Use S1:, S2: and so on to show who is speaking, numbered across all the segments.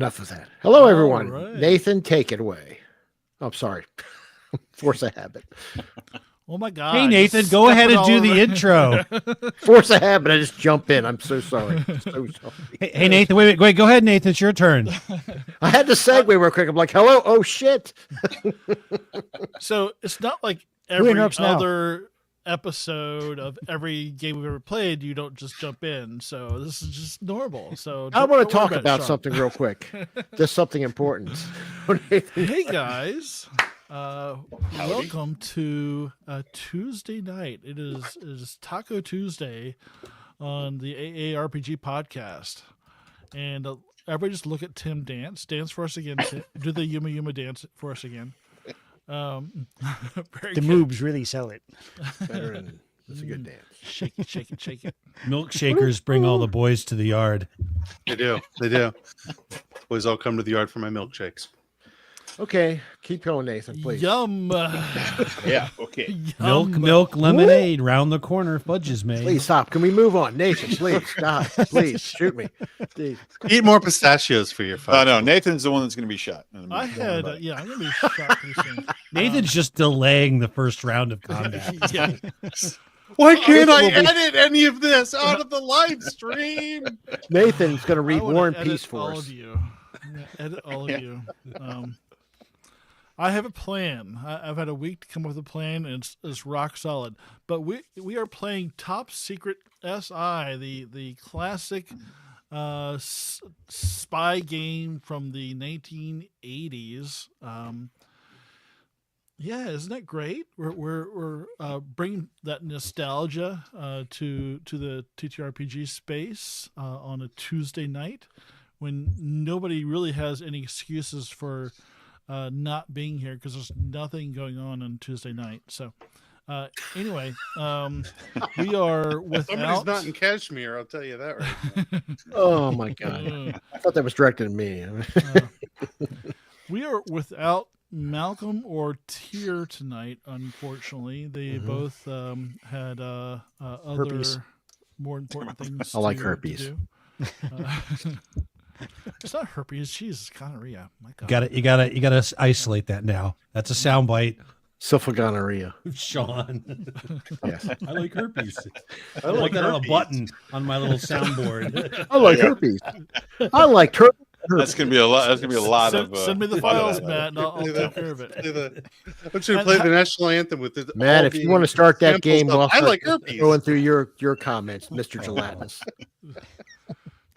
S1: enough of that. Hello, everyone.
S2: right.
S1: Nathan, take it away. I'm sorry. Force a habit.
S2: Oh my God!
S3: Hey Nathan, go ahead and do the intro.
S1: Force a habit. I just jump in. I'm so sorry. So sorry.
S3: Hey Nathan, wait, go ahead, Nathan. It's your turn.
S1: I had to segue real quick. I'm like, hello. Oh shit.
S2: So it's not like
S4: Who
S2: every
S4: interrupts now?
S2: other episode of every game we've ever played. You don't just jump in. So this is just normal. So
S1: I
S2: don't
S1: want to
S2: worry
S1: talk
S2: it,
S1: about
S2: Sean.
S1: something real quick. Just something important.
S2: Hey guys, welcome to Tuesday night. It is Taco Tuesday on the AARPG podcast, and everybody just look at Tim dance for us again. Tim. Do the Yuma Yuma dance for us again. Very
S4: The
S2: good.
S4: moves really sell it.
S1: It's a good dance.
S2: Shake it, shake it, shake it.
S3: Milkshakers bring all the boys to the yard.
S5: They do. Boys all come to the yard for my milkshakes.
S1: Okay, keep going, Nathan, please.
S2: Yum.
S6: Yeah, okay.
S2: Yum.
S3: Milk, lemonade, round the corner, fudge is made.
S1: Please stop. Can we move on, Nathan? Please stop. Please shoot me. Please.
S5: Eat more pistachios for your fun.
S6: No, Nathan's the one that's going to be shot.
S2: I had, I'm gonna be shot pretty soon.
S3: Nathan's just delaying the first round of combat.
S2: Yeah.
S5: Why can't I edit any of this out of the live stream?
S1: Nathan's going to
S2: I
S1: read
S2: wanna
S1: War and
S2: edit
S1: Peace for
S2: all
S1: us.
S2: of you. I'm gonna edit all of you. I have a plan. I've had a week to come up with a plan, and it's rock solid. But we are playing Top Secret SI, the classic spy game from the 1980s. Yeah, isn't that great? We're bringing that nostalgia to the TTRPG space on a Tuesday night when nobody really has any excuses for not being here because there's nothing going on Tuesday night. So anyway, we are
S5: Somebody's
S2: without.
S5: not in Kashmir, I'll tell you that right now.
S1: Oh, my God. I thought that was directed at me.
S2: We are without Malcolm or Tier tonight, unfortunately. They both had other
S4: Herpes.
S2: more important things
S1: I like
S2: to
S1: herpes.
S2: do. It's not herpes, Jesus, gonorrhea. My God.
S3: You gotta isolate that now. That's a soundbite.
S1: Syphilis.
S3: Sean.
S1: Yes.
S3: I like herpes. I like that on a button on my little soundboard.
S1: I like herpes. I like herpes.
S6: That's going to be a lot. That's going to be a lot
S2: Send,
S6: of.
S2: send me the
S6: lot of
S2: files,
S6: that.
S2: Matt, and I'll take care of it.
S5: I want you to play the national anthem with it.
S1: Matt, if you want to start that game, we'll
S5: I
S1: start
S5: like herpes.
S1: going through your comments, Mr. Gelatinous.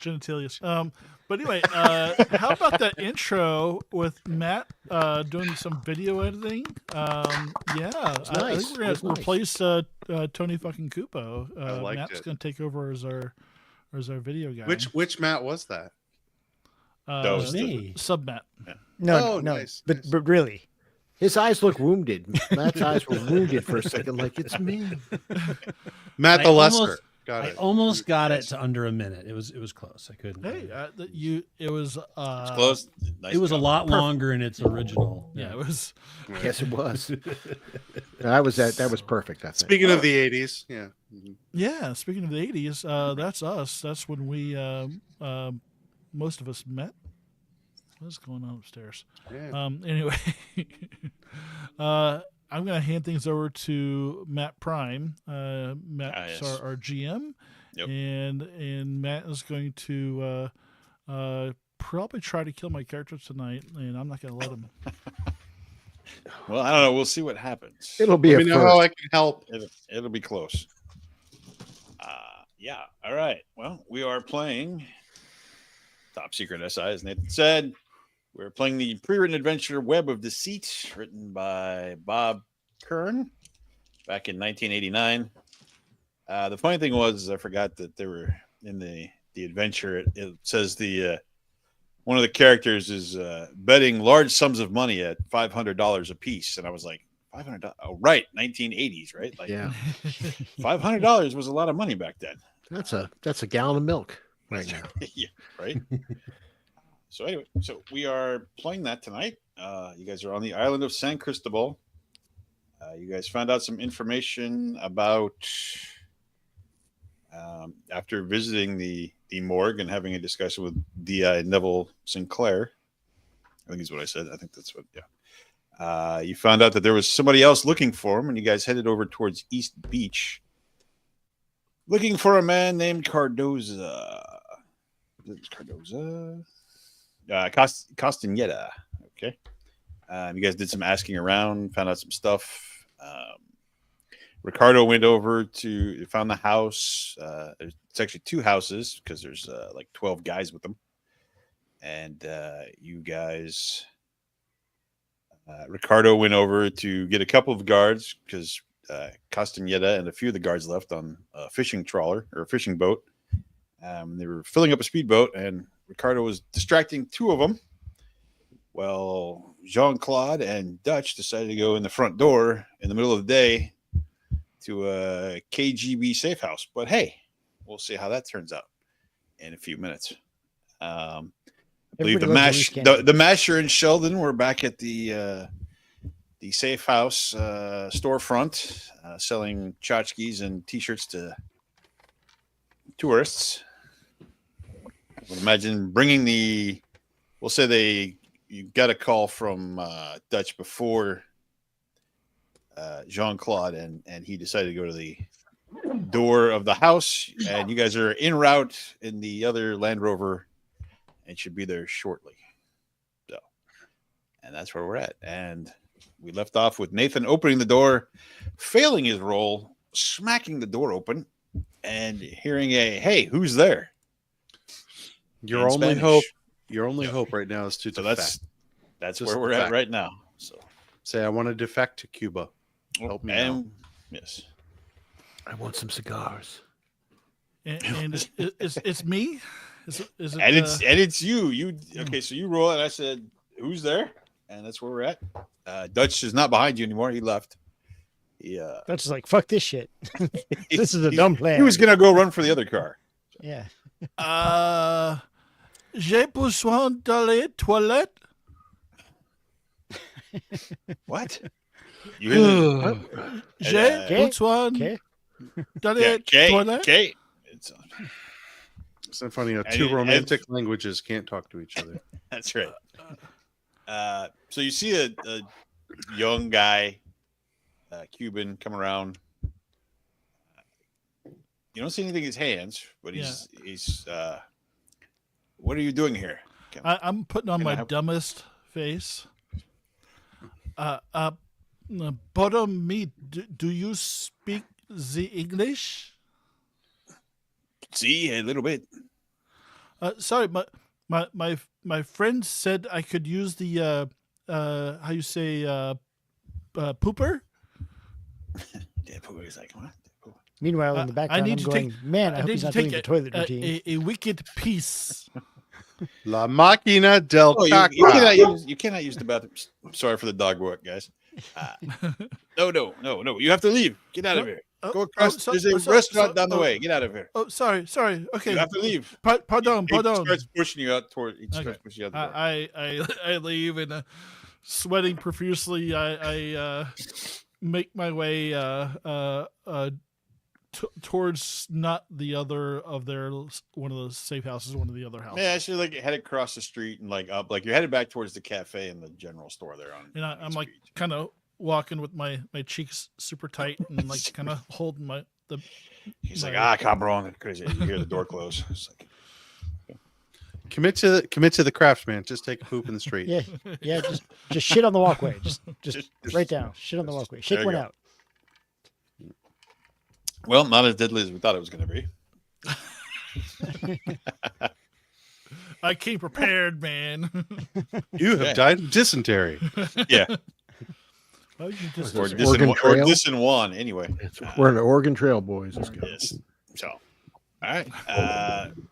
S2: Genitalius. But anyway, how about that intro with Matt doing some video editing? Yeah, I
S1: nice.
S2: think we're
S1: It was
S2: gonna
S1: nice.
S2: replace Tony fucking Kupo.
S5: I liked
S2: Matt's
S5: it.
S2: gonna take over as our video guy.
S5: Which Matt was that?
S6: That was the-
S3: Me.
S2: Sub Matt.
S4: No,
S5: Oh,
S4: no.
S5: nice,
S4: But
S5: nice.
S4: but really,
S1: His eyes look wounded. Matt's eyes were wounded for a second, like it's me.
S5: Matt
S3: I
S5: the Lesser.
S3: almost-
S5: Got
S3: I
S5: it.
S3: almost got it to under a minute. It was close. I couldn't.
S2: Hey, it was
S6: It's close. Nice
S3: It was a
S6: job.
S3: lot longer in its original.
S2: Yeah, it was.
S1: Yes, it was. That was perfect. I think.
S5: Speaking of the 80s, yeah. Mhm.
S2: Yeah, speaking of the 80s, that's us. That's when we most of us met. What's going on upstairs?
S5: Yeah.
S2: Anyway, I'm going to hand things over to Matt Prime. Matt's
S6: yes.
S2: our GM,
S6: Yep.
S2: and Matt is going to probably try to kill my character tonight, and I'm not going to let him.
S6: Well, I don't know. We'll see what happens.
S1: It'll be
S5: Let
S1: a
S5: me know how I
S1: first.
S5: can help.
S6: It'll be close. Yeah. All right. Well, we are playing Top Secret SI, as Nathan said. We're playing the pre-written adventure Web of Deceit, written by Bob Kern back in 1989. The funny thing was, I forgot that they were in the adventure. It says one of the characters is betting large sums of money at $500 a piece, and I was like, $500? Oh, right, 1980s, right? Like,
S1: Yeah,
S6: $500 was a lot of money back then.
S1: that's a gallon of milk right now.
S6: Yeah, right. So anyway, we are playing that tonight. You guys are on the island of San Cristobal. You guys found out some information about after visiting the the morgue and having a discussion with D.I. Neville Sinclair. I think is what I said. I think that's what. Yeah. You found out that there was somebody else looking for him, and you guys headed over towards East Beach, looking for a man named Cardoza. Castaneda. Okay. You guys did some asking around, found out some stuff. Ricardo went over to found the house. It's actually 2 houses because there's like 12 guys with them. And you guys, Ricardo went over to get a couple of guards because Castaneda and a few of the guards left on a fishing trawler or a fishing boat. They were filling up a speedboat, and Ricardo was distracting 2 of them. Well, Jean-Claude and Dutch decided to go in the front door in the middle of the day to a KGB safe house. But hey, we'll see how that turns out in a few minutes. I believe the Masher and Sheldon were back at the safe house storefront selling tchotchkes and T-shirts to tourists. I would imagine bringing we'll say you got a call from Dutch before Jean-Claude, and he decided to go to the door of the house, and you guys are en route in the other Land Rover and should be there shortly. So, and that's where we're at. And we left off with Nathan opening the door, failing his role, smacking the door open, and hearing a, "Hey, who's there?"
S5: Your only hope right now is to defect.
S6: That's where we're at right now. So
S5: say, I want to defect to Cuba. Help me out.
S6: Yes.
S1: I want some cigars.
S2: And it's me. Is it,
S6: and it's you. Okay? So you roll, and I said, "Who's there?" And that's where we're at. Dutch is not behind you anymore. He left. Yeah.
S4: Dutch is like, fuck this shit. This is a dumb plan.
S6: He was gonna go run for the other car.
S4: Yeah.
S2: J'ai besoin d'aller toilette.
S6: What? You
S2: J'ai besoin d'aller toilette.
S6: Okay.
S5: It's so funny how 2 romantic languages can't talk to each other.
S6: That's right. So you see a young guy, Cuban, come around. You don't see anything in his hands, but he's. What are you doing here?
S2: I'm putting on my dumbest face. Pardon me. Do you speak the English?
S6: See, a little bit.
S2: Sorry, my friend said I could use the how you say pooper.
S6: Yeah, pooper is like what?
S4: Meanwhile, in the background, I'm going, man, I hope he's not doing the toilet routine.
S2: A wicked piece.
S5: La máquina del caca.
S6: You cannot use the bathroom. I'm sorry for the dog work, guys. No. You have to leave. Get out of here. Go across. There's a restaurant down the way. Get out of here.
S2: Oh, sorry. Okay.
S6: You have to leave.
S2: Pardon.
S6: He starts pushing you out toward. He starts pushing you out the door.
S2: I leave and sweating profusely. I make my way towards not the other of one of the safe houses, one of the other houses.
S6: Yeah, actually, like head across the street and like up, like you're headed back towards the cafe and the general store there on.
S2: And I'm like kind of walking with my cheeks super tight and like kind of holding
S6: He's like, cabron, crazy. You hear the door close. It's like,
S5: commit to the craft, man. Just take a poop in the street.
S4: Yeah. Just shit on the walkway. Just right down. Shit on the walkway. Shake one out.
S6: Well, not as deadly as we thought it was going to be.
S2: I came prepared, man.
S5: You have died of dysentery.
S6: Yeah.
S2: Or
S6: Disin anyway.
S1: We're in the Oregon Trail, boys. Let's go.
S6: Yes. So, all right.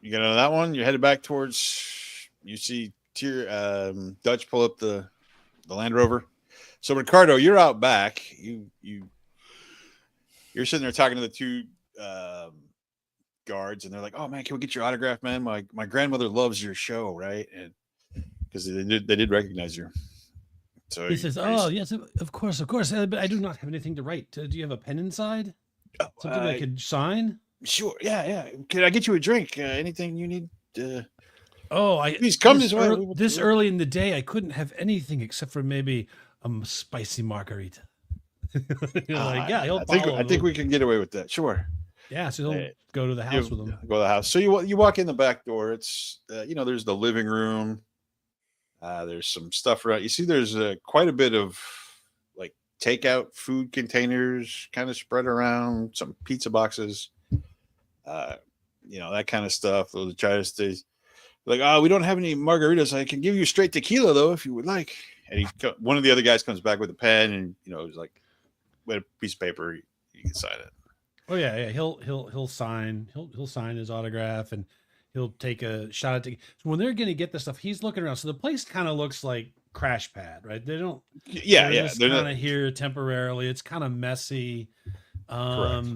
S6: You got on that one. You're headed back towards. You see Dutch pull up the Land Rover. So Ricardo, you're out back. You're sitting there talking to the 2 guards, and they're like, "Oh man, can we get your autograph, man? My grandmother loves your show, right?" And because they did recognize you. So
S3: he says, "Oh yes, of course, but I do not have anything to write. Do you have a pen inside? Something I could sign?"
S6: Sure. Yeah, yeah. Can I get you a drink? Anything you need? Please come this way.
S3: This early in the day, I couldn't have anything except for maybe a spicy margarita. You're like, yeah, he'll
S6: I think we can get away with that. Sure.
S3: Yeah, so he'll go to the house with him.
S6: Go to the house. So you walk in the back door. It's there's the living room. There's some stuff around. You see, there's quite a bit of like takeout food containers kind of spread around. Some pizza boxes. That kind of stuff. Those try to stay. Like, we don't have any margaritas. I can give you straight tequila though, if you would like. And one of the other guys comes back with a pen, and he's like, with a piece of paper, you can sign it.
S3: Oh yeah. He'll sign. He'll sign his autograph, and he'll take a shot at. So when they're going to get this stuff, he's looking around. So the place kind of looks like Crash Pad, right? They don't.
S6: Yeah.
S3: They're kind of here temporarily. It's kind of messy.
S6: Correct.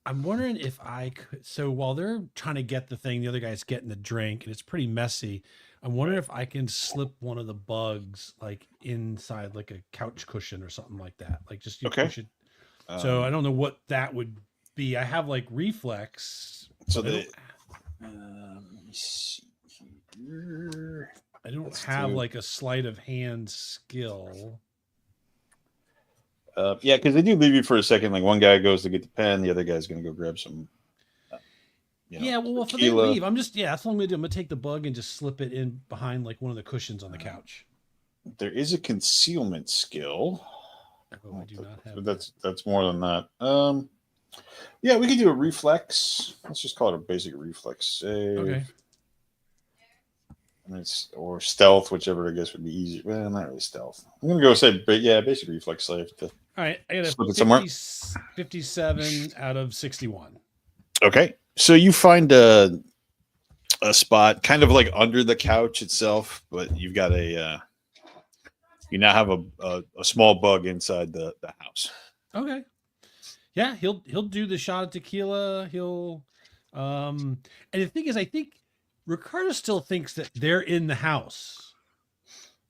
S3: I'm wondering if I could. So while they're trying to get the thing, the other guy's getting the drink, and it's pretty messy. I'm wondering if I can slip one of the bugs like inside like a couch cushion or something like that. Like just push it. So I don't know what that would be. I have like reflex.
S6: So let me see here.
S3: I don't have like a sleight of hand skill.
S6: Yeah, because they do leave you for a second. Like one guy goes to get the pen, the other guy's going to go grab some.
S3: Well, if they leave, that's what I'm going to do. I'm going to take the bug and just slip it in behind like one of the cushions on the couch.
S6: There is a concealment skill.
S3: Oh, I do not have.
S6: That's more than that. Yeah, we can do a reflex. Let's just call it a basic reflex save.
S3: Okay.
S6: Or stealth, whichever I guess would be easier. Well, not really stealth. I'm gonna go say, basic reflex save.
S3: All right, I got a 57 out of 61.
S6: Okay, so you find a spot kind of like under the couch itself, but you've got you now have a small bug inside the house.
S3: Okay. Yeah, he'll do the shot of tequila. And the thing is, I think Ricardo still thinks that they're in the house,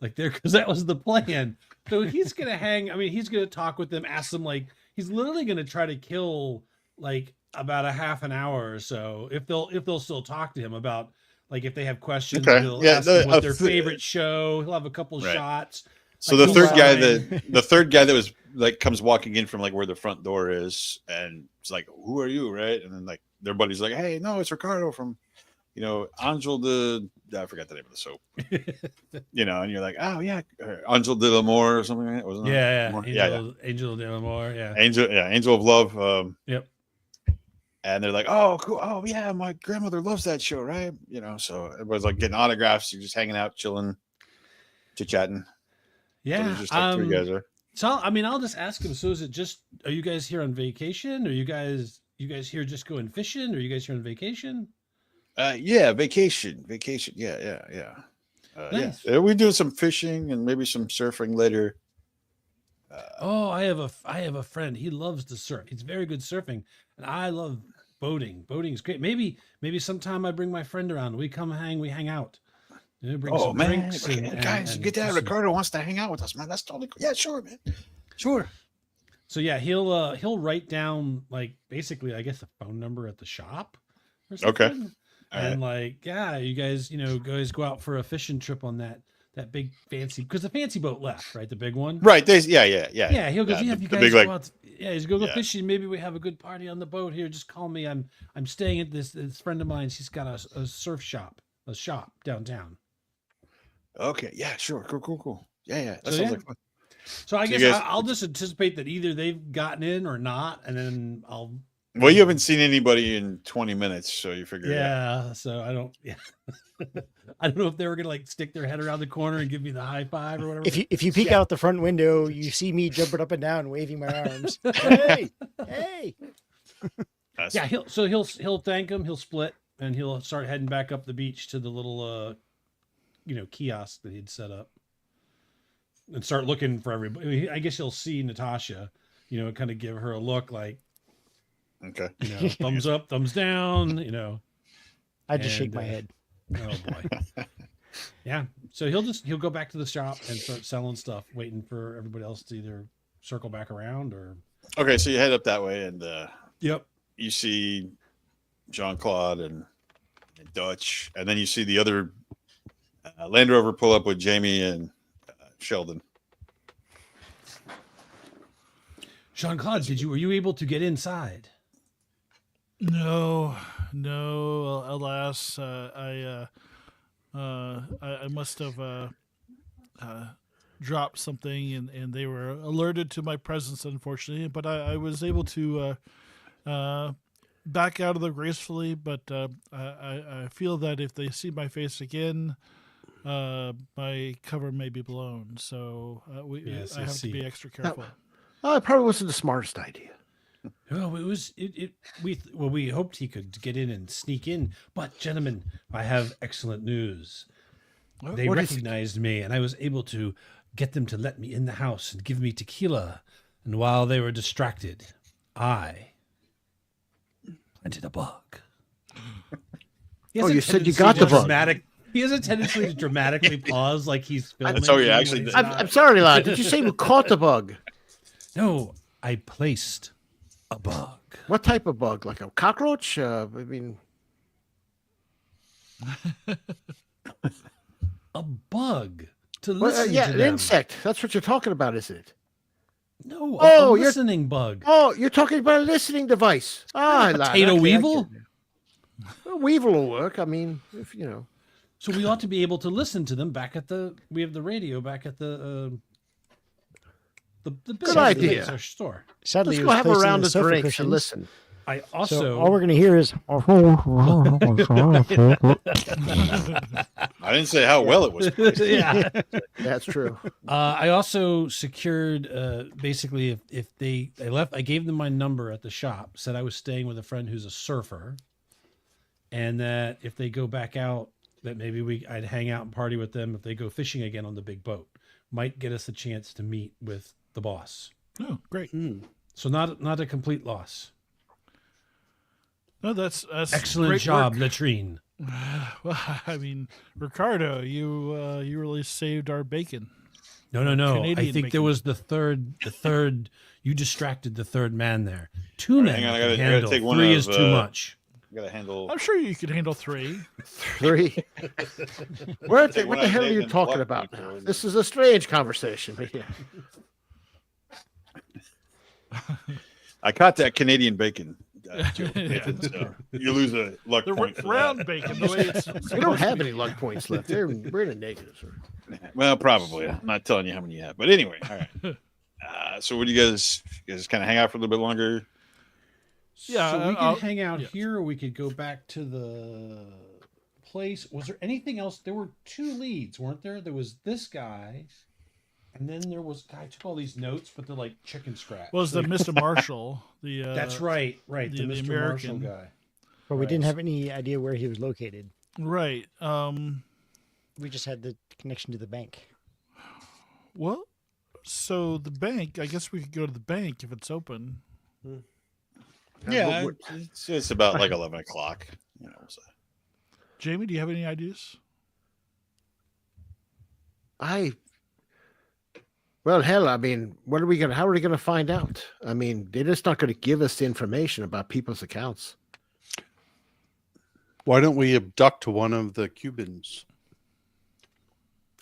S3: like because that was the plan. So he's gonna hang. I mean, he's gonna talk with them, ask them. Like he's literally gonna try to kill like about a half an hour or so if they'll still talk to him about like if they have questions.
S6: Okay.
S3: He'll ask them what their favorite show. He'll have a couple shots.
S6: So like the third guy that was like comes walking in from like where the front door is, and it's like, "Who are you?" Right, and then like their buddy's like, "Hey, no, it's Ricardo from." Angel I forgot the name of the soap. And you're like, oh yeah, Angel de l'Amour or something like that, wasn't it?
S3: Angel de l'Amour,
S6: Angel of Love.
S3: Yep.
S6: And they're like, oh, cool. Oh yeah, my grandmother loves that show, right? So everybody's like getting autographs. You're just hanging out, chilling, chit-chatting.
S3: Yeah.
S6: So there's just like three guys there.
S3: So I'll just ask him. So is it just? Are you guys here on vacation? Are you guys here just going fishing? Or are you guys here on vacation?
S6: Yeah, vacation. Yeah.
S3: Nice.
S6: Yeah. We're doing some fishing and maybe some surfing later.
S3: I have a friend. He loves to surf. He's very good surfing, and I love boating. Boating is great. Maybe sometime I bring my friend around. We hang out. Bring some drinks.
S6: Guys, get that. Ricardo wants to hang out with us, man. That's totally cool. Yeah, sure, man. Sure.
S3: So yeah, he'll write down like basically, I guess, the phone number at the shop or something.
S6: Okay.
S3: And you guys go out for a fishing trip on that big fancy, because the fancy boat left, right? The big one.
S6: Right. Yeah.
S3: Yeah. He'll go, if you guys go out, he's go fishing. Maybe we have a good party on the boat here. Just call me. I'm staying at this friend of mine. She's got a surf shop, downtown.
S6: Okay. Yeah, sure. Cool. Yeah. That sounds like fun.
S3: So I guess I'll just anticipate that either they've gotten in or not, and then I'll.
S6: Well, you haven't seen anybody in 20 minutes, so you figure.
S3: Yeah, so I don't. Yeah, I don't know if they were gonna like stick their head around the corner and give me the high five or whatever.
S4: If you peek out the front window, you see me jumping up and down, waving my arms. Hey.
S3: Yeah, he'll thank him. He'll split, and he'll start heading back up the beach to the little, kiosk that he'd set up, and start looking for everybody. I guess he'll see Natasha, kind of give her a look like.
S6: Okay.
S3: Thumbs up, thumbs down,
S4: I just shake my head.
S3: Oh boy. Yeah. So he'll go back to the shop and start selling stuff, waiting for everybody else to either circle back around or.
S6: Okay, so you head up that way, and
S3: Yep.
S6: you see Jean-Claude and Dutch, and then you see the other Land Rover pull up with Jamie and Sheldon.
S3: Jean-Claude, were you able to get inside?
S2: No, alas, I must have dropped something, and they were alerted to my presence, unfortunately. But I was able to back out of there gracefully. But I feel that if they see my face again, my cover may be blown. So
S3: Yes,
S2: I
S3: I
S2: have
S3: see.
S2: to be extra careful.
S1: It probably wasn't the smartest idea.
S3: Well, we hoped he could get in and sneak in, but gentlemen, I have excellent news. They
S1: What is it?
S3: recognized me, and I was able to get them to let me in the house and give me tequila. And while they were distracted, I planted a bug. He has
S1: Oh,
S3: a
S1: you said you
S3: tendency
S1: got
S3: to
S1: the bug.
S3: He has a tendency to dramatically pause like he's filming.
S6: So, yeah,
S3: when
S6: actually,
S3: he's
S1: I'm
S3: not.
S1: sorry, lad. Did you say we caught the bug?
S3: No, I placed a bug.
S1: What type of bug? Like a cockroach? I mean,
S3: A bug to
S1: well,
S3: listen
S1: yeah,
S3: to
S1: an
S3: them.
S1: insect. That's what you're talking about, isn't it?
S3: No,
S1: Oh,
S3: a
S1: you're-
S3: listening bug.
S1: Oh, you're talking about a listening device. Ah, lad,
S3: Potato
S1: okay, I
S3: weevil?
S1: get it. Well, weevil will work. I mean, if you know.
S3: So we ought to be able to listen to them back at the. We have the radio back at the
S1: Good idea.
S3: Our store.
S4: Sadly,
S1: Let's
S4: it
S1: go
S4: was
S1: have a
S4: placed in
S1: round
S4: the
S1: of
S4: sofa
S1: drinks
S4: cushions.
S1: and listen.
S3: I
S4: So
S3: also.
S4: all we're going to hear is.
S6: I didn't say how well it was.
S3: yeah.
S1: That's true.
S3: I also secured basically if they left, I gave them my number at the shop. Said I was staying with a friend who's a surfer, and that if they go back out, that maybe I'd hang out and party with them if they go fishing again on the big boat. Might get us a chance to meet with the boss.
S2: Oh, great!
S3: So not a complete loss.
S2: No, that's
S3: Excellent
S2: great
S3: job,
S2: work.
S3: latrine.
S2: Well, I mean, Ricardo, you really saved our bacon.
S3: No. I
S2: Canadian
S3: think there
S2: bacon.
S3: was the third. You distracted the third man there. Two
S6: right,
S3: men
S6: hang on, I
S3: can
S6: gotta
S3: handle.
S6: take one
S3: Three
S6: of,
S3: is too much.
S6: I gotta handle.
S2: I'm sure you could handle 3.
S1: 3. What
S6: Take
S1: the
S6: one out of
S1: hell are you
S6: Nathan's
S1: talking
S6: luck
S1: about
S6: point
S1: now?
S6: there.
S1: This is a strange conversation. But yeah.
S6: I caught that Canadian bacon joke. Nathan, so you lose a luck
S2: The
S6: point for
S2: round
S6: that.
S2: bacon, the way it's
S1: We don't have any luck points left. We're in the negatives.
S6: Well, probably. I'm not telling you how many you have, but anyway. All right. So, what do you guys kind of hang out for a little bit longer?
S2: Yeah,
S3: So we
S2: I'll-
S3: could hang out
S2: yes.
S3: here, or we could go back to the place. Was there anything else? There were 2 leads, weren't there? There was this guy, and then there was guy took all these notes, but they're like chicken scratch.
S2: was the Mr. Marshall. The
S3: That's right. The
S2: the
S3: Mr. Marshall
S2: American.
S3: guy.
S4: But we
S3: Right.
S4: didn't have any idea where he was located.
S2: Right.
S4: We just had the connection to the bank.
S2: Well, so the bank. I guess we could go to the bank if it's open.
S6: Yeah, it's about like 11 o'clock. You know, so.
S2: Jamie, do you have any ideas?
S1: Well, hell, I mean, how are we gonna find out? I mean, they're just not gonna give us the information about people's accounts.
S5: Why don't we abduct one of the Cubans?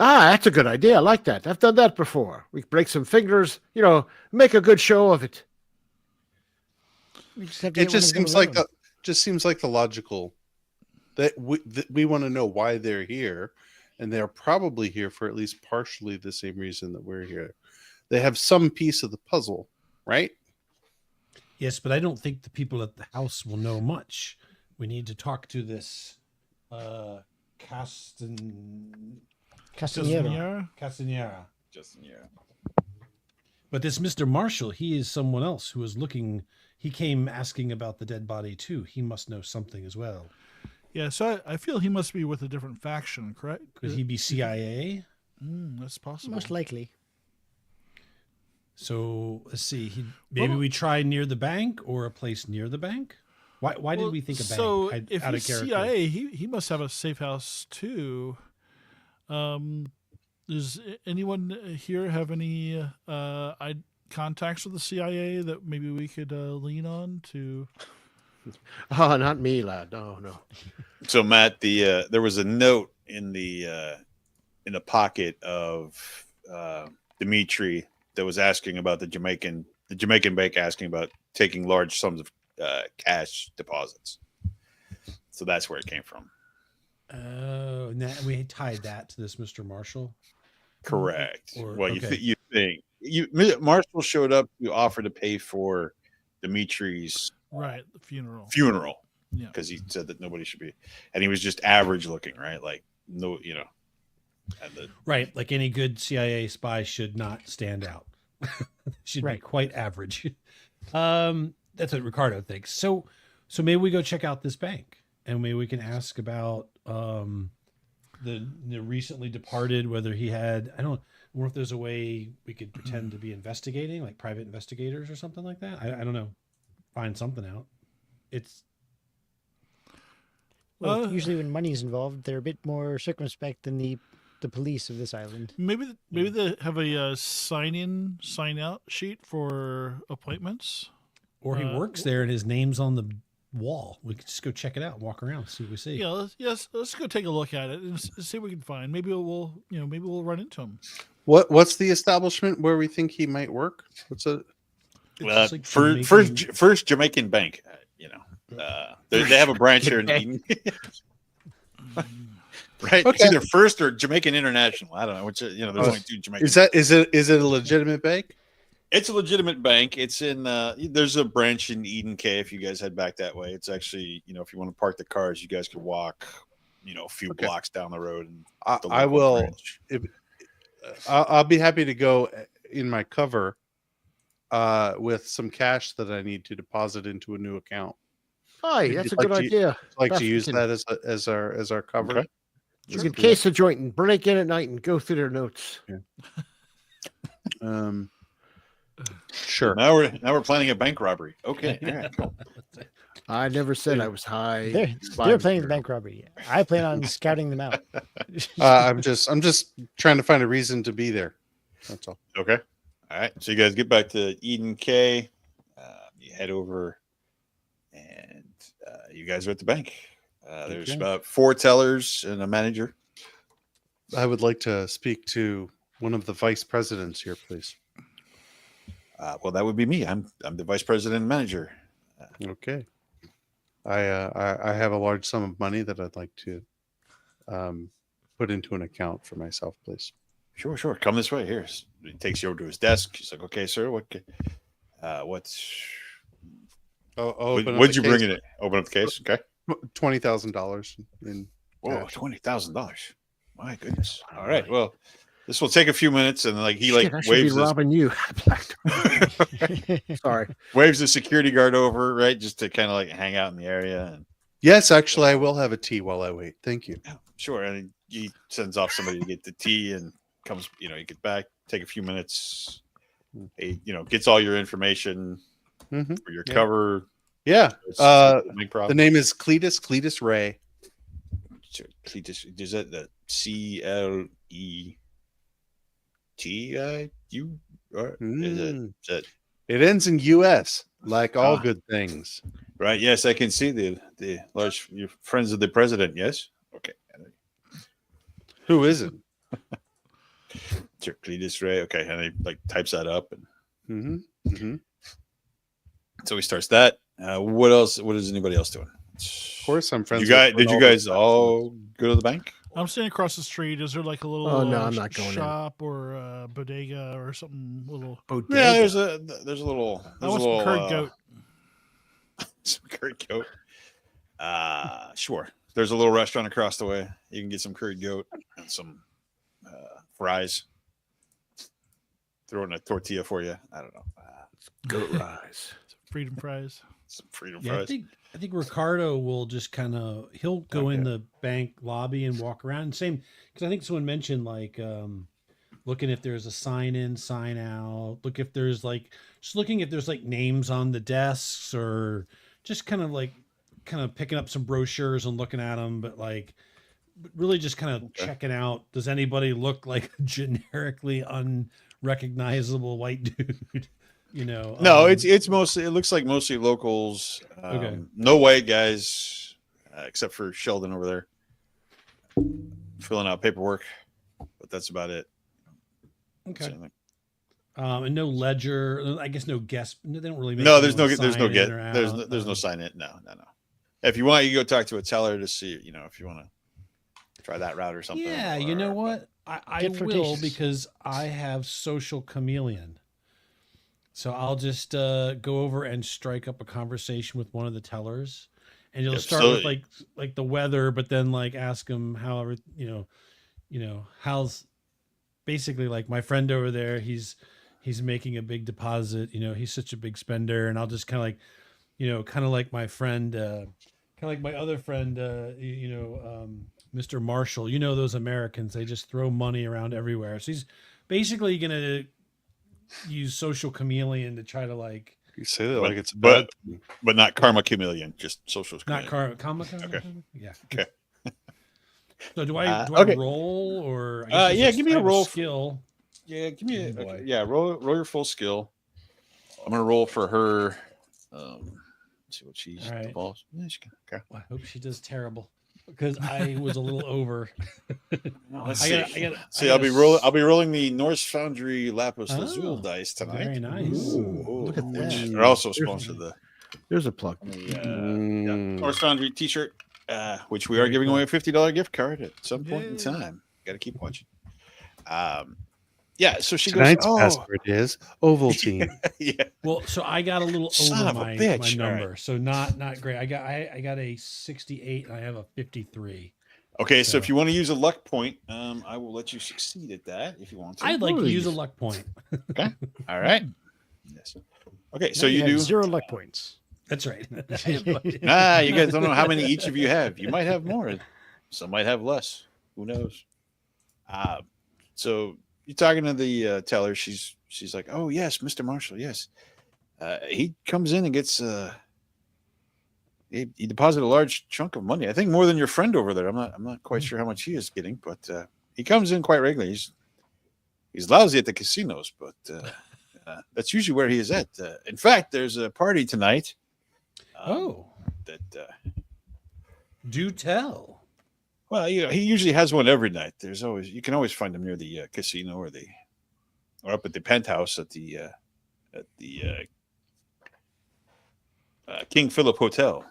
S1: Ah, that's a good idea. I like that. I've done that before. We break some fingers, make a good show of it.
S4: We just have to
S5: It
S4: get one
S5: just
S4: of them
S5: seems like
S4: alone.
S5: the logical that we want to know why they're here, and they're probably here for at least partially the same reason that we're here. They have some piece of the puzzle, right?
S3: Yes, but I don't think the people at the house will know much. We need to talk to this
S4: Castanero.
S3: Castanera.
S6: Justin, yeah.
S3: But this Mr. Marshall, he is someone else who is looking. He came asking about the dead body too. He must know something as well.
S2: Yeah. So I feel he must be with a different faction, correct?
S3: Could he be CIA?
S2: That's possible.
S4: Most likely.
S3: So let's see. Maybe we try near the bank or a place near the bank. Why did we think a bank?
S2: So if
S3: out of
S2: he's
S3: character.
S2: CIA, he must have a safe house too. Does anyone here have any contacts with the CIA that maybe we could lean on to
S1: Oh, not me, lad. No, no.
S6: So Matt, there was a note in the pocket of Dimitri that was asking about the Jamaican bank asking about taking large sums of cash deposits. So that's where it came from.
S3: Oh, and we tied that to this Mr. Marshall.
S6: Correct.
S3: Or-
S6: Well,
S3: okay.
S6: you think Marshall showed up to offer to pay for Dimitri's
S2: Right, the funeral. Yeah.
S6: because he said that nobody should be, and he was just average looking, right? Like no, and
S3: Right, like any good CIA spy should not stand out. Should be
S4: Right.
S3: quite average. That's what Ricardo thinks. So maybe we go check out this bank, and maybe we can ask about the recently departed, whether he had, I wonder if there's a way we could pretend to be investigating, like private investigators or something like that. I don't know. Find something out. It's
S4: Well,
S2: Uh,
S4: usually when money's involved, they're a bit more circumspect than the police of this island.
S2: Maybe they have a sign-in, sign-out sheet for appointments.
S3: or he
S2: Uh,
S3: works there and his name's on the wall. We could just go check it out and walk around, see what we see.
S2: Yeah, let's go take a look at it and see what we can find. Maybe we'll run into him.
S5: What's the establishment where we think he might work? What's it?
S3: It's just like
S6: first Jamaican bank, they have a branch here in Eden. Right, it's
S5: Okay.
S6: either First or Jamaican International. I don't know which. There's only two Jamaican.
S5: Is it a legitimate bank?
S6: It's a legitimate bank. It's in. There's a branch in Eden K. If you guys head back that way, it's actually if you want to park the cars, you guys could walk, a few
S5: Okay.
S6: blocks down the road. And the
S5: I
S6: local
S5: will.
S6: branch.
S5: I'll be happy to go in my cover with some cash that I need to deposit into a new account.
S1: Hi,
S5: Would
S1: that's
S5: you
S1: a good
S5: like to-
S1: idea.
S5: I'd like to
S1: Stuff you
S5: use
S1: can-
S5: that as our cover.
S6: Okay.
S1: You can case a joint and break in at night and go through their notes.
S5: Sure.
S6: Now we're planning a bank robbery. Okay. All right, cool.
S1: I never said I was high.
S4: They're planning the bank robbery. I plan on scouting them out.
S5: I'm just trying to find a reason to be there. That's all.
S6: Okay. All right. So you guys get back to Eden K. You head over, and you guys are at the bank. There's
S5: Okay.
S6: about 4 tellers and a manager.
S5: I would like to speak to one of the vice presidents here, please.
S6: Well, that would be me. I'm the vice president and manager.
S5: Okay. I have a large sum of money that I'd like to put into an account for myself, please.
S6: Sure. Come this way. Here. He takes you over to his desk. He's like, "Okay, sir. What's what'd you bring in it? Open up the case. Okay.
S5: $20,000 in
S6: Whoa,
S5: cash.
S6: $20,000. My goodness. All right. Well, this will take a few minutes, and he
S1: Shit, I should be
S6: waves
S1: robbing you. Sorry.
S6: waves the security guard over, right, just to kind of hang out in the area. And
S5: Yes, actually, I will have a tea while I wait. Thank you.
S6: sure, and he sends off somebody to get the tea, and comes. You get back, take a few minutes. He, gets all your information
S5: Mhm.
S6: for your
S5: Yeah.
S6: cover.
S5: Yeah.
S6: Big
S5: The
S6: problem.
S5: name is Cletus Ray.
S6: Cletus, is that the CLETIU? Or is that
S5: It ends in US, like all
S6: Ah.
S5: good things.
S6: right? Yes, I can see the large. You're friends of the president. Yes. Okay.
S5: Who isn't?
S6: Sure, Cletus Ray. Okay, and he types that up, and
S5: Mm-hmm. Mm-hmm.
S6: so he starts that. What else? What is anybody else doing?
S5: Of course, I'm friends.
S6: You guys,
S5: with
S6: did you
S5: all
S6: guys
S5: the
S6: all go to the bank?
S2: I'm standing across the street. Is there like a little
S1: Oh, no, I'm not going in.
S2: shop or bodega or something little?
S1: Bodega.
S6: Yeah, there's a little.
S2: I
S6: There's a
S2: want some
S6: little
S2: curd goat.
S6: Some curd goat. Sure. There's a little restaurant across the way. You can get some curd goat and some fries. Throw in a tortilla for you. I don't know.
S1: Goat rise.
S2: Freedom fries.
S6: Some freedom
S3: Yeah,
S6: fries.
S3: I think Ricardo will just he'll go in the bank lobby and walk around. Same, because I think someone mentioned looking if there's a sign in, sign out. Look if there's looking if there's names on the desks, or just kind of picking up some brochures and looking at them, but really just kind of checking out. Does anybody look like a generically unrecognizable white dude?
S6: No, it's mostly. It looks like mostly locals.
S3: Okay.
S6: No white guys, except for Sheldon over there, filling out paperwork. But that's about it.
S3: Okay.
S6: So,
S3: And no ledger. I guess no guest. They don't really. Make
S6: no, there's
S3: anyone
S6: no
S3: sign
S6: get.
S3: in or
S6: There's
S3: out.
S6: no sign it. No. If you want, you go talk to a teller to see. If you want to try that route or something.
S3: Yeah, you know what? I
S4: Get
S3: will
S4: flirtatious.
S3: because I have social chameleon. So I'll just go over and strike up a conversation with one of the tellers, and you'll
S6: Yep,
S3: start
S6: so-
S3: with like the weather, but then like ask them how how's basically like my friend over there. He's making a big deposit. He's such a big spender, and I'll just kind of like my friend, kind of like my other friend, Mr. Marshall. Those Americans, they just throw money around everywhere. So he's basically gonna use social chameleon to try to like
S5: You say that like it's
S6: but-
S5: bad.
S6: but not karma chameleon, just social.
S3: not
S6: chameleon.
S3: comic.
S6: Okay.
S3: Yeah.
S6: Okay.
S3: So do I
S6: okay.
S3: roll or I guess
S6: Yeah,
S3: there's
S6: give me
S3: I
S6: a
S3: have
S6: roll.
S3: skill.
S6: Yeah, give me
S3: Oh, boy.
S6: roll your full skill. I'm gonna roll for her. Let's see what she's
S3: All right.
S6: involved. Yeah, she can, okay.
S3: I hope she does terrible because I was a little over.
S6: Let's
S3: I
S6: see.
S3: gotta-
S6: See,
S3: I
S6: I'll
S3: gotta
S6: be rolling. I'll be rolling the Norse Foundry Lapis Lazuli
S3: Oh,
S6: dice tonight.
S3: Very nice.
S6: Ooh,
S1: Look at
S6: which
S1: that.
S6: are also sponsored the
S1: There's a plug.
S6: Norse Foundry T-shirt, which we are
S3: Very
S6: giving
S3: cool.
S6: away a $50 gift card at some point in
S2: Yay.
S6: time. Got to keep watching. Yeah. So she
S5: Tonight's
S6: goes. Oh,
S5: password is Ovaltine.
S6: yeah.
S3: Well, so I got a little
S6: Son
S3: over
S6: of a
S3: my
S6: bitch. All
S3: number, so not great. I got a 68 and I have a 53.
S6: Okay, so if
S3: So-
S6: you want to use a luck point, I will let you succeed at that if you want to.
S3: I'd like to
S1: Please.
S3: use a luck point.
S6: All right. Yes. Okay, so
S4: Now
S6: you
S4: have
S6: do.
S4: 0 luck points.
S3: That's right.
S6: You guys don't know how many each of you have. You might have more. Some might have less. Who knows? So you're talking to the teller. She's like, "Oh yes, Mr. Marshall. Yes." He comes in and gets. He deposited a large chunk of money. I think more than your friend over there. I'm not quite sure how much he is getting, but he comes in quite regularly. He's lousy at the casinos, but that's usually where he is at. In fact, there's a party tonight.
S3: Oh,
S6: That
S3: do tell.
S6: well, he usually has one every night. You can always find him near the casino or up at the penthouse at the King Philip Hotel.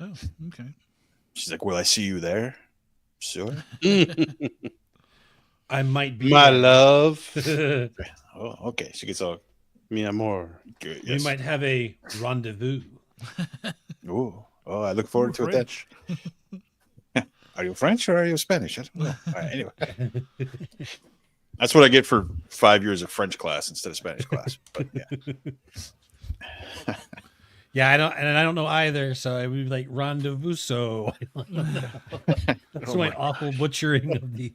S2: Oh, okay.
S6: She's like, "Will I see you there?" Sure.
S3: I might be
S5: My
S3: there.
S5: love.
S6: Oh, okay. She gets all
S5: Mi amor.
S6: good.
S3: We
S6: Yes.
S3: might have a rendezvous.
S6: Oh, I look forward to it.
S2: French.
S6: Are you French or are you Spanish? I don't know. All right, anyway, that's what I get for 5 years of French class instead of Spanish class. But yeah.
S3: Yeah, I don't know either. So I would be like rendezvous. So that's my awful butchering of the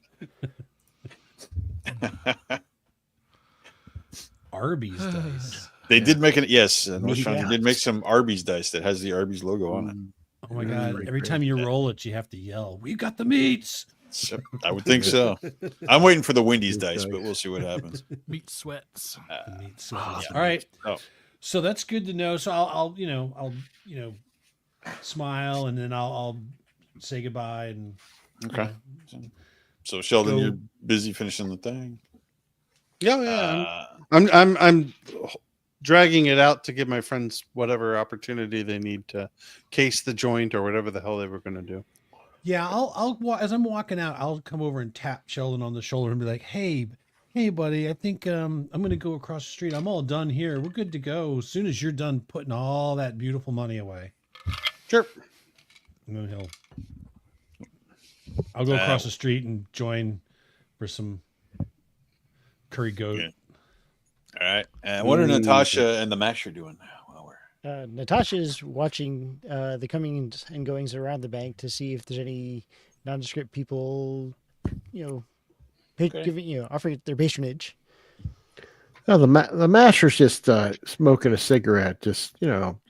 S3: Arby's dice.
S6: They did make it. Yes, North
S4: Yeah.
S6: Foundry did make some Arby's dice that has the Arby's logo on it.
S3: Oh my god! Every time you roll it, you have to yell, "We got the meats!"
S6: So, I would think so. I'm waiting for the Wendy's dice, but we'll see what happens.
S2: Meat sweats.
S3: The meat smells.
S6: yeah.
S3: All right.
S6: Oh.
S3: So that's good to know. So I'll smile and then I'll say goodbye and
S6: Okay. So Sheldon,
S3: Go.
S6: you're busy finishing the thing.
S5: Yeah.
S6: Uh,
S5: I'm dragging it out to give my friends whatever opportunity they need to case the joint or whatever the hell they were going to do.
S3: yeah, as I'm walking out, I'll come over and tap Sheldon on the shoulder and be like, "Hey, buddy, I think I'm gonna go across the street. I'm all done here. We're good to go. As soon as you're done putting all that beautiful money away."
S5: Sure.
S3: And then I'll go across the street and join for some curry goat.
S6: Yeah. all right. And what are Natasha and the Masher doing now? While we're
S4: Natasha's watching the comings and goings around the bank to see if there's any nondescript people,
S6: Okay.
S4: offering their patronage.
S1: Oh, the master's just smoking a cigarette, just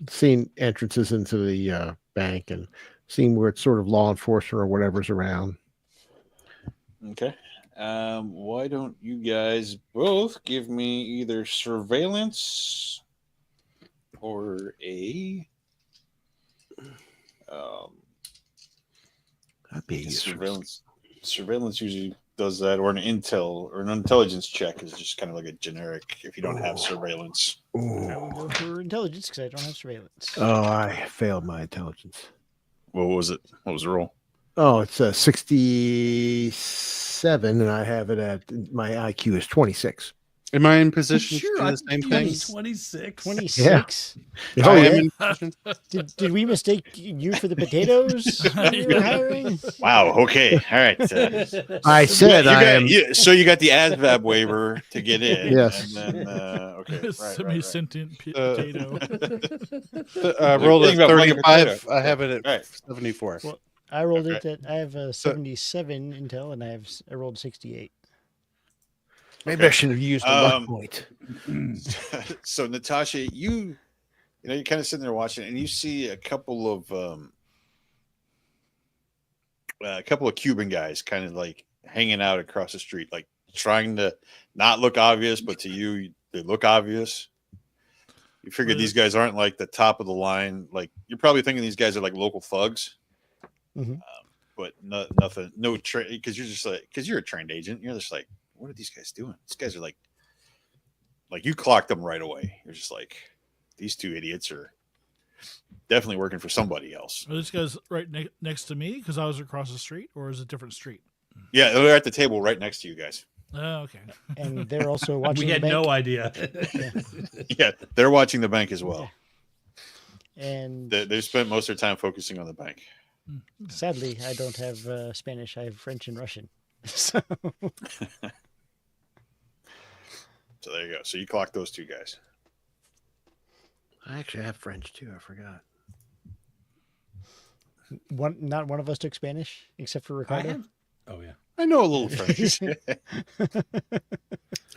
S1: seeing entrances into the bank and seeing where it's sort of law enforcement or whatever's around.
S6: okay. Why don't you guys both give me either surveillance or a
S1: That'd be useful.
S6: surveillance. Surveillance usually does that, or an intel or an intelligence check is just kind of like a generic. If you don't have surveillance,
S4: I will go for intelligence because I don't have surveillance.
S1: Oh, I failed my intelligence.
S6: what was it? What was the roll?
S1: Oh, it's 67, and I have it at my IQ is 26.
S5: Am I in position
S3: Sure,
S5: to do
S3: I
S5: the same
S3: think
S5: thing?
S3: it's 26.
S4: 26.
S1: Oh,
S5: I
S1: yeah.
S5: am in position.
S4: Did we mistake you for the potatoes when we were hiring?
S6: Wow. Okay. All right.
S1: I said I am.
S6: So you got the ASVAB waiver to get in.
S1: Yes.
S6: And then, okay. Right.
S2: Semi-sentient
S5: Uh,
S2: potato.
S5: Rolled a
S6: Think about playing a
S5: 35.
S6: potato.
S5: I have it at
S6: Right.
S5: 74.
S4: Well, I rolled
S6: Okay.
S4: it at, I have a 77 intel and I rolled 68.
S1: Maybe I should have used the luck
S6: Um,
S1: point.
S6: So Natasha, you're kind of sitting there watching, and you see a couple of Cuban guys kind of like hanging out across the street, like trying to not look obvious, but to you, they look obvious. You figure these guys aren't like the top of the line. Like you're probably thinking these guys are like local thugs,
S4: Mhm.
S6: but nothing, no because you're just like because you're a trained agent. You're just like, what are these guys doing? These guys are like you clocked them right away. You're just like, these two idiots are definitely working for somebody else.
S2: Are these guys right next to me because I was across the street, or is it a different street?
S6: Yeah, they're at the table right next to you guys.
S2: Oh, okay.
S4: And they're also watching
S3: We had
S4: the bank.
S3: no idea.
S6: Yeah, they're watching the bank as well.
S4: And
S6: They've spent most of their time focusing on the bank.
S4: sadly, I don't have Spanish. I have French and Russian. So
S6: So there you go. So you clocked those two guys.
S1: I actually have French too. I forgot.
S4: not one of us took Spanish except for
S3: I
S4: Ricardo.
S3: have. Oh yeah.
S5: I know a little French.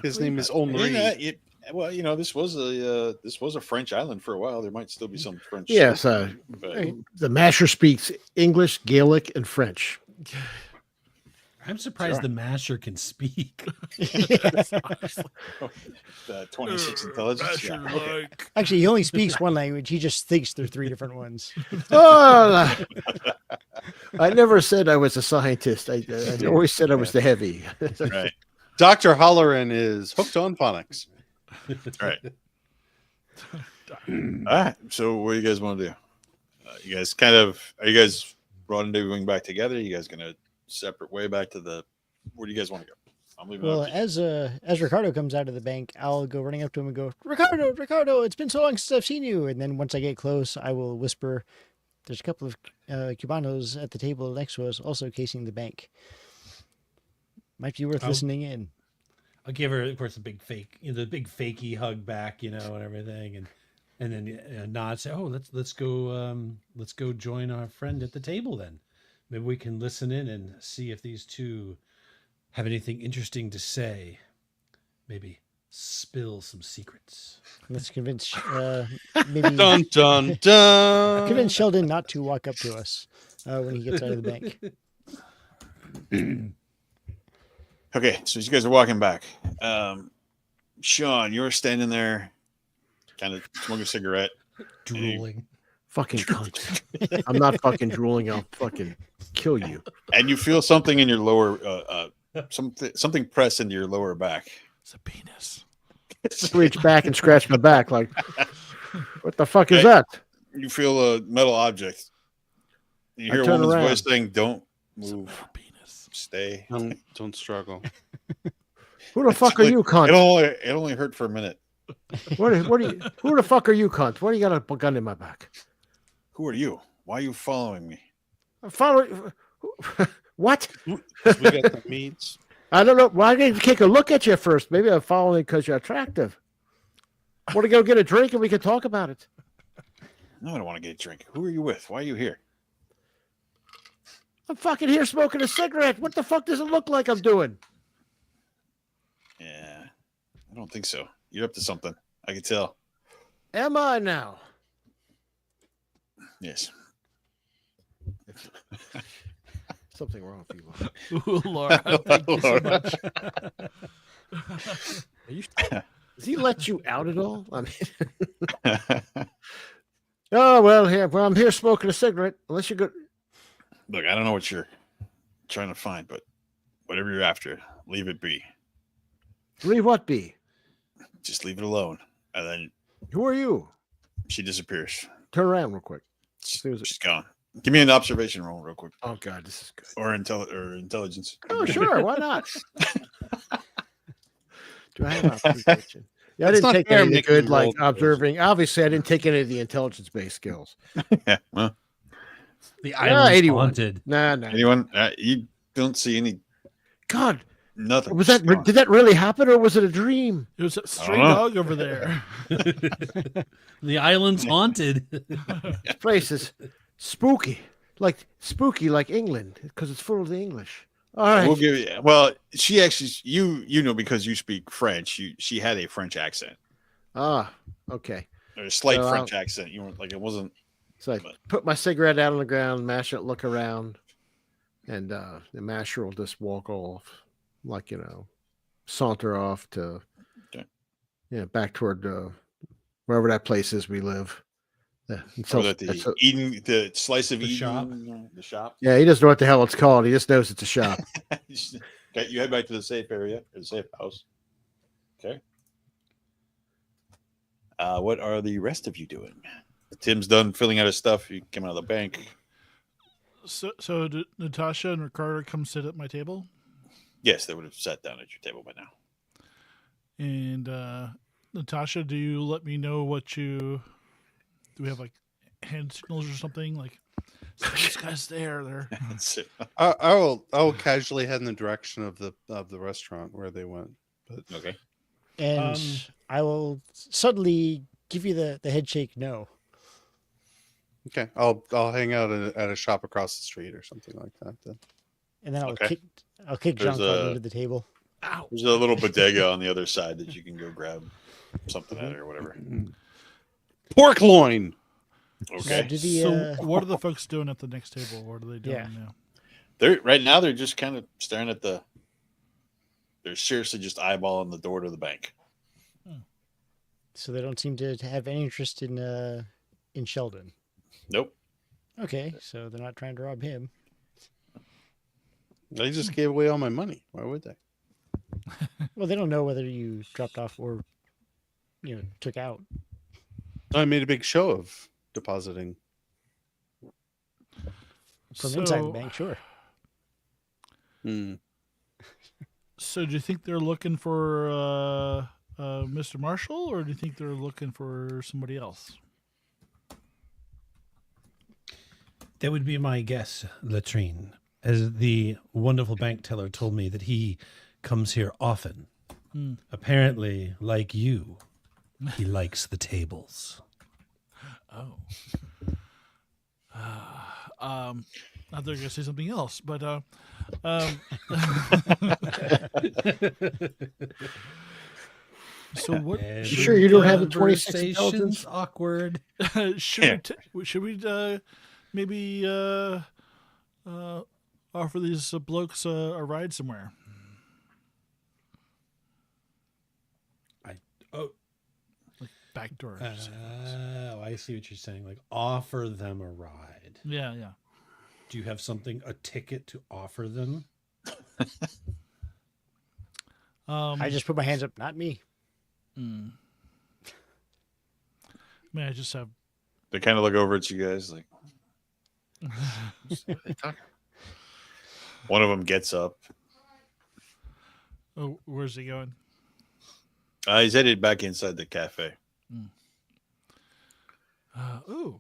S5: His name is Henri.
S6: This was a French island for a while. There might still be some French.
S1: Yes,
S6: but
S1: the master speaks English, Gaelic, and French.
S3: I'm surprised the masher can speak.
S6: 26 intelligence. Yeah. Okay.
S4: Actually, he only speaks one language. He just thinks they're three different ones.
S1: Oh, I never said I was a scientist. I always said I was the heavy.
S6: Right.
S5: Dr. Holleran is hooked on phonics.
S6: Right. All right. So what do you guys want to do? You guys are you guys rendezvousing back together? You guys gonna separate way back to where do you guys want to go? I'm leaving.
S4: Well,
S6: it up to you.
S4: as Ricardo comes out of the bank, I'll go running up to him and go, Ricardo, it's been so long since I've seen you. And then once I get close, I will whisper, there's a couple of Cubanos at the table next to us also casing the bank. Might be worth listening in.
S3: I'll give her, of course, the big fakey hug back, and everything, and then nod, say, "Oh, let's go join our friend at the table then. Maybe we can listen in and see if these two have anything interesting to say. Maybe spill some secrets."
S4: Let's convince maybe
S5: Dun, dun, dun.
S4: convince Sheldon not to walk up to us when he gets out of the bank.
S6: Okay, so you guys are walking back. Sean, you're standing there, kind of smoking a cigarette.
S3: Drooling.
S1: Fucking cunt. I'm not fucking drooling. I'll fucking kill you.
S6: And you feel something in your lower, something press into your lower back.
S2: It's a penis.
S1: Reach back and scratch my back. Like, what the fuck is
S6: Okay.
S1: that?
S6: You feel a metal object. You hear a
S1: turn
S6: woman's
S1: around.
S6: voice saying, "Don't
S2: It's a
S6: move,
S2: metal penis.
S6: stay."
S5: Don't struggle.
S1: Who the fuck are you,
S6: It
S1: cunt?
S6: only hurt for a minute.
S1: What are you? Who the fuck are you, cunt? Why do you got a gun in my back?
S6: Who are you? Why are you following me?
S1: I'm following. What?
S5: We got the meats.
S1: I don't know. Why didn't you take a look at you first? Maybe I'm following because you're attractive. Want to go get a drink and we can talk about it?
S6: No, I don't want to get a drink. Who are you with? Why are you here?
S1: I'm fucking here smoking a cigarette. What the fuck does it look like I'm doing?
S6: Yeah, I don't think so. You're up to something. I can tell.
S1: Am I now?
S6: Yes.
S1: Something wrong with you, Laura.
S2: Ooh, Laura, thank you so
S6: Laura.
S2: much.
S1: Are you, does he let you out at all? I mean, oh well, here. Well, I'm here smoking a cigarette. Unless you're good.
S6: Look, I don't know what you're trying to find, but whatever you're after, leave it be.
S1: Leave what be?
S6: Just leave it alone. And then
S1: Who are you?
S6: she disappears.
S1: Turn around real quick.
S6: She's gone. Give me an observation roll real quick.
S1: Oh God, this is good.
S6: Or intelligence.
S1: Oh sure, why not? Do I have observation? Yeah, I
S5: It's
S1: didn't
S5: not
S1: take
S5: fair
S1: any of the
S5: making
S1: good
S5: roll
S1: like
S5: those.
S1: observing. Obviously, I didn't take any of the intelligence-based skills.
S6: Yeah. Well,
S3: The
S1: Yeah,
S3: island's
S1: 81.
S3: haunted.
S1: Nah.
S6: anyone? You don't see any
S1: God,
S6: nothing.
S1: was that?
S6: Just gone.
S1: Did that really happen, or was it a dream?
S2: It was a stray
S6: know.
S2: dog over there.
S3: The island's haunted.
S1: This place is spooky, like England, because it's full of the English. All right.
S6: We'll give you. Well, she actually, you know, because you speak French. She had a French accent,
S1: Okay.
S6: or a slight
S1: So
S6: French accent. You weren't like it wasn't.
S1: So I put my cigarette out on the ground, mash it, look around, and the masher will just walk off, like saunter off to, back toward wherever that place is we live. Yeah,
S6: So that the slice of
S3: The
S6: Eden,
S3: shop?
S6: the shop.
S1: yeah, he doesn't know what the hell it's called. He just knows it's a shop.
S6: Okay, you head back to the safe area or the safe house. Okay. What are the rest of you doing? Tim's done filling out his stuff. He came out of the bank.
S2: So did Natasha and Ricardo come sit at my table?
S6: Yes, they would have sat down at your table by now.
S2: And Natasha, do you let me know what you? Do we have like hand signals or something? Like this guy's there.
S6: That's it.
S5: I will casually head in the direction of the restaurant where they went. But
S6: Okay.
S4: And I will suddenly give you the head shake no.
S5: okay, I'll hang out at a shop across the street or something like that. Then.
S4: And then
S6: Okay.
S4: I'll kick
S6: There's
S4: Jean-Claude
S6: a-
S4: into the table.
S1: Ow.
S6: There's a little bodega on the other side that you can go grab something at or whatever.
S5: Pork loin.
S4: Now,
S6: Okay.
S4: do the,
S2: So what are the folks doing at the next table? What are they doing
S4: Yeah.
S2: now?
S6: They're right now. They're just kind of staring at the. They're seriously just eyeballing the door to the bank.
S4: so they don't seem to have any interest in Sheldon.
S6: Nope.
S4: Okay, so they're not trying to rob him.
S5: They just gave away all my money. Why would they?
S4: Well, they don't know whether you dropped off or took out.
S5: I made a big show of depositing.
S4: From inside the bank, sure.
S5: Hmm.
S2: So do you think they're looking for Mr. Marshall, or do you think they're looking for somebody else?
S3: That would be my guess, Latrine. As the wonderful bank teller told me that he comes here often.
S2: Hmm.
S3: Apparently, like you, he likes the tables.
S2: Oh. I thought you were gonna say something else, but so what?
S3: And
S1: Sure you don't have the 26
S3: conversation's
S1: intelligence?
S3: awkward.
S2: Should we maybe offer these blokes a ride somewhere?
S3: Oh,
S2: Back door.
S3: I see what you're saying. Like, offer them a ride.
S2: Yeah.
S3: Do you have a ticket to offer them?
S4: I just put my hands up, not me.
S2: I mean, I just have.
S6: They kind of look over at you guys like. One of them gets up.
S2: Oh, where's he going?
S6: He's headed back inside the cafe.
S2: Ooh.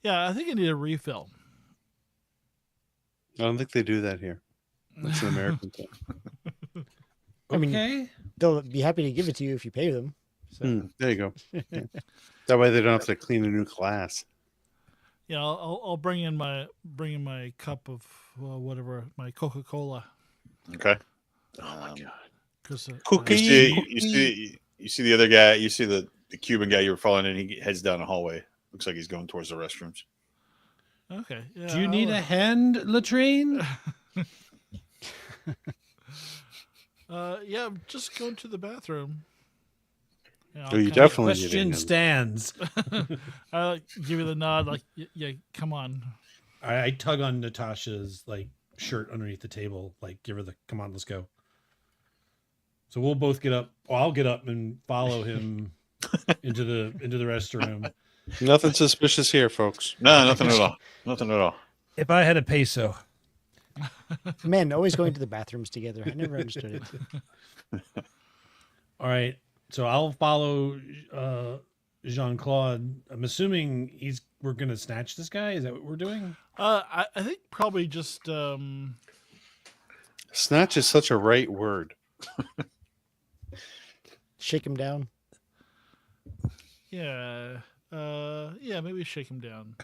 S2: Yeah, I think I need a refill.
S5: I don't think they do that here. That's an American thing.
S4: I mean,
S3: Okay.
S4: they'll be happy to give it to you if you pay them. So
S5: There you go. Yeah. That way they don't have to clean a new glass.
S2: Yeah, I'll bring in my cup of whatever, my Coca-Cola.
S6: Okay.
S1: Oh my God.
S2: Because
S6: You see the other guy. You see the Cuban guy you were following, and he heads down a hallway. Looks like he's going towards the restrooms.
S2: Okay. Yeah,
S3: Do you need a hand latrine?
S2: Yeah, just go to the bathroom. Yeah,
S5: Oh, you
S2: kinda-
S5: definitely need a
S3: Question
S5: hand.
S3: stands.
S2: I give you the nod, like, yeah, come on.
S3: I tug on Natasha's like shirt underneath the table, like give her the come on, let's go. So we'll both get up. Well, I'll get up and follow him into the restroom.
S5: Nothing suspicious here, folks.
S6: No, nothing at all. Nothing at all.
S3: If I had a peso,
S4: Men always going to the bathrooms together. I never understood it.
S3: all right. So I'll follow Jean-Claude. I'm assuming we're gonna snatch this guy. Is that what we're doing?
S2: I think probably just
S5: Snatch is such a right word.
S4: Shake him down.
S2: yeah, maybe shake him down.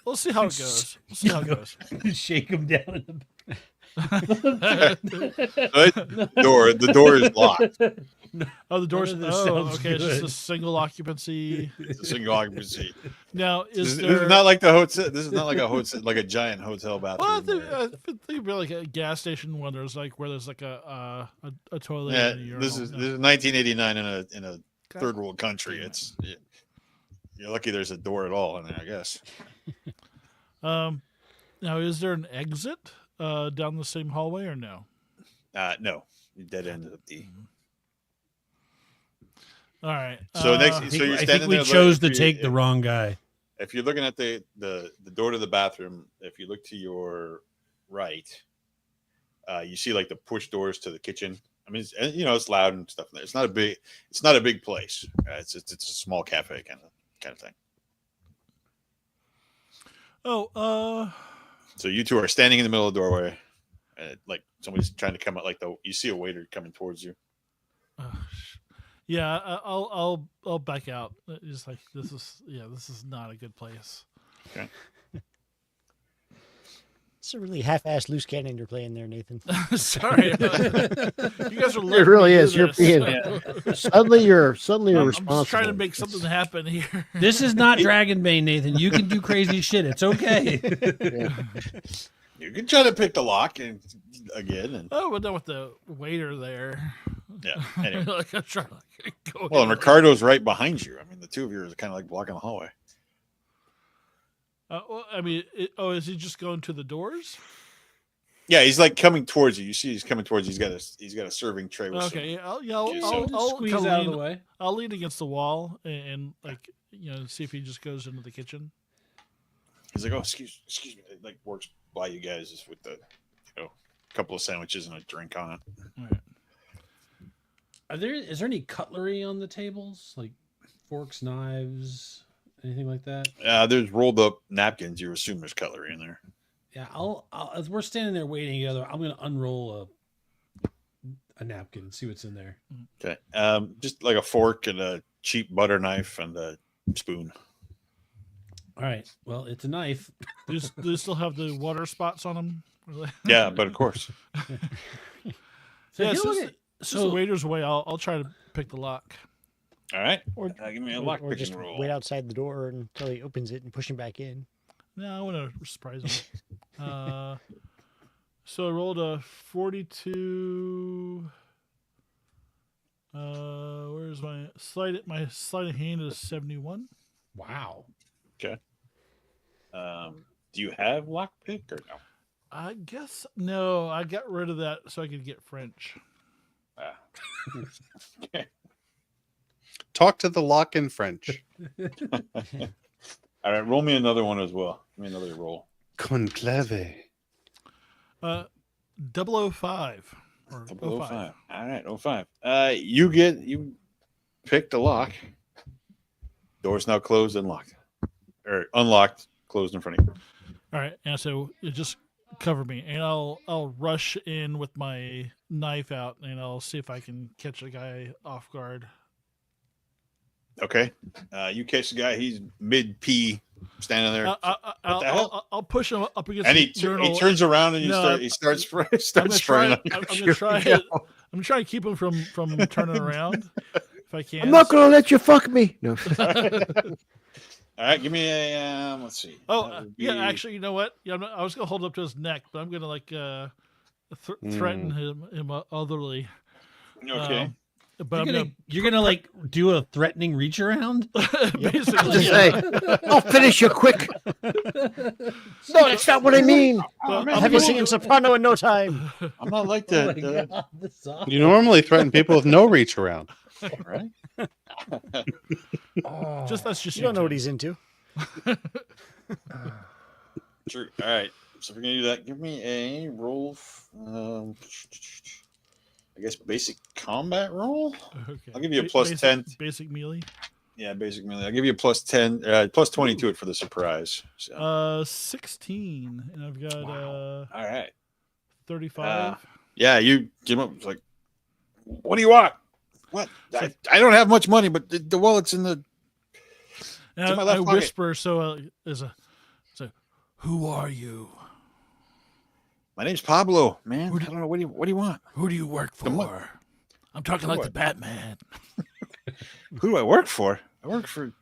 S2: We'll see how it goes. We'll see how it goes.
S3: Shake him down in
S6: The door is locked.
S2: Oh, the door's.
S3: None of this
S2: Oh,
S3: sounds
S2: okay. It's just
S3: good.
S2: a single occupancy.
S6: It's a single occupancy.
S2: Now,
S6: This
S2: is
S6: is
S2: there?
S6: not like the hotel. This is not like a hotel, like a giant hotel bathroom.
S2: Well,
S6: where-
S2: think about like a gas station when there's like where there's like a toilet.
S6: yeah,
S2: and a urinal.
S6: this is
S2: No.
S6: 1989 in a
S2: God
S6: third world country.
S2: damn it.
S6: It's you're lucky there's a door at all in there, I guess.
S2: Now, is there an exit down the same hallway or no?
S6: No, you dead ended up the.
S2: All right.
S6: So next,
S3: I
S6: so
S3: think,
S6: you're
S3: I think
S6: standing
S3: we
S6: there.
S3: chose to
S6: looking-
S3: take the wrong guy.
S6: If you're looking at the door to the bathroom, if you look to your right, you see like the push doors to the kitchen. I mean, it's loud and stuff. It's not a big place. It's a small cafe kind of thing.
S2: Oh,
S6: So you two are standing in the middle of the doorway, like somebody's trying to come out. Like you see a waiter coming towards you.
S2: yeah. I'll back out. It's like this is not a good place.
S4: It's a really half-assed loose cannon you're playing there, Nathan.
S2: Sorry, you guys are.
S1: It really is. You're being
S2: I'm
S1: suddenly you're responsible.
S2: just trying to make something happen here.
S3: This is not Dragonbane, Nathan. You can do crazy shit. It's okay.
S1: Yeah.
S6: You can try to pick the lock and again.
S2: Oh, but then with the waiter there.
S6: Yeah. Anyway.
S2: Like, I'm trying to go
S6: Well, and
S2: in.
S6: Ricardo's right behind you. I mean, the two of you are kind of like blocking the hallway.
S2: Well, I mean, is he just going to the doors?
S6: Yeah, he's like coming towards you. You see, he's coming towards you. He's got a serving tray with
S2: Okay,
S6: some.
S2: I'll
S3: Squeeze
S2: kinda
S3: out of
S2: lean-
S3: the way.
S2: I'll lean against the wall and like see if he just goes into the kitchen.
S6: He's like, oh, excuse me. It like works by you guys just with the, couple of sandwiches and a drink on it.
S2: All right.
S3: Is there any cutlery on the tables, like forks, knives, anything like that?
S6: There's rolled up napkins. You assume there's cutlery in there.
S3: Yeah, I'll as we're standing there waiting together, I'm gonna unroll a napkin and see what's in there.
S6: Okay. Just like a fork and a cheap butter knife and a spoon.
S3: All right. Well, it's a knife.
S2: Do you still have the water spots on them?
S6: Yeah, but of course.
S3: So,
S2: Yeah,
S3: you
S2: so
S3: look
S2: it's-
S3: at-
S2: Since the waiter's away, I'll try to pick the lock.
S6: All right.
S4: Or,
S6: Give me a
S4: or,
S6: lock
S4: or
S6: picking
S4: just
S6: roll.
S4: wait outside the door until he opens it and push him back in.
S2: No, I want to surprise him. So I rolled a 42. Where's my sleight? My sleight of hand is 71.
S3: wow.
S6: Do you have lockpick or no?
S2: I guess no. I got rid of that so I could get French.
S6: Okay.
S5: Talk to the lock in French.
S6: All right, roll me another one as well. Give me another roll.
S5: Conclave.
S2: 005 or
S6: 05. All right, 05. You picked the lock. Door's now closed and locked. Or unlocked, closed in front of you.
S2: All right, and so it just cover me, and I'll rush in with my knife out, and I'll see if I can catch a guy off guard.
S6: Okay. You catch the guy, he's mid pee standing there.
S2: I'll push him up against
S6: And
S2: the
S6: he
S2: urinal.
S6: turns around and
S2: No,
S6: he starts
S2: I'm gonna
S6: starts
S2: try.
S6: spraying.
S2: I'm gonna try. I'm gonna try and keep him from turning around if I can.
S1: I'm not gonna let you fuck me. No.
S6: All right, give me a let's see.
S2: Oh,
S6: That would
S2: yeah.
S6: be-
S2: Actually, you know what? Yeah, I was gonna hold up to his neck, but I'm gonna like threaten him otherly.
S6: Okay.
S2: But I'm
S3: You're gonna like do a threatening reach around.
S2: basically.
S1: Just say, I'll finish you quick. No, that's not what I mean.
S6: Oh, man,
S4: Have you singing soprano in no time?
S6: I'm not like
S3: Oh my
S6: that.
S3: God, this is awful.
S5: You normally ththreaten people with no reach around.
S6: Right?
S2: Just that's just
S4: You don't know what he's into.
S6: True. All right. So if we're gonna do that, give me a roll. I guess basic combat roll.
S2: Okay.
S6: I'll give you a plus
S2: basic,
S6: 10.
S2: Basic melee.
S6: Yeah, basic melee. I'll give you a plus 10, plus 20 to it for the surprise. So.
S2: 16, and I've got
S6: All right.
S2: 35.
S6: Yeah, you give him like, what do you want? What? I don't have much money, but the wallet's in the.
S2: And
S6: to my
S2: I
S6: left pocket.
S2: whisper, so who are you?
S6: My name's Pablo, man. I don't know. What do you want?
S2: Who do you work
S6: The mo-
S2: for? I'm talking like the Batman.
S6: Who do I work for? I work for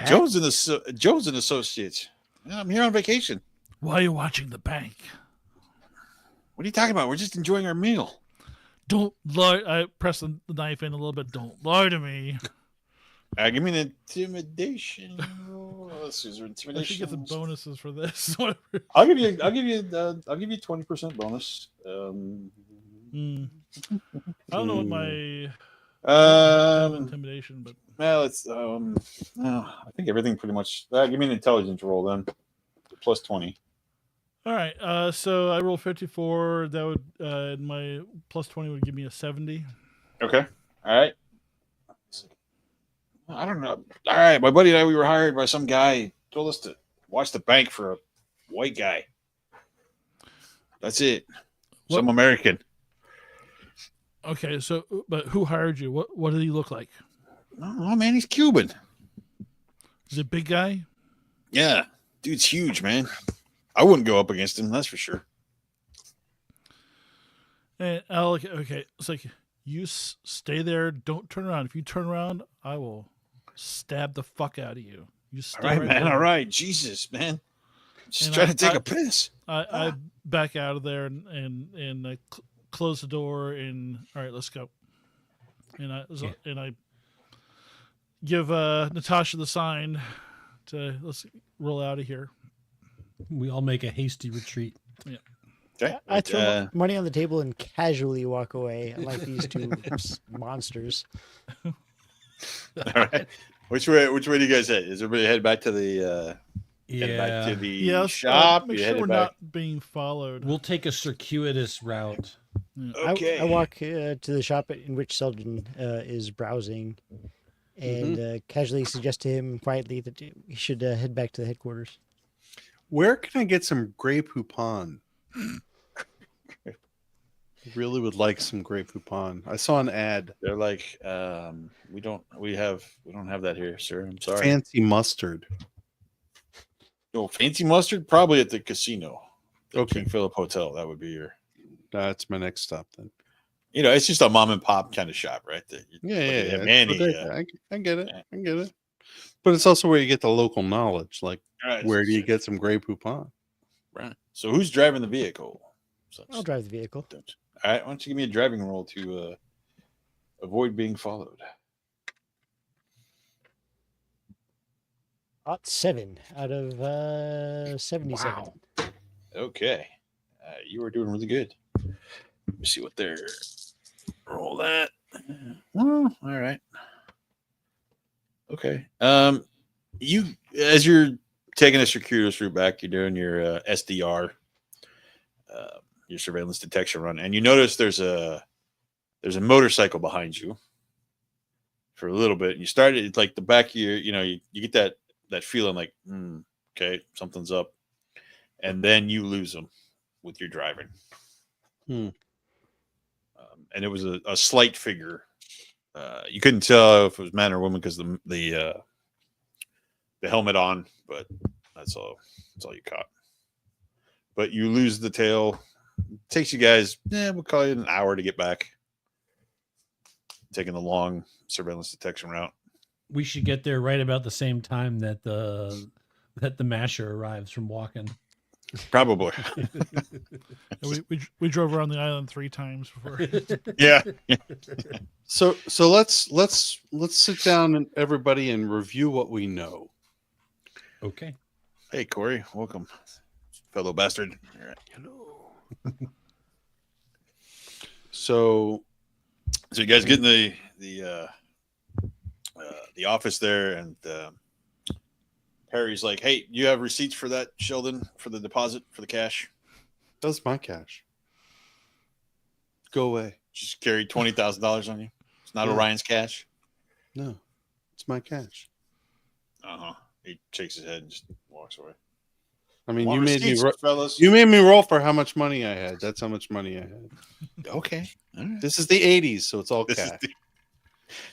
S6: Jones and Associates. Yeah, I'm here on vacation.
S2: Why are you watching the bank?
S6: What are you talking about? We're just enjoying our meal.
S2: Don't lie. I press the knife in a little bit. Don't lie to me.
S6: Give me an intimidation. Let's see, is there
S2: I should
S6: intimidation?
S2: get some bonuses for this. Whatever.
S6: I'll give you 20% bonus.
S2: I don't know what my intimidation, but
S6: Well, it's no, I think everything pretty much. Give me an intelligence roll then, plus 20.
S2: all right. So I rolled 54. That would my plus 20 would give me a 70.
S6: Okay. All right. I don't know. All right, my buddy and I, we were hired by some guy. He told us to watch the bank for a white guy. That's it. Some American.
S2: Okay. So, but who hired you? What did he look like?
S6: Oh man, he's Cuban.
S2: Is it a big guy?
S6: Yeah, dude's huge, man. I wouldn't go up against him. That's for sure.
S2: And okay. It's like you stay there. Don't turn around. If you turn around, I will stab the fuck out of you. You stay
S6: All right, man.
S2: there.
S6: All right, Jesus, man. Just
S2: And
S6: trying to take a piss.
S2: I back out of there and I close the door and all right, let's go. And I give Natasha the sign to let's roll out of here.
S3: We all make a hasty retreat.
S2: Yeah.
S6: Okay.
S4: I throw money on the table and casually walk away, unlike these two monsters.
S6: All right. Which way do you guys head? Is everybody head back to the head back to the shop?
S2: Make
S6: You
S2: sure
S6: headed
S2: we're
S6: back?
S2: not being followed.
S3: We'll take a circuitous route.
S6: Okay.
S4: I walk to the shop in which Selden is browsing and casually suggest to him quietly that he should head back to the headquarters.
S5: Where can I get some Grey Poupon? Really would like some Grey Poupon. I saw an ad.
S6: They're like, we don't have that here, sir. I'm sorry.
S5: Fancy mustard.
S6: No, fancy mustard, probably at the casino. The
S5: Okay.
S6: King Philip Hotel. That would be your.
S5: That's my next stop then.
S6: It's just a mom and pop kind of shop, right?
S5: Yeah.
S6: Manny.
S5: I get it. I get it. But it's also where you get the local knowledge. Like,
S6: Right.
S5: where do you get some Grey Poupon?
S6: Right. So who's driving the vehicle?
S4: I'll drive the vehicle.
S6: All right. Why don't you give me a driving roll to avoid being followed?
S4: 7 out of 77.
S5: Wow.
S6: Okay. You are doing really good. Let me see what they're. Roll that. Well, all right. Okay. You as you're taking a circuitous route back, you're doing your SDR, your surveillance detection run, and you notice there's a motorcycle behind you for a little bit. And you started it's like the back of your, you get that feeling like, okay, something's up, and then you lose them with your driving. And it was a slight figure. You couldn't tell if it was man or woman because the helmet on, but that's all you caught. But you lose the tail. It takes you guys, we'll call it an hour to get back. Taking the long surveillance detection route.
S3: we should get there right about the same time that the masher arrives from walking.
S6: Probably.
S2: We drove around the island 3 times before.
S6: Yeah.
S5: So let's sit down and everybody and review what we know.
S3: Okay.
S6: Hey, Corey, welcome, fellow bastard. All right.
S1: Hello.
S5: So
S6: You guys get in the office there, and Harry's like, "Hey, you have receipts for that, Sheldon, for the deposit for the cash?
S5: that's my cash. Go away.
S6: Just carry $20,000 on you. It's not
S5: Yeah.
S6: Orion's cash."
S5: No, it's my cash.
S6: He shakes his head and just walks away.
S5: I mean,
S6: Want
S5: you made me
S6: receipts, fellas.
S5: you made me roll for how much money I had. That's how much money I had.
S6: Okay. All right.
S5: This is the 80s, so it's all
S6: This is
S5: cash.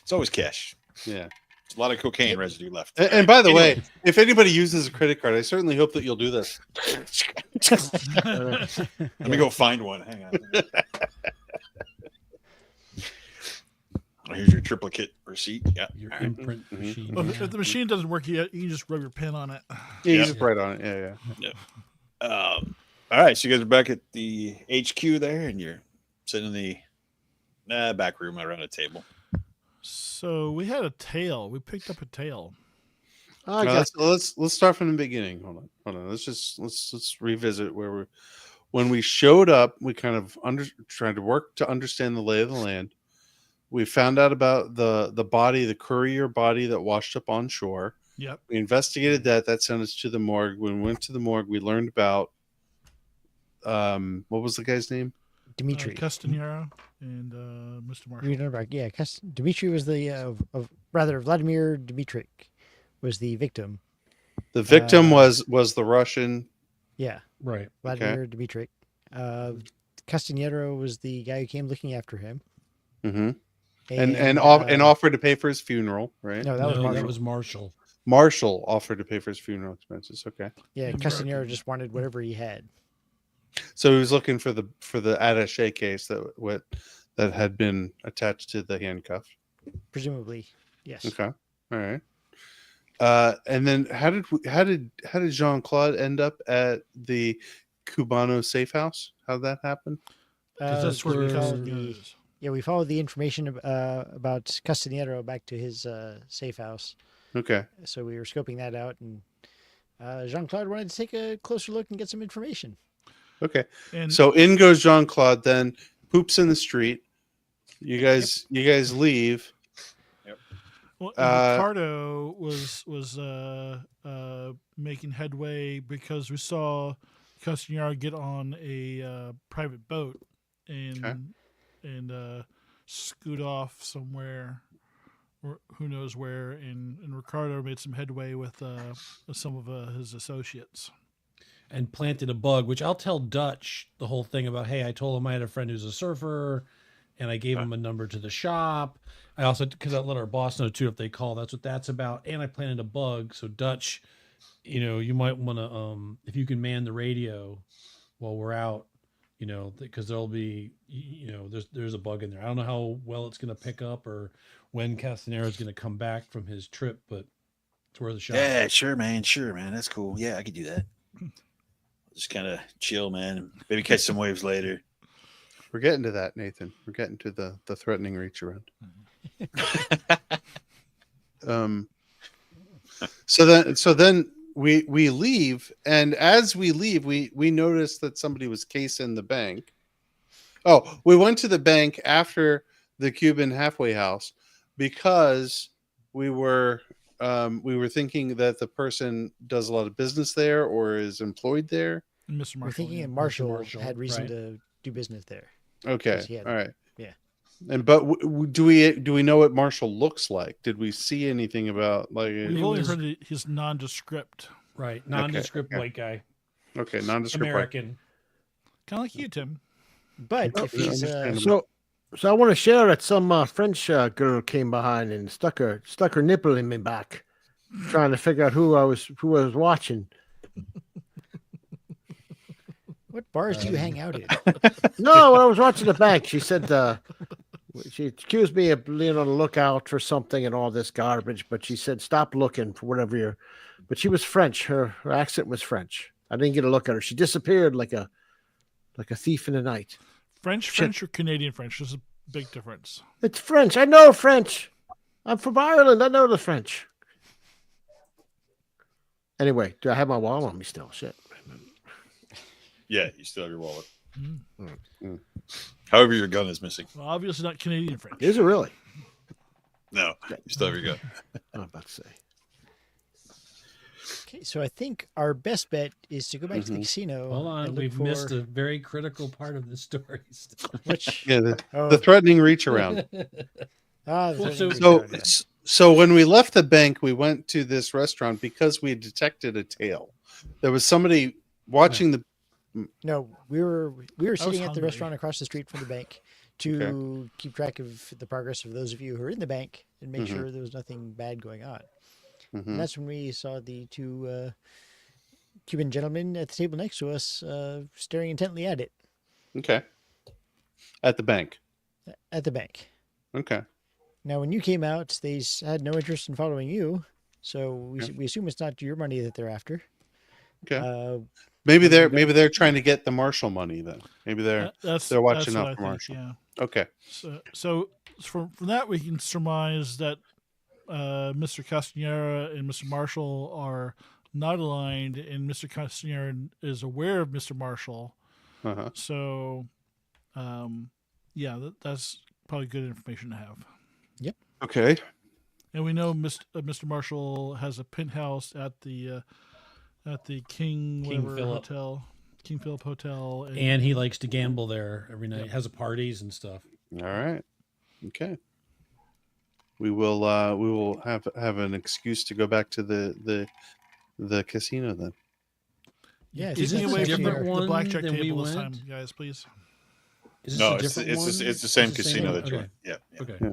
S6: it's always cash.
S5: Yeah.
S6: There's a lot of cocaine residue left.
S5: And by the
S6: Anyway.
S5: way, if anybody uses a credit card, I certainly hope that you'll do this.
S6: Let me go find one. Hang on. Oh, here's your triplicate receipt. Yeah.
S3: Your
S6: All right.
S3: imprint
S5: Mhm.
S3: machine.
S2: Well, if the machine doesn't work yet, you can just rub your pen on it.
S5: Yeah, you
S6: Yeah.
S5: just write on it. Yeah.
S6: All right. So you guys are back at the HQ there, and you're sitting in the back room around a table.
S2: So we had a tail. We picked up a tail.
S1: I
S5: No,
S1: got
S5: let's start from the beginning. Hold on. Let's revisit when we showed up. We kind of tried to work to understand the lay of the land. We found out about the body, the courier body that washed up on shore.
S2: Yep.
S5: We investigated that. That sent us to the morgue. When we went to the morgue, we learned about what was the guy's name?
S4: Dimitri.
S2: Castanero and Mr. Marshall.
S4: You know, yeah, Dimitri was the Vladimir Dimitrik was the victim.
S5: The victim was the Russian.
S4: Yeah,
S3: Right.
S4: Vladimir Dimitrik. Castanero was the guy who came looking after him.
S5: Mm-hmm. And offered to pay for his funeral, right?
S4: No, that was
S3: No,
S4: Marshall.
S3: that was Marshall.
S5: Marshall offered to pay for his funeral expenses. Okay,
S4: Yeah,
S2: And
S4: Castanero
S2: American.
S4: just wanted whatever he had.
S5: so he was looking for the attaché case that had been attached to the handcuff.
S4: Presumably, yes.
S5: Okay, all right. And then how did Jean-Claude end up at the Cubano safe house? How did that happen?
S2: 'Cause that's where
S3: where-
S2: Castanero is.
S4: Yeah, we followed the information about Castanero back to his safe house.
S5: Okay,
S4: So we were scoping that out, and Jean-Claude wanted to take a closer look and get some information.
S5: okay.
S2: And
S5: So in goes Jean-Claude, then poops in the street. You guys leave.
S2: well, and Ricardo was making headway because we saw Castanero get on a private boat and scoot off somewhere, or who knows where. And Ricardo made some headway with some of his associates.
S3: And planted a bug, which I'll tell Dutch the whole thing about, hey, I told him I had a friend who's a surfer, and I gave him a number to the shop. I also, because I let our boss know too, if they call, that's what that's about. And I planted a bug. So Dutch, you might want to, if you can man the radio while we're out, because there'll be, there's a bug in there. I don't know how well it's going to pick up or when Castanero is going to come back from his trip, but it's worth a shot.
S6: Yeah, sure, man. That's cool. Yeah, I could do that. Just kind of chill, man. Maybe catch some waves later.
S5: We're getting to that, Nathan. We're getting to the threatening reach around. So then we leave, and as we leave, we notice that somebody was casing the bank. Oh, we went to the bank after the Cuban halfway house because we were thinking that the person does a lot of business there or is employed there.
S2: And Mr.
S4: We're
S2: Marshall.
S4: thinking
S2: yeah.
S4: that Marshall,
S3: Marshall,
S4: had reason
S3: right.
S4: to do business there.
S5: Okay,
S4: Yes, he had-
S5: all right,
S4: yeah.
S5: And but do we know what Marshall looks like? Did we see anything about like?
S2: We've only heard his nondescript,
S3: Right. Nondescript
S5: okay.
S3: white guy.
S5: Okay, nondescript.
S3: American.
S2: kind of like you, Tim.
S4: But if he's
S5: understandable.
S1: so I want to share that some French girl came behind and stuck her nipple in my back, trying to figure out who I was watching.
S4: what bars do you hang out in?
S1: No, when I was watching the bank, she said, She accused me of being on the lookout for something and all this garbage, but she said, stop looking for whatever you're. But she was French. Her accent was French. I didn't get a look at her. She disappeared like a thief in the night.
S2: French or Canadian French? There's a big difference.
S1: It's French. I know French. I'm from Ireland. I know the French. Anyway, do I have my wallet on me still? Shit.
S6: Yeah, you still have your wallet.
S2: Mm.
S6: However, your gun is missing.
S2: Well, obviously not Canadian French.
S1: Is it really?
S6: No, you still have your gun.
S1: I'm about to say.
S4: Okay, so I think our best bet is to go back to the casino.
S3: Hold on,
S4: and look
S3: we've
S4: for...
S3: missed a very critical part of the story.
S4: Which?
S5: Yeah,
S4: Oh.
S5: the threatening reach around.
S4: Ah,
S3: Well,
S5: So when we left the bank, we went to this restaurant because we detected a tail. There was somebody watching the.
S4: No, we were sitting at the
S2: hungry.
S4: restaurant across the street from the bank to keep track of the progress of those of you who are in the bank and make sure there was nothing bad going on.
S5: Mhm.
S4: And that's when we saw the two Cuban gentlemen at the table next to us staring intently at it
S5: Okay. At the bank.
S4: at the bank.
S5: Okay.
S4: Now, when you came out, they had no interest in following you, so
S5: Okay.
S4: we assume it's not your money that they're after.
S5: Okay. Maybe they're trying to get the Marshall money then. Maybe they're watching
S2: that's what
S5: out
S2: I
S5: for
S2: think,
S5: Marshall.
S2: Yeah.
S5: Okay.
S2: So from that we can surmise that Mr. Castanera and Mr. Marshall are not aligned, and Mr. Castanera is aware of Mr. Marshall.
S5: Uh-huh.
S2: So, that's probably good information to have.
S5: Okay.
S2: And we know Mr. Marshall has a penthouse at the King whatever
S3: Philip.
S2: Hotel, King Philip Hotel,
S3: And he likes to gamble there every night. Has parties and stuff.
S5: All right. Okay. We will have an excuse to go back to the casino then.
S4: Yeah,
S2: Keep me
S3: this
S2: away
S3: a
S2: from
S3: different
S2: the
S3: one
S2: blackjack
S3: than we
S2: table this
S3: went?
S2: time, guys, please.
S3: Is this
S6: No,
S3: a
S6: it's
S3: different one?
S6: the same
S3: It's
S6: casino
S3: one?
S6: that you
S3: Okay.
S6: went. Yeah, yeah.
S3: Okay.
S5: Yeah.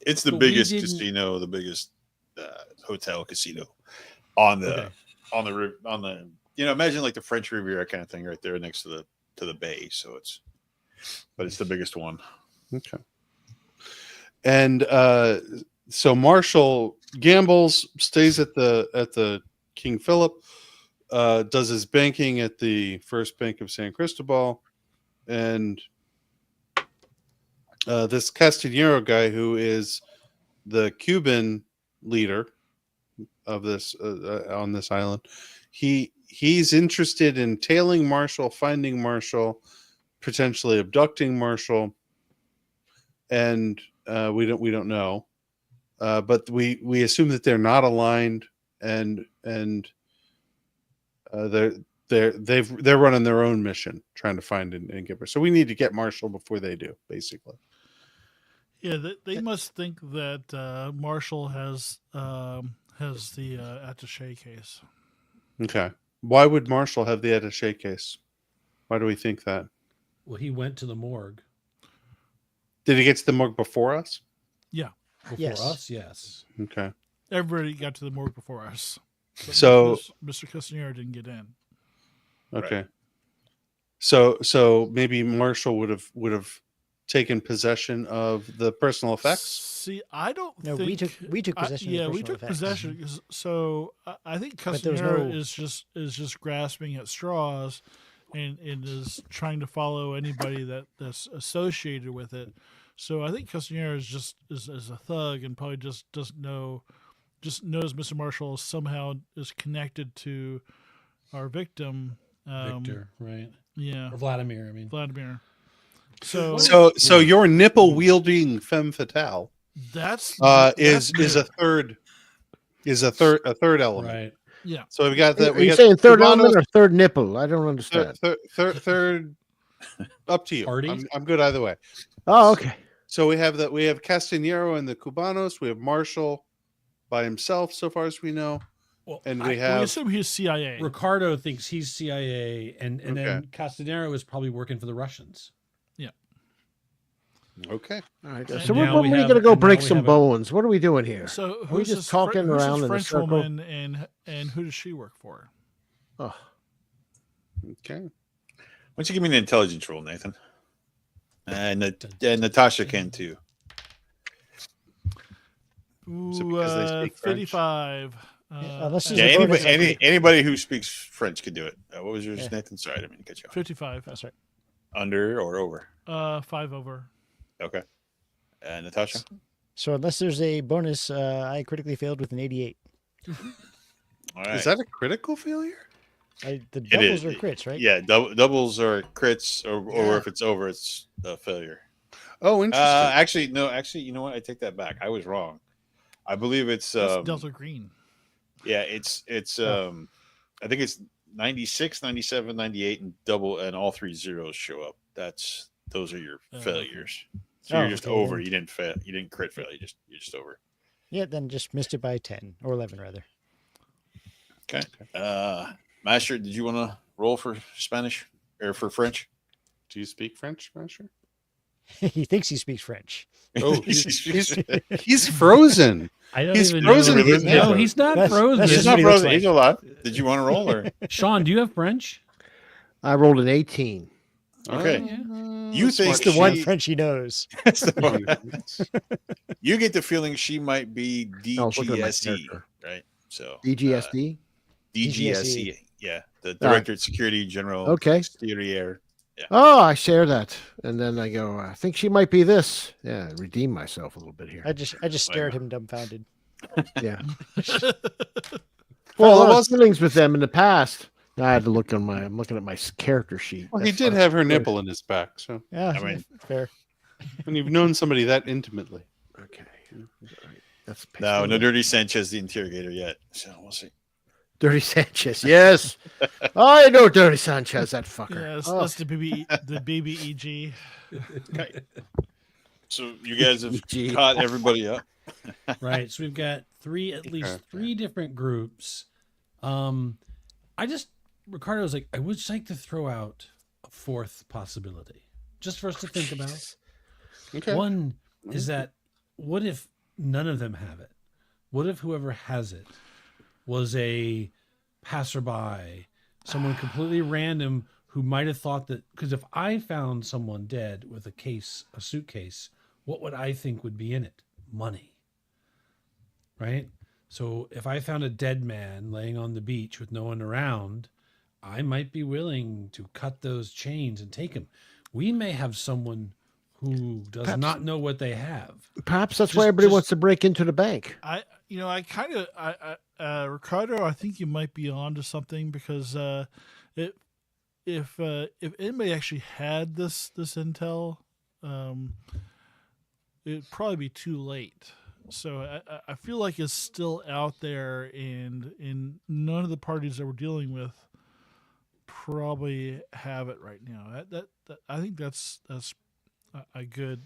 S6: It's the
S3: But we
S6: biggest
S3: didn't-
S6: casino, the biggest hotel casino on the
S3: Okay.
S6: on the imagine like the French Riviera kind of thing right there next to the bay. So it's the biggest one.
S5: Okay. And so Marshall gambles, stays at the King Philip, does his banking at the First Bank of San Cristobal, and this Castanero guy, who is the Cuban leader of this on this island, he's interested in tailing Marshall, finding Marshall, potentially abducting Marshall, and we don't know, but we assume that they're not aligned, and they're running their own mission, trying to find and get her. So we need to get Marshall before they do, basically.
S2: Yeah, they must think that Marshall has the attaché case.
S5: Okay. Why would Marshall have the attaché case? Why do we think that?
S3: Well, he went to the morgue.
S5: Did he get to the morgue before us?
S3: Before
S4: Yes.
S3: us, yes.
S5: Okay.
S2: Everybody got to the morgue before us. But
S5: So-
S2: Mr. Castanera didn't get in.
S5: Okay. So maybe Marshall would have taken possession of the personal effects.
S2: See, I don't
S4: No,
S2: think
S4: we took possession.
S2: yeah,
S4: of
S2: we
S4: personal
S2: took
S4: effects.
S2: possession. So I think
S4: But there was
S2: Castanera
S4: no-
S2: is just grasping at straws, and is trying to follow anybody that's associated with it. So I think Castanera is a thug and probably just knows Mr. Marshall somehow is connected to our victim.
S3: Victor, right?
S2: Yeah,
S3: Or Vladimir, I mean.
S2: Vladimir. So
S5: So your nipple wielding femme fatale
S2: that's
S5: is a third element.
S3: Right.
S2: yeah.
S5: So we got that.
S1: Are you saying third element or third nipple? I don't understand.
S5: third. Up to you.
S3: Party?
S5: I'm good either way.
S1: Oh, okay.
S5: So we have Castanero and the Cubanos. We have Marshall by himself, so far as we know,
S2: Well,
S5: and
S2: we
S5: we have
S2: assume he's CIA.
S3: Ricardo thinks he's CIA, and
S5: Okay.
S3: then Castanero is probably working for the Russians.
S5: okay.
S1: All right.
S2: And
S1: So
S3: now
S1: we're
S3: we
S1: going
S3: have-
S1: to go
S3: and now
S1: break
S3: we
S1: some
S3: have a-
S1: bones. What are we doing here?
S2: So
S1: we
S2: who's
S1: just
S2: this
S1: talking
S2: who's
S1: around
S2: this
S1: in a
S2: French
S1: circle?
S2: woman, and who does she work for?
S1: Oh,
S5: Okay.
S6: Why don't you give me an intelligence roll, Nathan? And Natasha can too.
S5: Is it
S2: Ooh,
S5: because they speak French?
S2: 55.
S4: unless there's
S6: Yeah,
S4: a bonus,
S6: anybody who speaks French could do it. What was yours,
S4: Yeah.
S6: Nathan? Sorry, I didn't mean to cut you off.
S2: 55.
S4: That's right.
S6: Under or over?
S2: 5 over.
S6: Okay. Natasha?
S4: So unless there's a bonus, I critically failed with an 88.
S6: All right.
S5: Is that a critical failure?
S4: The
S6: It
S4: doubles
S6: is.
S4: are crits, right?
S6: Yeah, doubles are crits, or
S5: Yeah.
S6: if it's over, it's a failure.
S5: Oh, interesting.
S6: Actually, you know what? I take that back. I was wrong. I believe it's
S2: That's Delta Green.
S6: yeah, it's I think it's 96, 97, 98, and double, and all 3 zeros show up. Those are your failures. So you're just
S4: okay,
S6: over.
S4: then.
S6: You didn't fail. You didn't crit fail. You're just over.
S4: Yeah, then just missed it by 10 or 11 rather.
S6: Okay. Master, did you want to roll for Spanish or for French?
S5: Do you speak French, Master?
S4: He thinks he speaks French.
S5: Oh, he's frozen.
S3: I don't
S5: He's
S3: even
S5: frozen.
S3: know.
S5: He's
S3: No,
S5: never-
S3: he's not
S4: That's-
S3: frozen.
S4: that's
S6: He's
S4: just
S6: not
S4: what he looks
S6: frozen.
S4: like.
S6: He's alive. Did you want to roll or?
S3: Sean, do you have French?
S1: I rolled an 18.
S6: Okay.
S3: Yeah.
S6: You think
S4: It's the one
S6: she-
S4: French he knows.
S6: That's the one. You get the feeling she might be
S1: I was looking at my
S6: DGSE,
S1: character.
S6: right? So
S1: DGSD.
S6: DGSE, yeah, the Director of Security General.
S1: Okay.
S6: Exterior.
S1: Oh, I share that, and then I go. I think she might be this. Yeah, redeem myself a little bit here.
S4: I just stare at him dumbfounded.
S1: Yeah. Well,
S5: Well,
S1: I
S5: it
S1: was feelings with them in the past. I had to look on my. I'm looking at my character sheet.
S5: Well, he
S1: That's
S5: did
S1: fine.
S5: have her nipple in his back, so
S4: Yeah,
S6: I mean-
S4: fair.
S5: when you've known somebody that intimately.
S1: Okay. All right. That's
S6: No Dirty Sanchez, the interrogator yet. So we'll see.
S1: Dirty Sanchez. Yes, I know Dirty Sanchez. That fucker.
S2: Yeah,
S1: Oh,
S2: that's the BBEG.
S6: Okay. So you guys have
S1: Gee.
S6: caught everybody up.
S3: Right. So we've got at least three different groups. Ricardo was like, I would just like to throw out a fourth possibility, just for us to think about.
S5: Okay.
S3: One is that what if none of them have it? What if whoever has it was a passerby, someone completely random who might have thought that, because if I found someone dead with a suitcase, what would I think would be in it? Money. Right? So if I found a dead man laying on the beach with no one around, I might be willing to cut those chains and take him. We may have someone who does
S1: Perhaps-
S3: not know what they have.
S1: Perhaps that's
S3: Just-
S1: why everybody
S3: just-
S1: wants to break into the bank.
S2: Ricardo, I think you might be onto something because if anybody actually had this intel, it'd probably be too late. So I feel like it's still out there, and none of the parties that we're dealing with probably have it right now. That I think that's a good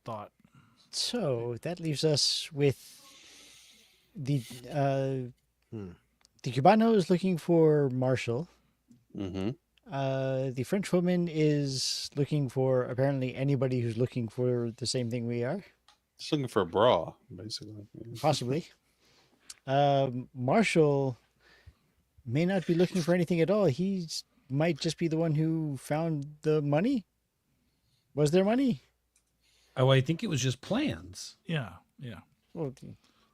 S2: thought.
S4: So that leaves us with the Cubano is looking for Marshall.
S5: Mm-hmm.
S4: The French woman is looking for apparently anybody who's looking for the same thing we are,
S5: Just looking for a bra, basically.
S4: possibly. Marshall may not be looking for anything at all. He might just be the one who found the money. Was there money?
S3: Oh, I think it was just plans.
S2: Yeah.
S4: Well,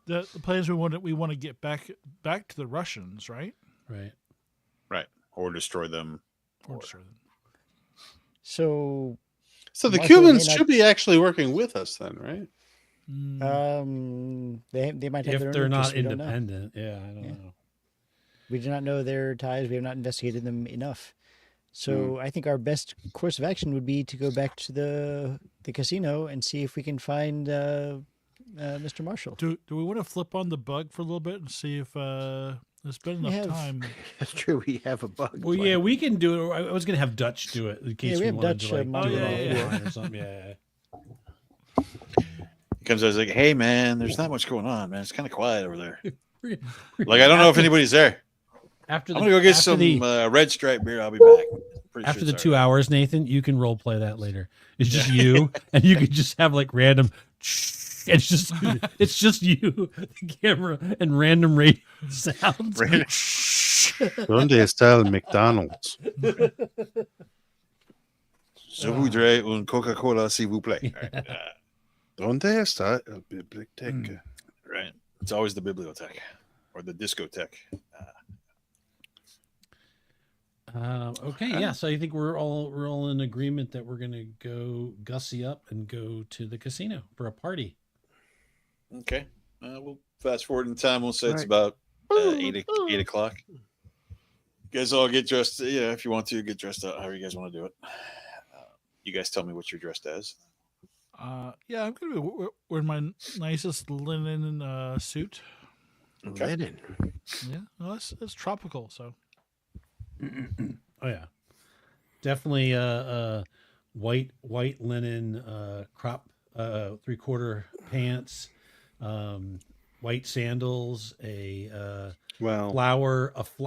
S2: The plans we want to get back to the Russians, right?
S3: Right.
S6: Right. Or destroy them.
S2: Or destroy them.
S4: so
S5: So the
S4: Marshall
S5: Cubans
S4: may not-
S5: should be actually working with us then, right?
S4: they might have their
S3: If
S4: own
S3: they're not
S4: interests, we don't know.
S3: independent. Yeah, I don't
S4: Yeah.
S3: know.
S4: We do not know their ties. We have not investigated them enough. So I think our best course of action would be to go back to the casino and see if we can find Mr. Marshall.
S2: Do we want to flip on the bug for a little bit and see if there's been
S4: We
S2: enough
S4: have-
S2: time?
S1: That's true. We have a bug.
S3: Well, yeah, we can do it. I was going to have Dutch do it in case
S4: we
S3: we
S4: have
S3: wanted
S4: Dutch,
S3: to like,
S4: oh,
S3: do
S2: yeah,
S3: it
S2: yeah.
S3: offline or something. Yeah.
S6: He comes out, he's like, "Hey, man, there's not much going on, man. It's kind of quiet over there.
S3: Yeah.
S6: Like, I don't know if anybody's there.
S3: After
S6: I'm gonna go get some red stripe beer. I'll be back. Pretty
S3: after
S6: sure
S3: the
S6: it's
S3: 2 hours, Nathan, you can role play that later. It's just you, and you could just have like random. It's just you, the camera, and random radio sounds.
S6: Random-
S5: Donde está el McDonald's?
S6: Je voudrais un Coca-Cola, s'il vous plaît. All right.
S5: Donde está el biblioteca?
S6: right? It's always the bibliothèque or the discotheque.
S3: Okay, yeah. So I think we're all in agreement that we're gonna go gussy up and go to the casino for a party.
S6: Okay. We'll fast forward in time. We'll say it's
S1: Right.
S6: about 8 o'clock. You guys all get dressed. Yeah, if you want to get dressed up, however you guys want to do it. You guys tell me what you're dressed as.
S2: Yeah, I'm gonna be wearing my nicest linen suit.
S6: Okay.
S1: Linen.
S2: Yeah, well, it's tropical, so.
S3: Oh yeah, definitely. White linen crop 3/4 pants, white sandals, a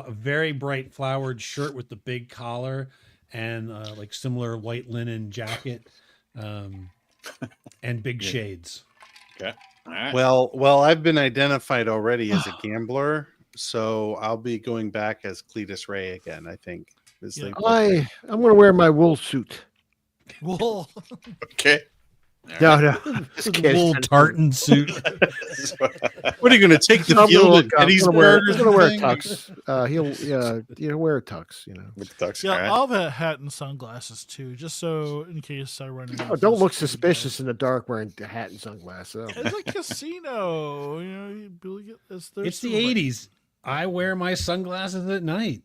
S3: very bright flowered shirt with the big collar, and like similar white linen jacket, and big shades.
S6: Okay. All right.
S5: Well, I've been identified already as a gambler, so I'll be going back as Cletus Ray again. I think.
S2: Yeah.
S1: I'm going to wear my wool suit.
S2: Wool.
S6: Okay.
S1: No. Just kidding.
S3: Wool tartan suit.
S5: What are you going to take the
S1: I'm
S5: field
S1: gonna
S5: at
S1: look- I'm
S5: Gettysburg?
S1: gonna wear a
S5: thing?
S1: tux. He'll wear a tux.
S6: With the tux.
S2: Yeah,
S6: All right.
S2: I'll have a hat and sunglasses too, just so in case I run into.
S1: Oh, don't look suspicious in the dark wearing a hat and sunglasses. Oh.
S2: It's a casino, you know. You really get
S3: It's the 80s. I wear my sunglasses at night.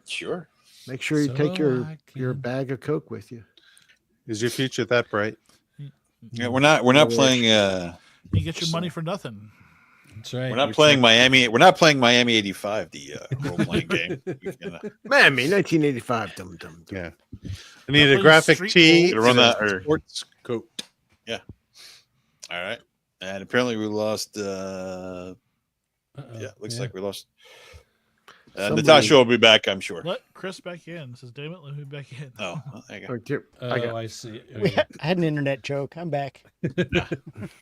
S6: Sure.
S1: Make sure you
S3: So
S1: take your
S3: can-
S1: bag of Coke with you.
S5: Is your future that bright?
S6: Yeah, we're not playing.
S2: You get your money for nothing.
S3: That's right.
S6: We're not playing Miami. We're not playing Miami '85, the role playing game.
S1: Miami, 1985. Dum dum.
S5: Yeah. I need a
S2: playing
S5: graphic
S2: street
S5: tee.
S6: Gonna run
S5: and a
S6: that, or-
S5: sports coat.
S6: All right. And apparently we lost.
S3: Uh-oh.
S6: Yeah, looks like we lost.
S1: Somebody-
S6: Natasha will be back, I'm sure.
S2: Let Chris back in. Says, damn it, let me back in.
S6: Oh, well, there you go.
S1: Oh, dear.
S3: I see.
S4: I had an internet joke. I'm back.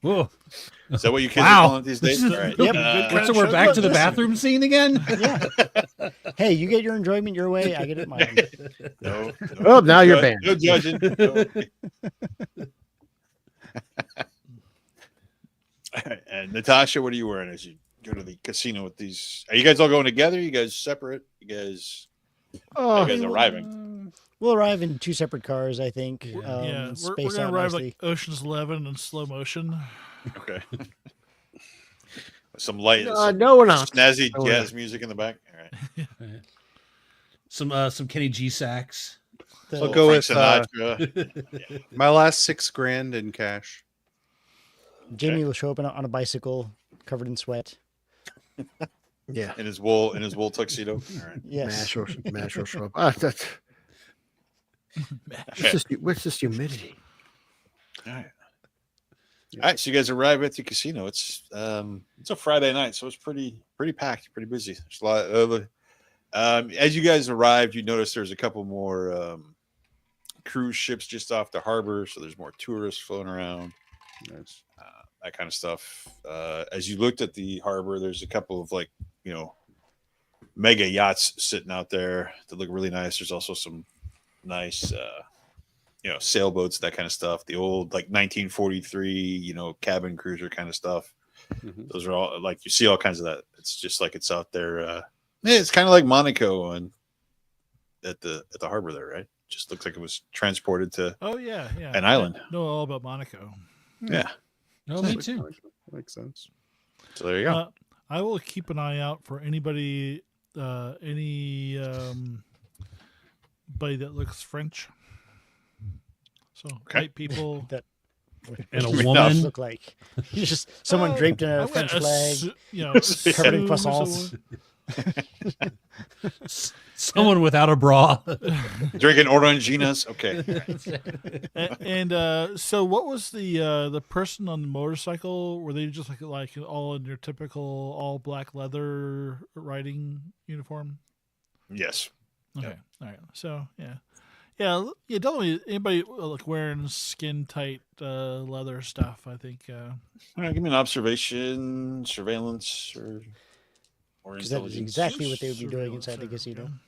S3: Whoa.
S6: Is that what you kids
S3: Wow.
S6: are calling it these days? All right.
S2: Yep.
S3: So we're back to the bathroom scene again?
S4: Yeah. Hey, you get your enjoyment your way. I get it mine.
S6: No.
S1: Oh, now you're banned.
S6: No judging. No. All right, and Natasha, what are you wearing as you go to the casino with these? Are you guys all going together? You guys separate? You guys arriving?
S4: We'll arrive in two separate cars, I think.
S2: Yeah, we're
S4: spaced
S2: gonna
S4: out
S2: arrive
S4: nicely.
S2: like Ocean's 11 in slow motion.
S6: Okay. Some light, some
S1: No, we're not.
S6: snazzy
S1: No, we're
S6: jazz music in the back. All right.
S3: Some Kenny G sax.
S5: I'll go with
S6: Sinatra.
S5: my last $6,000 in cash.
S4: Jamie will show up on a bicycle covered in sweat.
S1: Yeah.
S6: in his wool tuxedo. All right.
S4: Yes.
S1: Mash will show up. That's what's this humidity?
S6: All right. All right, so you guys arrive at the casino. It's a Friday night, so it's pretty packed, pretty busy. There's a lot of as you guys arrived, you notice there's a couple more cruise ships just off the harbor, so there's more tourists floating around.
S5: Nice.
S6: That kind of stuff. As you looked at the harbor, there's a couple of mega yachts sitting out there that look really nice. There's also some nice sailboats, that kind of stuff. The old 1943 cabin cruiser kind of stuff.
S5: Mhm.
S6: Those are all you see all kinds of that. It's just like it's out there. It's kind of like Monaco at the harbor there, right? Just looks like it was transported to
S2: Oh yeah.
S6: an island.
S2: I know all about Monaco.
S6: Yeah.
S3: Oh, me too.
S5: Makes sense.
S6: So there you go.
S2: I will keep an eye out for anybody buddy that looks French. So white people.
S4: That
S3: And a
S6: Enough.
S3: woman.
S4: look like just someone draped in a
S2: I'm
S4: French
S2: gonna
S4: flag.
S2: covered
S4: in croissants.
S3: Someone without a bra.
S6: Drinking Oranginas. Okay.
S2: And so, what was the person on the motorcycle? Were they just like all in their typical all black leather riding uniform?
S6: Yes.
S2: Okay, all right. So yeah. Definitely anybody wearing skin tight leather stuff. I think.
S6: All right, give me an observation, surveillance, or
S4: Because that is
S6: intelligence.
S4: exactly what they would be doing inside the
S2: Surveillance,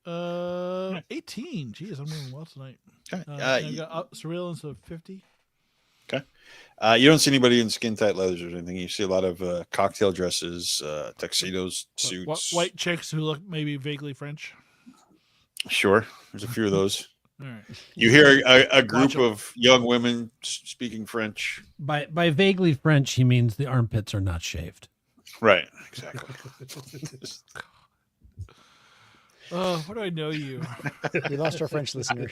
S4: casino.
S2: 18. Jeez, I'm doing well tonight.
S6: Okay.
S2: I got surveillance of 50.
S6: You don't see anybody in skin tight leathers or anything. You see a lot of cocktail dresses, tuxedos, suits.
S2: White chicks who look maybe vaguely French.
S6: Sure, there's a few of those.
S2: All right.
S6: You hear a group
S2: Watch 'em.
S6: of young women speaking French.
S3: By vaguely French, he means the armpits are not shaved.
S6: Right, exactly.
S2: Oh, what do I know you?
S4: We lost our French listener.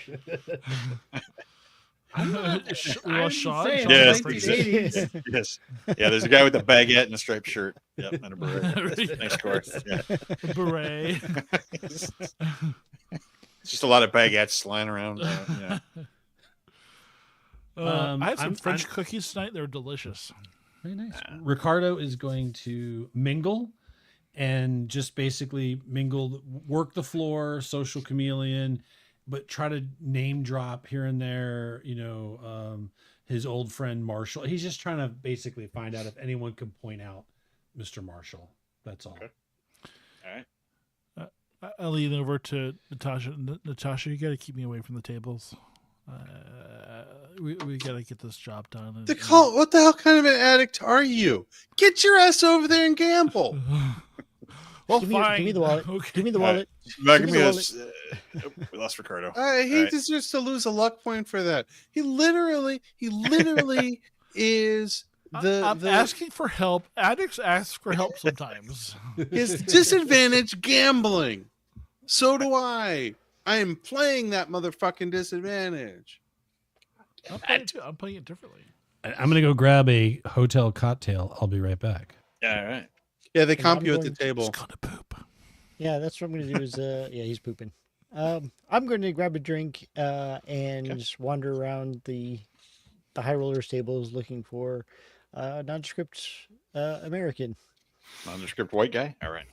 S2: We lost Sean.
S3: saying,
S2: Sean
S6: Yes,
S2: French.
S3: 1980s.
S6: Yes. Yeah, there's a guy with a baguette and a striped shirt. Yep, and a beret. Nice course. Yeah.
S2: Beret.
S6: It's just a lot of baguettes lying around. Yeah.
S2: I had some
S3: I'm-
S2: French cookies tonight. They were delicious.
S3: Very nice. Ricardo is going to mingle and just basically mingle, work the floor, social chameleon, but try to name drop here and there, his old friend Marshall. He's just trying to basically find out if anyone can point out Mr. Marshall. That's all.
S6: Okay. All right.
S2: I lean over to Natasha. Natasha, you got to keep me away from the tables. We got to get this job done.
S5: What the hell kind of an addict are you? Get your ass over there and gamble.
S2: Well,
S4: Give me
S2: fine.
S4: the wallet.
S2: Okay.
S4: Give me the
S6: All right.
S4: wallet.
S6: Give
S4: me
S6: me
S4: the
S6: we lost Ricardo.
S5: He
S6: All right.
S5: deserves to lose a luck point for that. He literally is
S2: I'm asking for help. Addicts ask for help sometimes.
S5: his disadvantage gambling. So do I. I am playing that motherfucking disadvantage.
S2: I'm playing it differently.
S3: I'm going to go grab a hotel cocktail. I'll be right back.
S6: All right.
S5: Yeah, they
S4: And
S5: comp
S4: I'm
S5: you at the
S4: going-
S5: table.
S2: Just gonna poop.
S4: Yeah, that's what I'm going to do is, yeah, he's pooping. I'm going to grab a drink and just wander around the high rollers tables looking for nondescript American.
S6: Nondescript white guy. All right.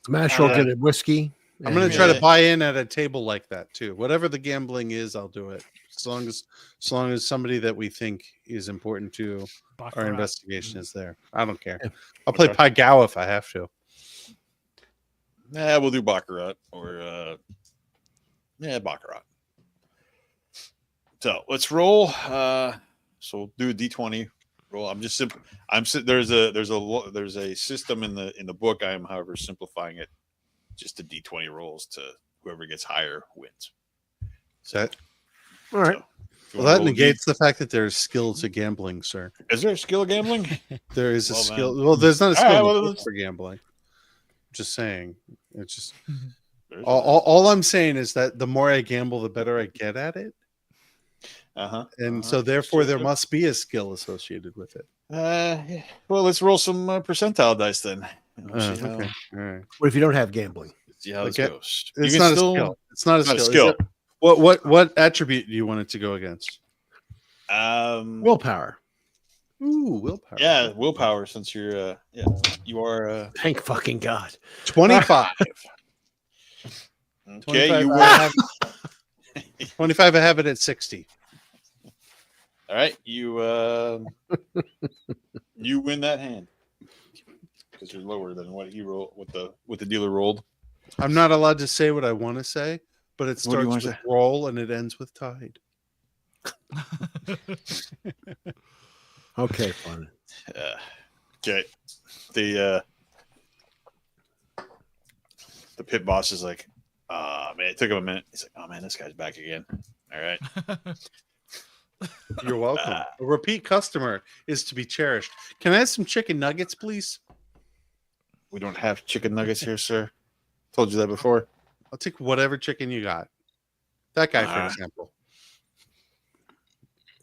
S1: Masher will get a whiskey.
S5: I'm going
S1: and,
S5: to try
S6: Yeah.
S5: to buy in at a table like that too. Whatever the gambling is, I'll do it. As long as somebody that we think is important to our
S2: Baccarat.
S5: investigation is there. I don't care. I'll play Pai Gow if I have to.
S6: Nah, we'll do Baccarat or Baccarat. So let's roll. So we'll do a D20 roll. There's a system in the book. I am, however, simplifying it just to D20 rolls to whoever gets higher wins.
S5: Is that
S1: all right.
S6: So, if you
S5: well?
S6: wanna
S5: That
S6: roll a
S5: negates the fact that there's skill to gambling, sir.
S6: Is there a skill of gambling?
S5: There is a
S6: Well,
S5: skill.
S6: then.
S5: Well, there's not a
S6: All
S5: skill
S6: right,
S5: in the
S6: well,
S5: book
S6: let's-
S5: for gambling. Just saying. It's just
S6: There's
S5: all I'm saying is that the more I gamble, the better I get at it, and so therefore there must be a skill associated with it.
S6: Yeah. Well, let's roll some percentile dice then. And we'll see,
S5: Okay, all right.
S1: What if you don't have gambling?
S6: see how this
S5: Okay.
S6: goes.
S5: It's
S6: You
S5: not
S6: can
S5: a
S6: still-
S5: skill. It's not a
S6: not a
S5: skill. Is
S6: skill.
S5: it- What attribute do you want it to go against?
S1: Willpower.
S5: Ooh, willpower.
S6: Yeah, willpower. Since you're, you are.
S1: Thank fucking God.
S5: 25.
S6: Okay,
S5: 25,
S6: you
S5: I
S6: win.
S5: have, 25. I have it at 60.
S6: All right, you you win that hand because you're lower than what he rolled. What the dealer rolled.
S5: I'm not allowed to say what I want to say, but it
S6: What do you
S5: starts
S6: wanna
S5: with
S6: say?
S5: roll and it ends with tide.
S1: Okay, fine.
S6: Okay, the pit boss is like, man, it took him a minute. He's like, oh man, this guy's back again. All right.
S5: You're welcome. A repeat customer is to be cherished. Can I have some chicken nuggets, please?
S6: We don't have chicken nuggets here, sir. Told you that before.
S5: I'll take whatever chicken you got. That guy, for example.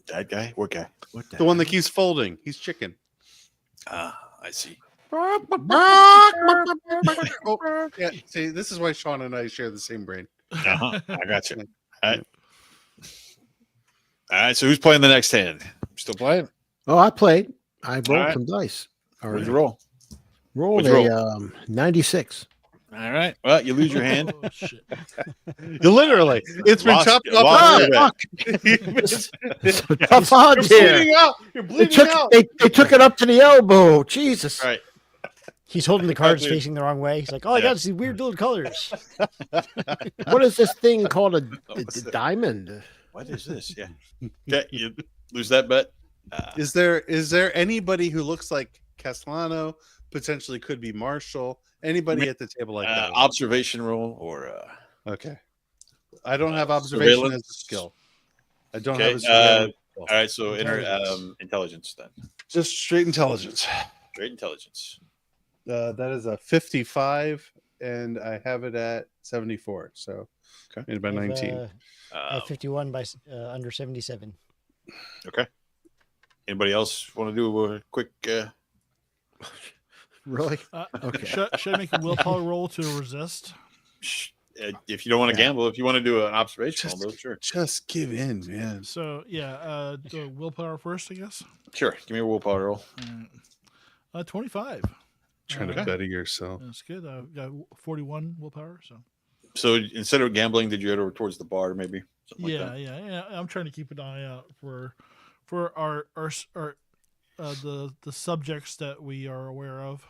S6: That guy? What guy?
S1: What
S5: The one that keeps folding. He's chicken.
S6: I see.
S5: Oh, yeah. See, this is why Sean and I share the same brain.
S6: I got you. All right. So who's playing the next hand? Still playing?
S1: Oh, I played. I rolled
S6: right.
S1: some dice. All
S6: What'd
S1: right.
S6: you roll?
S1: Rolled
S6: What'd you
S1: a 96.
S6: All right. Well, you lose your hand.
S2: Oh, shit.
S5: You literally, it's been
S6: Lost-
S5: chopped up.
S6: lost
S5: You're
S1: Tough odds here.
S5: bleeding out. You're
S1: They
S5: bleeding
S1: took,
S5: out.
S1: they took it up to the elbow. Jesus.
S6: Right.
S4: He's holding the cards
S6: dude.
S4: facing the wrong way. He's like, oh, I
S6: Yeah.
S4: got these weird little colors.
S1: What is this thing called a
S6: What's that?
S1: diamond?
S6: What is this? Yeah. Okay. You lose that bet.
S5: Is there anybody who looks like Castellano? Potentially could be Marshall. Anybody at the table like that?
S6: Observation roll or
S5: okay. I don't have observation
S6: surveillance?
S5: as a skill. I don't
S6: Okay,
S5: have a surveillance skill.
S6: all right. So
S4: Intelligence.
S6: intelligence then.
S5: Just straight intelligence.
S6: Straight intelligence.
S5: That is a 55, and I have it at 74. So,
S6: Okay.
S5: made by 19.
S4: I have 51 by under 77.
S6: Okay. Anybody else want to do a quick?
S1: Really?
S2: Okay. Should I make a willpower roll to resist?
S6: If you don't want to
S5: Yeah.
S6: gamble, if you want to do an observation roll, sure.
S5: Just give in, man.
S2: So yeah, the willpower first, I guess.
S6: Sure. Give me a willpower roll.
S2: 25.
S5: Trying to
S6: Okay.
S5: better yourself.
S2: That's good. I got 41 willpower. So
S6: So instead of gambling, did you head over towards the bar, maybe? Something like that?
S2: yeah. I'm trying to keep an eye out for our the subjects that we are aware of.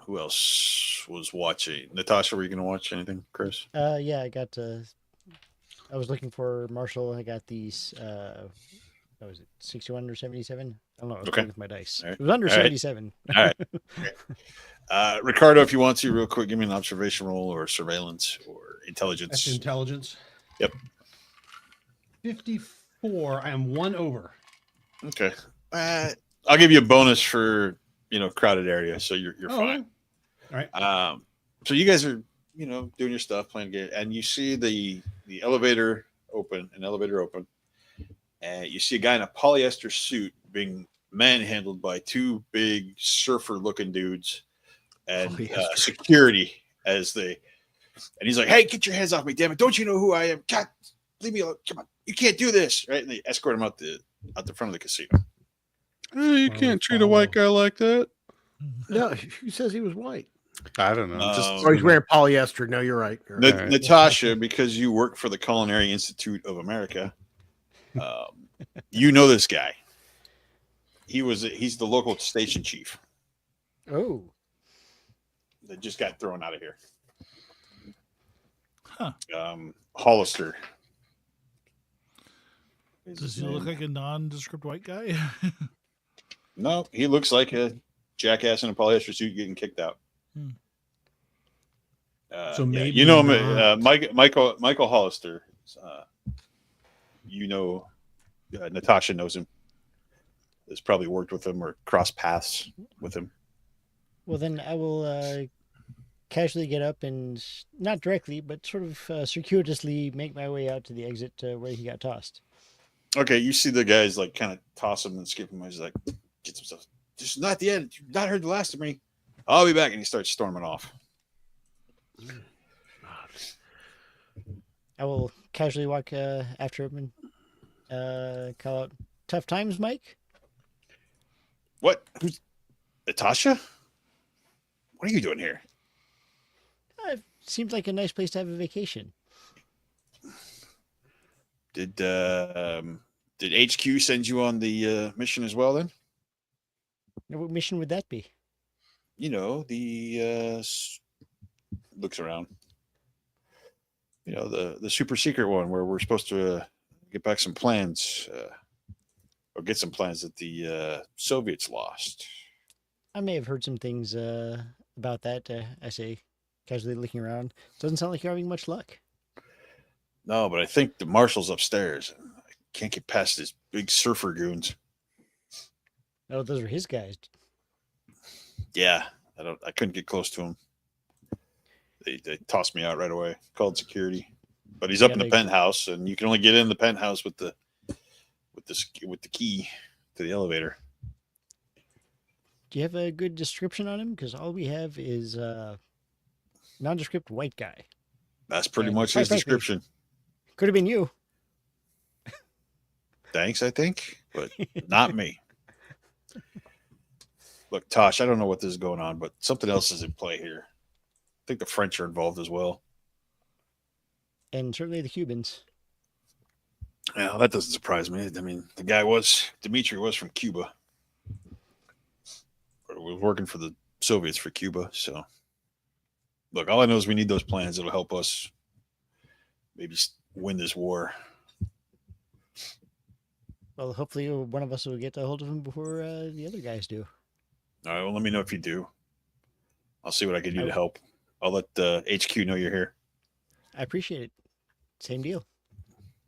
S6: Who else was watching? Natasha, were you going to watch anything, Chris?
S4: Yeah, I got. I was looking for Marshall. I got these. What was it? 61 or 77? I don't know. I was
S6: Okay.
S4: playing with my dice.
S6: All right.
S4: It was under
S6: All right.
S4: 77.
S6: All right. Ricardo, if you want to, real quick, give me an observation roll or surveillance or intelligence.
S3: That's intelligence.
S6: Yep.
S3: 54. I am 1 over.
S6: Okay. I'll give you a bonus for crowded area, so you're
S3: Oh,
S6: fine.
S3: All right.
S6: So you guys are doing your stuff, playing game, and you see the elevator open, and you see a guy in a polyester suit being manhandled by two big surfer-looking dudes and
S1: Polyester.
S6: security and he's like, "Hey, get your hands off me, damn it! Don't you know who I am? God, leave me alone! Come on, you can't do this!" Right? And they escort him out the front of the casino.
S5: You can't treat a white guy like that.
S1: No, who says he was white?
S5: I don't know.
S1: Oh, he's wearing polyester. No, you're right. You're right.
S5: right.
S6: Natasha, because you work for the Culinary Institute of America, you know this guy. He's the local station chief
S4: Oh,
S6: that just got thrown out of here.
S2: Huh.
S6: Hollister. is
S2: Does
S6: his
S2: he look
S6: name.
S2: like a nondescript white guy?
S6: No, he looks like a jackass in a polyester suit getting kicked out.
S2: Hmm.
S3: So maybe
S6: you know him,
S3: not.
S6: Michael Hollister. Natasha knows him. Has probably worked with him or crossed paths with him.
S4: well then I will casually get up and not directly, but sort of circuitously make my way out to the exit where he got tossed.
S6: Okay, you see the guys like kind of toss him and skip him. He's like, "Get some stuff. This is not the end. You've not heard the last of me. I'll be back." And he starts storming off.
S4: I will casually walk after him and call out, "Tough times, Mike?"
S6: What? Who's Natasha? What are you doing here?
S4: Seems like a nice place to have a vacation.
S6: Did HQ send you on the mission as well? Then
S4: Now, what mission would that be?
S6: the looks around. The super secret one where we're supposed to get back some plans, or get some plans that the Soviets lost.
S4: I may have heard some things about that. I say, casually looking around. Doesn't sound like you're having much luck.
S6: No, but I think the marshal's upstairs. I can't get past his big surfer goons.
S4: Oh, those are his guys.
S6: Yeah, I couldn't get close to him. They tossed me out right away. Called security, but he's up
S4: Yeah,
S6: in the
S4: they-
S6: penthouse, and you can only get in the penthouse with the key to the elevator.
S4: Do you have a good description on him? Because all we have is nondescript white guy.
S6: That's pretty
S4: And
S6: much
S4: quite
S6: his
S4: frankly-
S6: description.
S4: Could have been you.
S6: Thanks, I think, but not me. Look, Tosh, I don't know what this is going on, but something else is in play here. I think the French are involved as well.
S4: And certainly the Cubans.
S6: Yeah, that doesn't surprise me. I mean, Dimitri was from Cuba. Or was working for the Soviets for Cuba. So, look, all I know is we need those plans. It'll help us maybe win this war.
S4: Well, hopefully one of us will get a hold of him before the other guys do.
S6: All right. Well, let me know if you do. I'll see what I can do
S4: I-
S6: to help. I'll let HQ know you're here.
S4: I appreciate it. Same deal.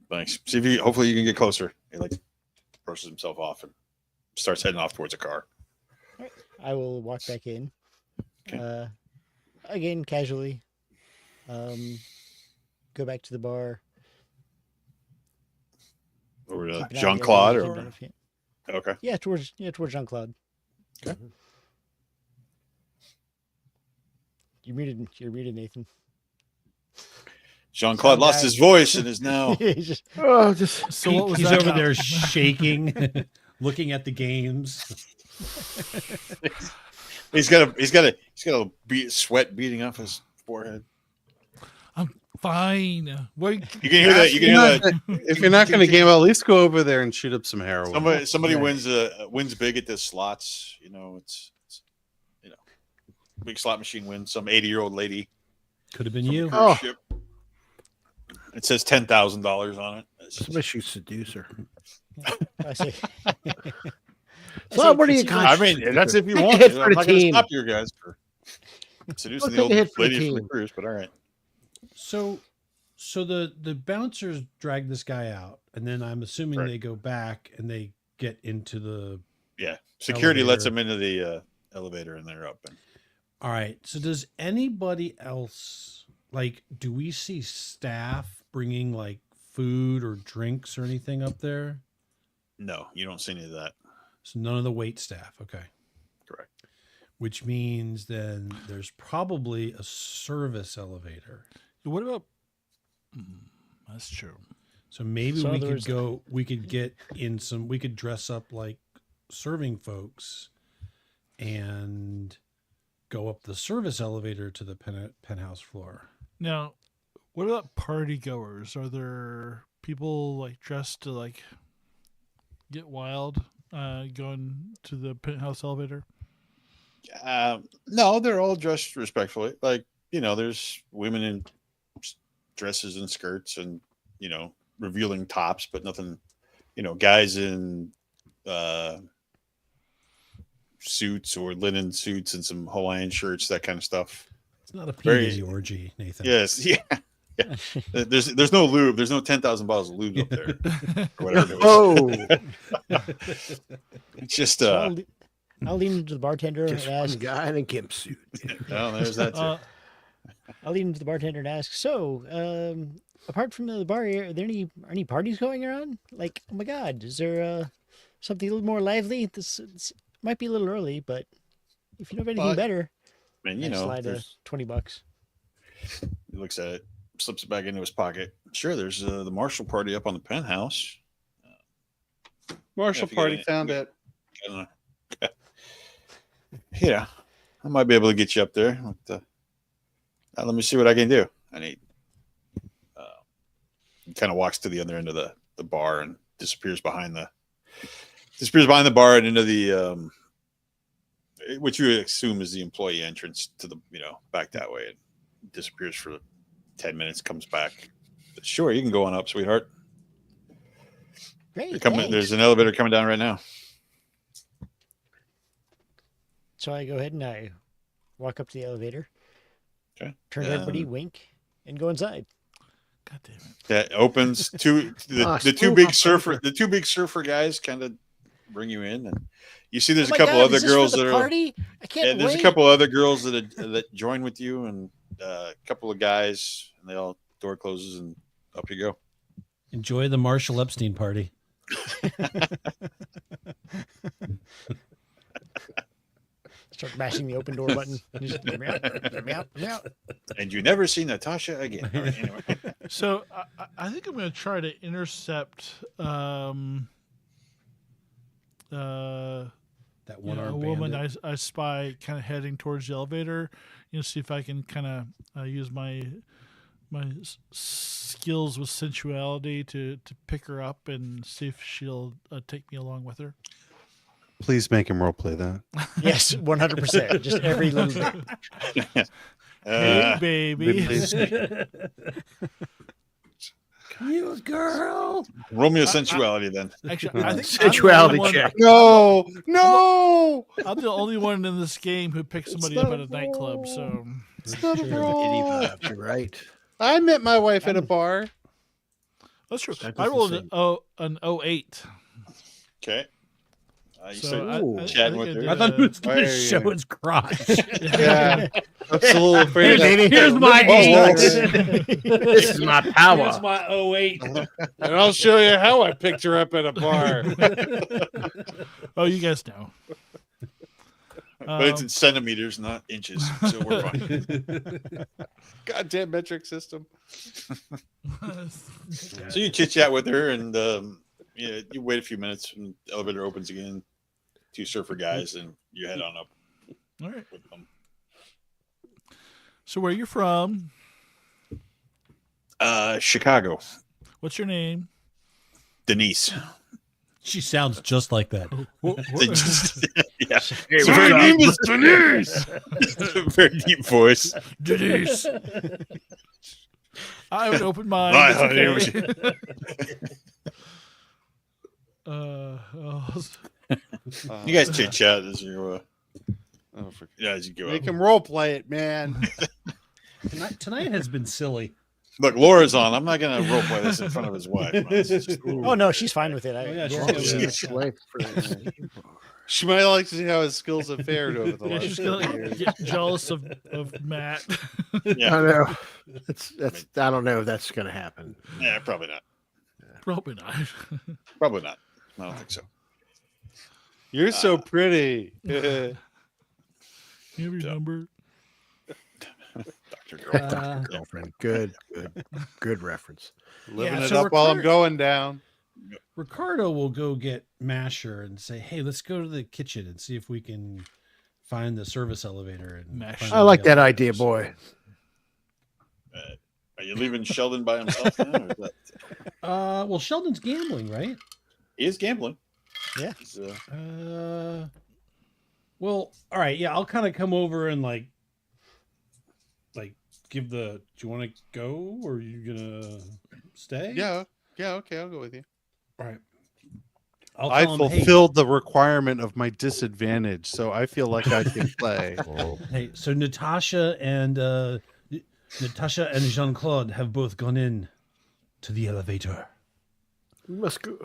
S6: Thanks. See if you. Hopefully, you can get closer. He like brushes himself off and starts heading off towards a car.
S4: I will walk back in.
S6: Okay.
S4: Again, casually. Go back to the bar.
S6: Or
S4: keep an eye on the
S6: Jean Claude,
S4: elevator,
S6: or
S4: yeah.
S6: okay.
S4: Yeah, towards Jean Claude.
S6: Okay.
S4: You're muted, Nathan.
S6: Jean Claude lost his voice and is now.
S4: He's just-
S1: Oh, just
S2: So what was
S3: He's
S2: that
S3: over
S2: about?
S3: there shaking, looking at the games.
S6: He's got a sweat beating off his forehead.
S2: I'm fine. Wait,
S6: You can hear that. You can hear that.
S5: If you're not going to game, at least go over there and shoot up some heroin.
S6: Somebody
S4: Right.
S6: wins big at the slots. You know, it's big slot machine wins. Some 80-year-old lady.
S3: Could have been you.
S6: Cruise
S1: Oh.
S6: ship. It says $10,000 on it. It's just-
S1: somebody should seduce her.
S4: I say.
S1: So what do you
S4: it's-
S1: got?
S6: I mean, that's if you want.
S1: Hit
S6: to.
S1: for
S6: I'm
S1: the
S6: not going to
S1: team.
S6: stop you guys for seducing
S1: Let's
S6: the
S1: take
S6: old
S1: a hit for the
S6: lady from the
S1: team.
S6: cruise. But all right.
S3: So the bouncers drag this guy out, and then I'm assuming
S6: Right.
S3: they go back and they get into the.
S6: Yeah, security lets
S3: Elevator.
S6: them into the elevator, and they're up. And
S3: All right. So does anybody else like? Do we see staff bringing like food or drinks or anything up there?
S6: no, you don't see any of that.
S3: So none of the wait staff. Okay.
S6: Correct.
S3: Which means then there's probably a service elevator.
S2: what about? That's true.
S3: So maybe
S4: So
S3: we
S4: there's-
S3: could go. We could get in some. We could dress up like serving folks, and go up the service elevator to the penthouse floor.
S2: Now, what about party goers? Are there people like dressed to like get wild, going to the penthouse elevator?
S6: No, they're all dressed respectfully. Like, there's women in dresses and skirts and, revealing tops, but nothing, guys in suits or linen suits and some Hawaiian shirts, that kind of stuff.
S3: It's not a
S6: Very-
S3: PJ orgy, Nathan.
S6: Yes. Yeah. Yeah. There's no lube. There's no 10,000 bottles of lube up there. Or whatever it was.
S1: Oh,
S6: It's just,
S4: So I'll lean into the bartender
S1: just
S4: and
S1: one
S4: ask.
S1: guy in a gimp suit.
S6: no, there's that too.
S4: I'll lean into the bartender and ask. So, apart from the bar, are there any parties going around? Like, oh my God, is there something a little more lively? This might be a little early, but if you know of anything
S6: Well,
S4: better,
S6: I mean,
S4: I slide
S6: there's-
S4: $20.
S6: he looks at it, slips it back into his pocket. Sure, there's the Marshall party up on the penthouse.
S5: Marshall
S6: if you got
S5: party
S6: any-
S5: found it.
S6: I don't know. Yeah, I might be able to get you up there. But, let me see what I can do. And he kind of walks to the other end of the bar and disappears behind the bar and into the which you assume is the employee entrance to the back that way. It disappears for 10 minutes, comes back. Sure, you can go on up, sweetheart.
S4: Great.
S6: There's
S4: Thanks.
S6: an elevator coming down right now.
S4: So I go ahead and I walk up to the elevator,
S6: Okay.
S4: turn to everybody, wink, and go inside.
S2: God damn it!
S6: That opens the two big surfer guys kind of bring you in, and you see there's
S4: Oh
S6: a
S4: my
S6: couple
S4: God,
S6: other
S4: is this for
S6: girls
S4: the
S6: that are
S4: party? I can't
S6: yeah, there's
S4: wait.
S6: a couple other girls that join with you, and a couple of guys, and they all door closes and up you go.
S3: Enjoy the Marshall Epstein party.
S4: Start mashing the open door button. Just, let me out, let me out, let me out.
S6: And you never see Natasha again. All right, anyway.
S2: So I think I'm going to try to intercept
S3: That one
S2: a
S3: armed
S2: woman
S3: bandit.
S2: I spy kind of heading towards the elevator. See if I can kind of use my skills with sensuality to pick her up and see if she'll take me along with her.
S5: Please make him roleplay that.
S4: Yes, 100%. Just every little bit.
S2: Hey, baby.
S5: Please.
S3: You girl.
S6: Roll me a sensuality then.
S2: Actually, I think
S1: Sensuality check.
S5: No, no.
S2: I'm the only one in this game who picks somebody
S5: not
S2: up at
S5: a
S2: a nightclub.
S5: roll.
S2: So
S5: It's not a
S3: Sure.
S5: roll.
S1: You're right.
S5: I met my wife at a bar.
S2: that's true.
S1: That
S2: I
S1: doesn't
S2: rolled
S1: seem-
S2: an 08.
S6: Okay. You
S2: So
S6: said
S1: Ooh.
S6: chatting
S2: think
S6: with
S2: I
S6: her.
S2: did
S3: I thought he was going
S5: Why
S3: to
S5: are you-
S3: show his crotch.
S5: Yeah, I'm a little afraid of that.
S3: Here's my
S1: This is my power.
S3: Here's my 08.
S5: And I'll show you how I picked her up at a bar.
S2: Oh, you guys know.
S6: But it's in centimeters, not inches, so we're fine.
S5: Goddamn metric system.
S6: So you chit chat with her, and yeah, you wait a few minutes, and the elevator opens again. 2 surfer guys, and you head on up
S2: All right.
S6: with them.
S2: So where you from?
S6: Chicago.
S2: What's your name?
S6: Denise.
S3: She sounds just like that.
S6: They just- yeah.
S1: Hey,
S6: My
S1: what's
S6: name
S1: up?
S6: is Denise. Very deep voice.
S2: Denise. I have an open mind.
S6: Right,
S2: It's
S6: honey,
S2: okay. Oh,
S6: You guys chit chat as you as you go
S5: Make
S6: up.
S5: him role play it, man.
S3: Tonight has been silly.
S6: Look, Laura's on. I'm not gonna role play this in front of his wife. It's just-
S4: Oh no, she's fine with it.
S3: yeah, she's
S1: Oh,
S3: good with
S1: yeah,
S3: it.
S1: it's like for-
S5: She might like to see how his skills have fared over the
S2: yeah,
S5: last
S2: she's
S5: couple
S2: gonna
S5: years.
S2: get jealous of Matt.
S6: Yeah,
S1: I know. That's. I don't know if that's going to happen.
S6: yeah, probably not.
S2: Probably not.
S6: Probably not. I don't think so.
S5: You're so pretty.
S2: You have your number.
S6: Dr. Girl.
S1: Dr. Girlfriend. Good reference.
S5: Living
S3: Yeah,
S5: it
S3: so
S5: up while I'm
S3: Ricardo-
S5: going down.
S3: Ricardo will go get Masher and say, "Hey, let's go to the kitchen and see if we can find the service elevator." And
S2: Masher.
S3: find
S1: I
S3: out
S1: like
S3: the
S1: that
S3: elevators."
S1: idea, boy.
S6: Are you leaving Sheldon by himself now? Or is that...
S3: Well, Sheldon's gambling, right?
S6: He is gambling.
S4: Yeah.
S6: He's,
S3: Well, all right, yeah, I'll kind of come over and like give the. Do you want to go or are you gonna stay?
S5: Yeah, okay, I'll go with you.
S3: All right. I'll
S5: I
S3: tell him,
S5: fulfilled the requirement of my disadvantage, so I feel like I can play.
S3: Hey, so Natasha and Jean Claude have both gone in to the elevator.
S1: We must go.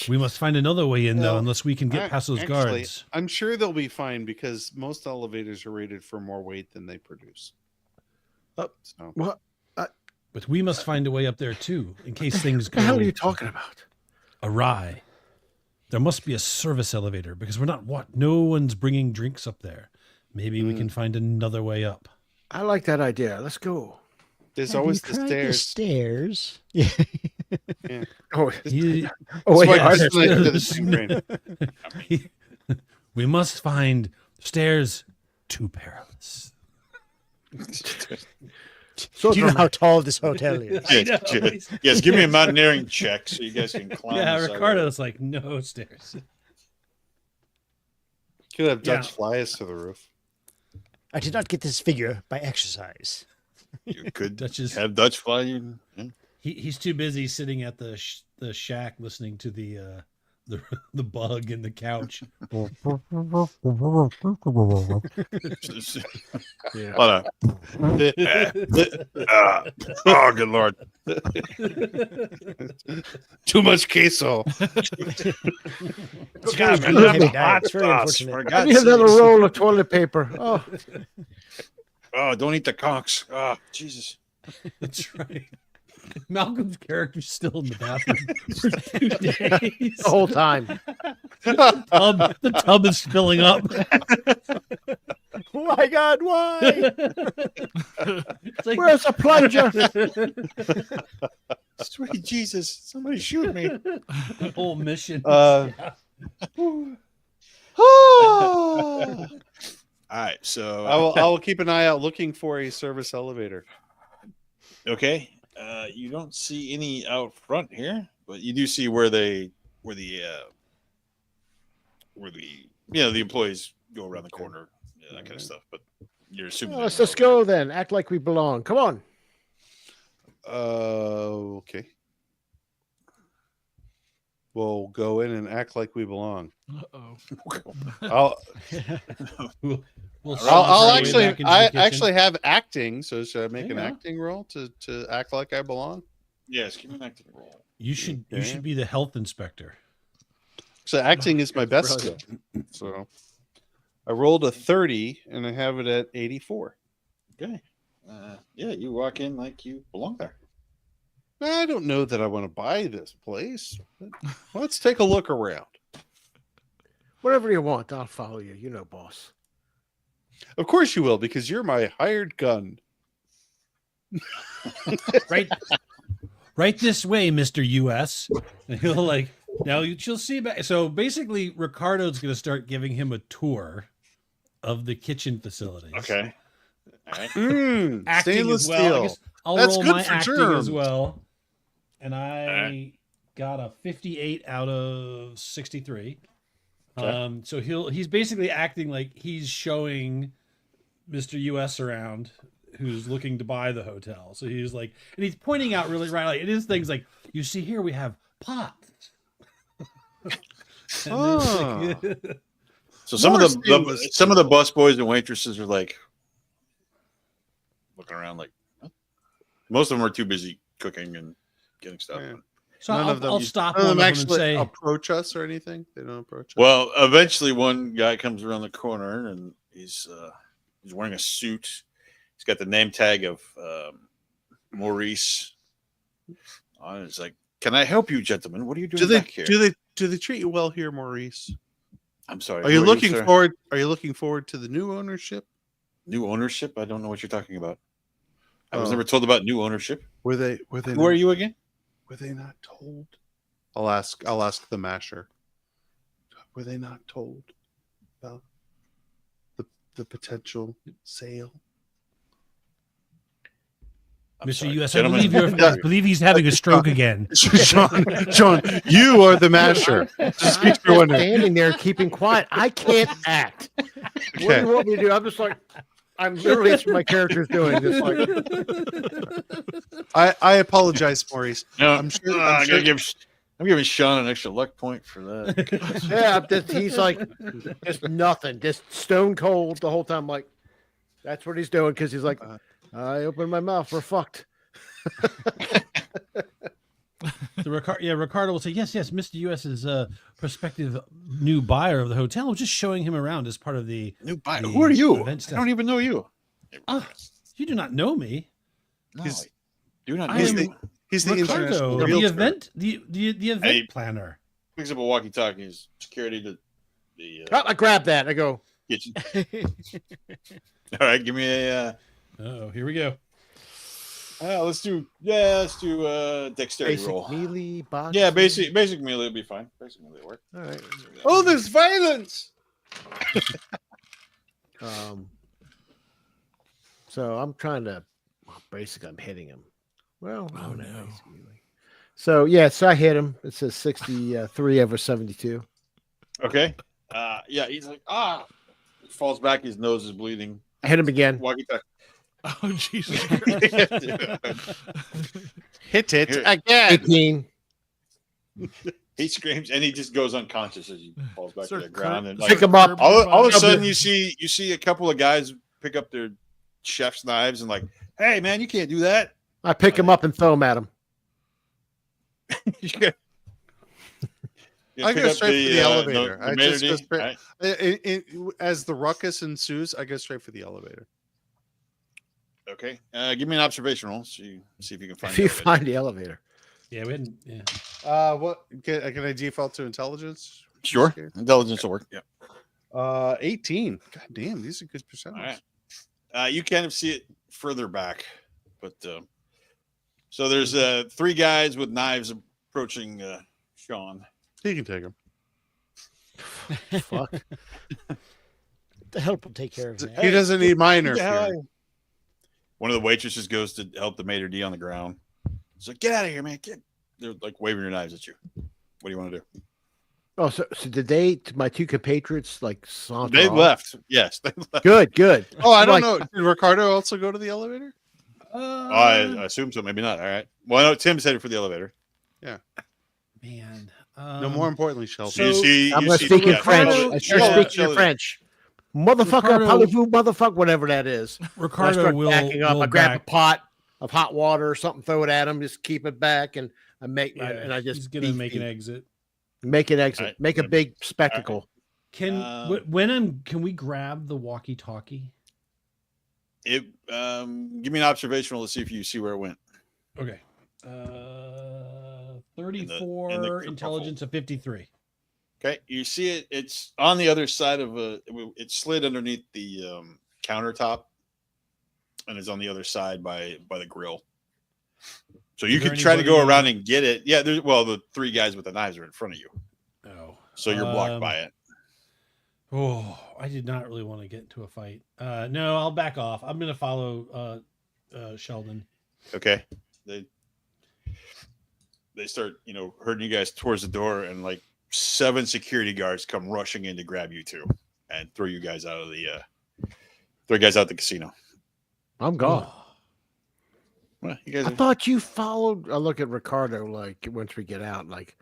S3: We must find another way in, though,
S5: Well,
S3: unless we can get past those
S5: Actually,
S3: guards.
S5: I'm sure they'll be fine because most elevators are rated for more weight than they produce. So
S1: What
S3: But we must find a way up there too, in case things
S1: the hell are
S3: go
S1: you talking about?
S3: awry. There must be a service elevator because we're not no one's bringing drinks up there. Maybe we can find another way up.
S1: I like that idea. Let's go.
S5: there's
S4: Have
S5: always
S4: you
S5: the
S4: tried
S5: stairs.
S4: stairs. Yeah.
S1: Oh,
S3: You-
S1: oh wait,
S5: That's why
S1: I
S5: I
S1: just-
S5: like to the same brain.
S3: we must find stairs too perilous.
S1: so
S4: Do you know how tall this hotel is?
S6: yes, give me a mountaineering check so you guys can climb.
S3: Yeah,
S6: this
S3: Ricardo's like, no stairs.
S5: Could have
S3: Yeah.
S5: Dutch flies to the roof.
S4: I did not get this figure by exercise.
S6: You could
S3: Dutch is-
S6: have Dutch fly you. Yeah.
S3: He's too busy sitting at the shack listening to the bug in the couch.
S1: Yeah.
S6: Hold on. Oh, good lord.
S5: Too much queso.
S4: It's very heavy diet. It's very unfortunate.
S1: Give me another roll of toilet paper. Oh,
S6: Oh, don't eat the conchs. Oh, Jesus.
S3: That's right. Malcolm's character's still in the bathroom for 2 days.
S1: the whole time.
S3: The tub is filling up.
S4: Oh my God, why?
S3: It's like,
S1: Where's the plunger?
S6: Sweet Jesus. Somebody shoot me.
S3: the whole mission.
S6: All right. So,
S5: I will keep an eye out looking for a service elevator.
S6: okay. You don't see any out front here, but you do see where the employees go around the corner, that kind of stuff. But you're assuming.
S1: Let's just go then. Act like we belong. Come on.
S5: Okay. we'll go in and act like we belong.
S2: Uh-oh.
S5: I'll
S3: We'll
S5: I'll
S3: saunter our way
S5: actually
S3: back into
S5: I
S3: the kitchen.
S5: actually have acting, so should I make
S3: There
S5: an
S3: you go.
S5: acting roll to act like I belong?
S6: Yes, give me an acting roll.
S3: You should
S5: Okay.
S3: be the health inspector.
S5: So acting is my best skill.
S1: Brilliant.
S5: So I rolled a 30 and I have it at 84.
S6: Okay. Yeah, you walk in like you belong there.
S5: I don't know that I want to buy this place. But let's take a look around.
S1: Whatever you want, I'll follow you. You know, boss.
S5: Of course you will, because you're my hired gun.
S3: Right this way, Mr. US. And he'll like now you'll see back. So basically Ricardo's gonna start giving him a tour of the kitchen facilities.
S6: Okay. All right.
S3: Acting
S5: Stainless
S3: as well. I
S5: steel.
S3: guess I'll
S5: That's
S3: roll
S5: good
S3: my
S5: for
S3: acting
S5: germs.
S3: as well. And I
S6: Alright.
S3: got a 58 out of 63.
S6: Okay.
S3: So he's basically acting like he's showing Mr. US around who's looking to buy the hotel. So he's like, and he's pointing out really right. Like it is things like, you see here we have pots. And then it's like-
S6: So some
S5: More
S6: of
S5: stainless
S6: some of the bus boys and waitresses are like looking around like huh? Most of them are too busy cooking and getting stuff.
S5: Yeah.
S6: done.
S3: so
S5: None
S3: I'll,
S5: of them-
S3: I'll stop
S5: None
S3: one
S5: of
S3: of
S5: them
S3: them and
S5: actually
S3: say,
S5: approach us or anything. They don't approach us.
S6: Well, eventually one guy comes around the corner and he's wearing a suit. He's got the name tag of Maurice on it. It's like, can I help you, gentlemen? What are you doing back here?
S5: Do they treat you well here, Maurice?
S6: I'm sorry.
S5: Are you
S6: who
S5: looking
S6: sir?
S5: forward? Are you looking forward to the new ownership?
S6: New ownership? I don't know what you're talking about. I was
S5: Oh.
S6: never told about new ownership.
S5: Were they?
S6: Who are you again?
S5: Were they not told? I'll ask the masher. Were they not told about the potential sale?
S6: I'm
S3: Mr.
S6: sorry.
S3: US,
S6: Gentlemen,
S3: I believe he's having a stroke again.
S5: John, you are the masher. Just in case you're wondering.
S1: Standing there, keeping quiet. I can't act. What do
S5: Okay.
S1: you want me to do? I'm just like, I'm literally that's what my character's doing. Just like,
S5: I apologize, Maurice.
S6: No,
S5: I'm sure-
S6: I'm giving Sean an extra luck point for that.
S1: yeah, he's like, just nothing, just stone cold the whole time. Like, that's what he's doing because he's like, I opened my mouth, we're fucked.
S3: Ricardo will say, yes, Mr. US is a prospective new buyer of the hotel. I'm just showing him around as part of the
S6: New buyer.
S3: the
S6: Who are you?
S3: event
S6: I
S3: stuff.
S6: don't even know you.
S3: Ah, you do not know me.
S6: No,
S5: He's-
S6: I do not know
S3: I am
S6: you.
S5: He's the
S3: Ricardo,
S5: international
S3: the
S5: realtor.
S3: event, the event
S6: Hey.
S3: planner.
S6: Picks up a walkie-talkie. He's security to the
S1: I grab that. I go,
S6: kitchen. All right, give me a.
S3: Oh, here we go.
S6: Let's do dexterity
S1: basic
S6: roll.
S1: melee box.
S6: Yeah, basic melee will be fine. Basic melee will work.
S1: All right.
S5: Oh, there's violence.
S1: So I'm trying to, basically, I'm hitting him. Well, no. Basically. So, yeah, so I hit him. It says 63 over 72.
S6: Okay. Yeah, he's like He falls back. His nose is bleeding.
S1: I hit him again.
S6: Walkie-talkie.
S2: Oh, Jesus.
S5: Hit it
S6: Here.
S5: again.
S1: 18.
S6: He screams and he just goes unconscious as he falls back
S2: Sir,
S6: to the ground. And
S1: Pick
S6: like,
S1: him up.
S6: all of a
S1: Curb
S6: sudden,
S1: it.
S6: you see a couple of guys pick up their chef's knives and like, hey man, you can't do that.
S1: I pick him up and throw him at him.
S6: You can't- You
S5: I
S6: pick
S5: go
S6: up
S5: straight for the elevator.
S6: the
S5: I
S6: maitre
S5: just go
S6: d',
S5: straight-
S6: right?
S5: As the ruckus ensues, I go straight for the elevator.
S6: Okay. Give me an observation roll. See if you can find.
S1: If
S6: the
S1: you
S6: elevator.
S1: find the elevator.
S3: Yeah, we hadn't. Yeah.
S5: What can I default to intelligence?
S6: Sure,
S5: Scared.
S6: intelligence will work. Yeah.
S5: 18. God damn, these are good
S6: All
S5: percentages.
S6: right. You kind of see it further back, but so there's 3 guys with knives approaching Sean.
S5: He can take them.
S1: Fuck.
S4: The help will take care of
S5: He
S4: that.
S5: doesn't need my
S6: Yeah,
S5: interference.
S6: One of the waitresses goes to help the maitre d' on the ground. It's like, get out of here, man! They're like waving their knives at you. What do you want to do?
S1: Oh, so did my 2 compatriots like saunter
S6: They
S1: off?
S6: left. Yes, they left.
S1: Good.
S5: Oh, I don't
S1: Like-
S5: know. Did Ricardo also go to the elevator?
S6: I assume so. Maybe not. All right. Well, I know Tim's headed for the elevator.
S3: Man,
S5: No, more importantly, Shelton.
S3: So-
S6: you see,
S1: I'm
S6: you
S1: going
S6: see
S1: to speak in
S6: yeah,
S1: French.
S6: Sheldon-
S1: I start
S6: Sheldon-
S1: speaking in
S6: Sheldon-
S1: French. Motherfucker,
S3: Ricardo-
S1: parlez-vous, motherfucker, whatever that is. And I
S3: Ricardo
S1: start
S3: will
S1: backing up.
S3: will
S1: I grab
S3: back.
S1: a pot of hot water or something, throw it at him, just keep it back, and I make
S3: Yeah,
S1: and I just
S3: he's gonna make an exit.
S1: make an exit,
S6: Alright,
S1: make a big spectacle.
S3: Can can we grab the walkie-talkie?
S6: It give me an observational to see if you see where it went.
S3: Okay. 34
S6: in the
S3: intelligence of 53.
S6: Okay, you see it. It's on the other side of it slid underneath the countertop, and it's on the other side by the grill. So you
S3: Is there
S6: could try to go
S3: anybody-
S6: around and get it. Yeah, the three guys with the knives are in front of you,
S3: Oh.
S6: so you're blocked by it.
S3: Oh, I did not really want to get into a fight. No, I'll back off. I'm going to follow Sheldon.
S6: Okay, they start herding you guys towards the door, and like 7 security guards come rushing in to grab you two and throw you guys out of the casino.
S1: I'm gone.
S3: Oh.
S6: Well, you guys
S1: I thought you followed. I look at Ricardo like once we get out, like,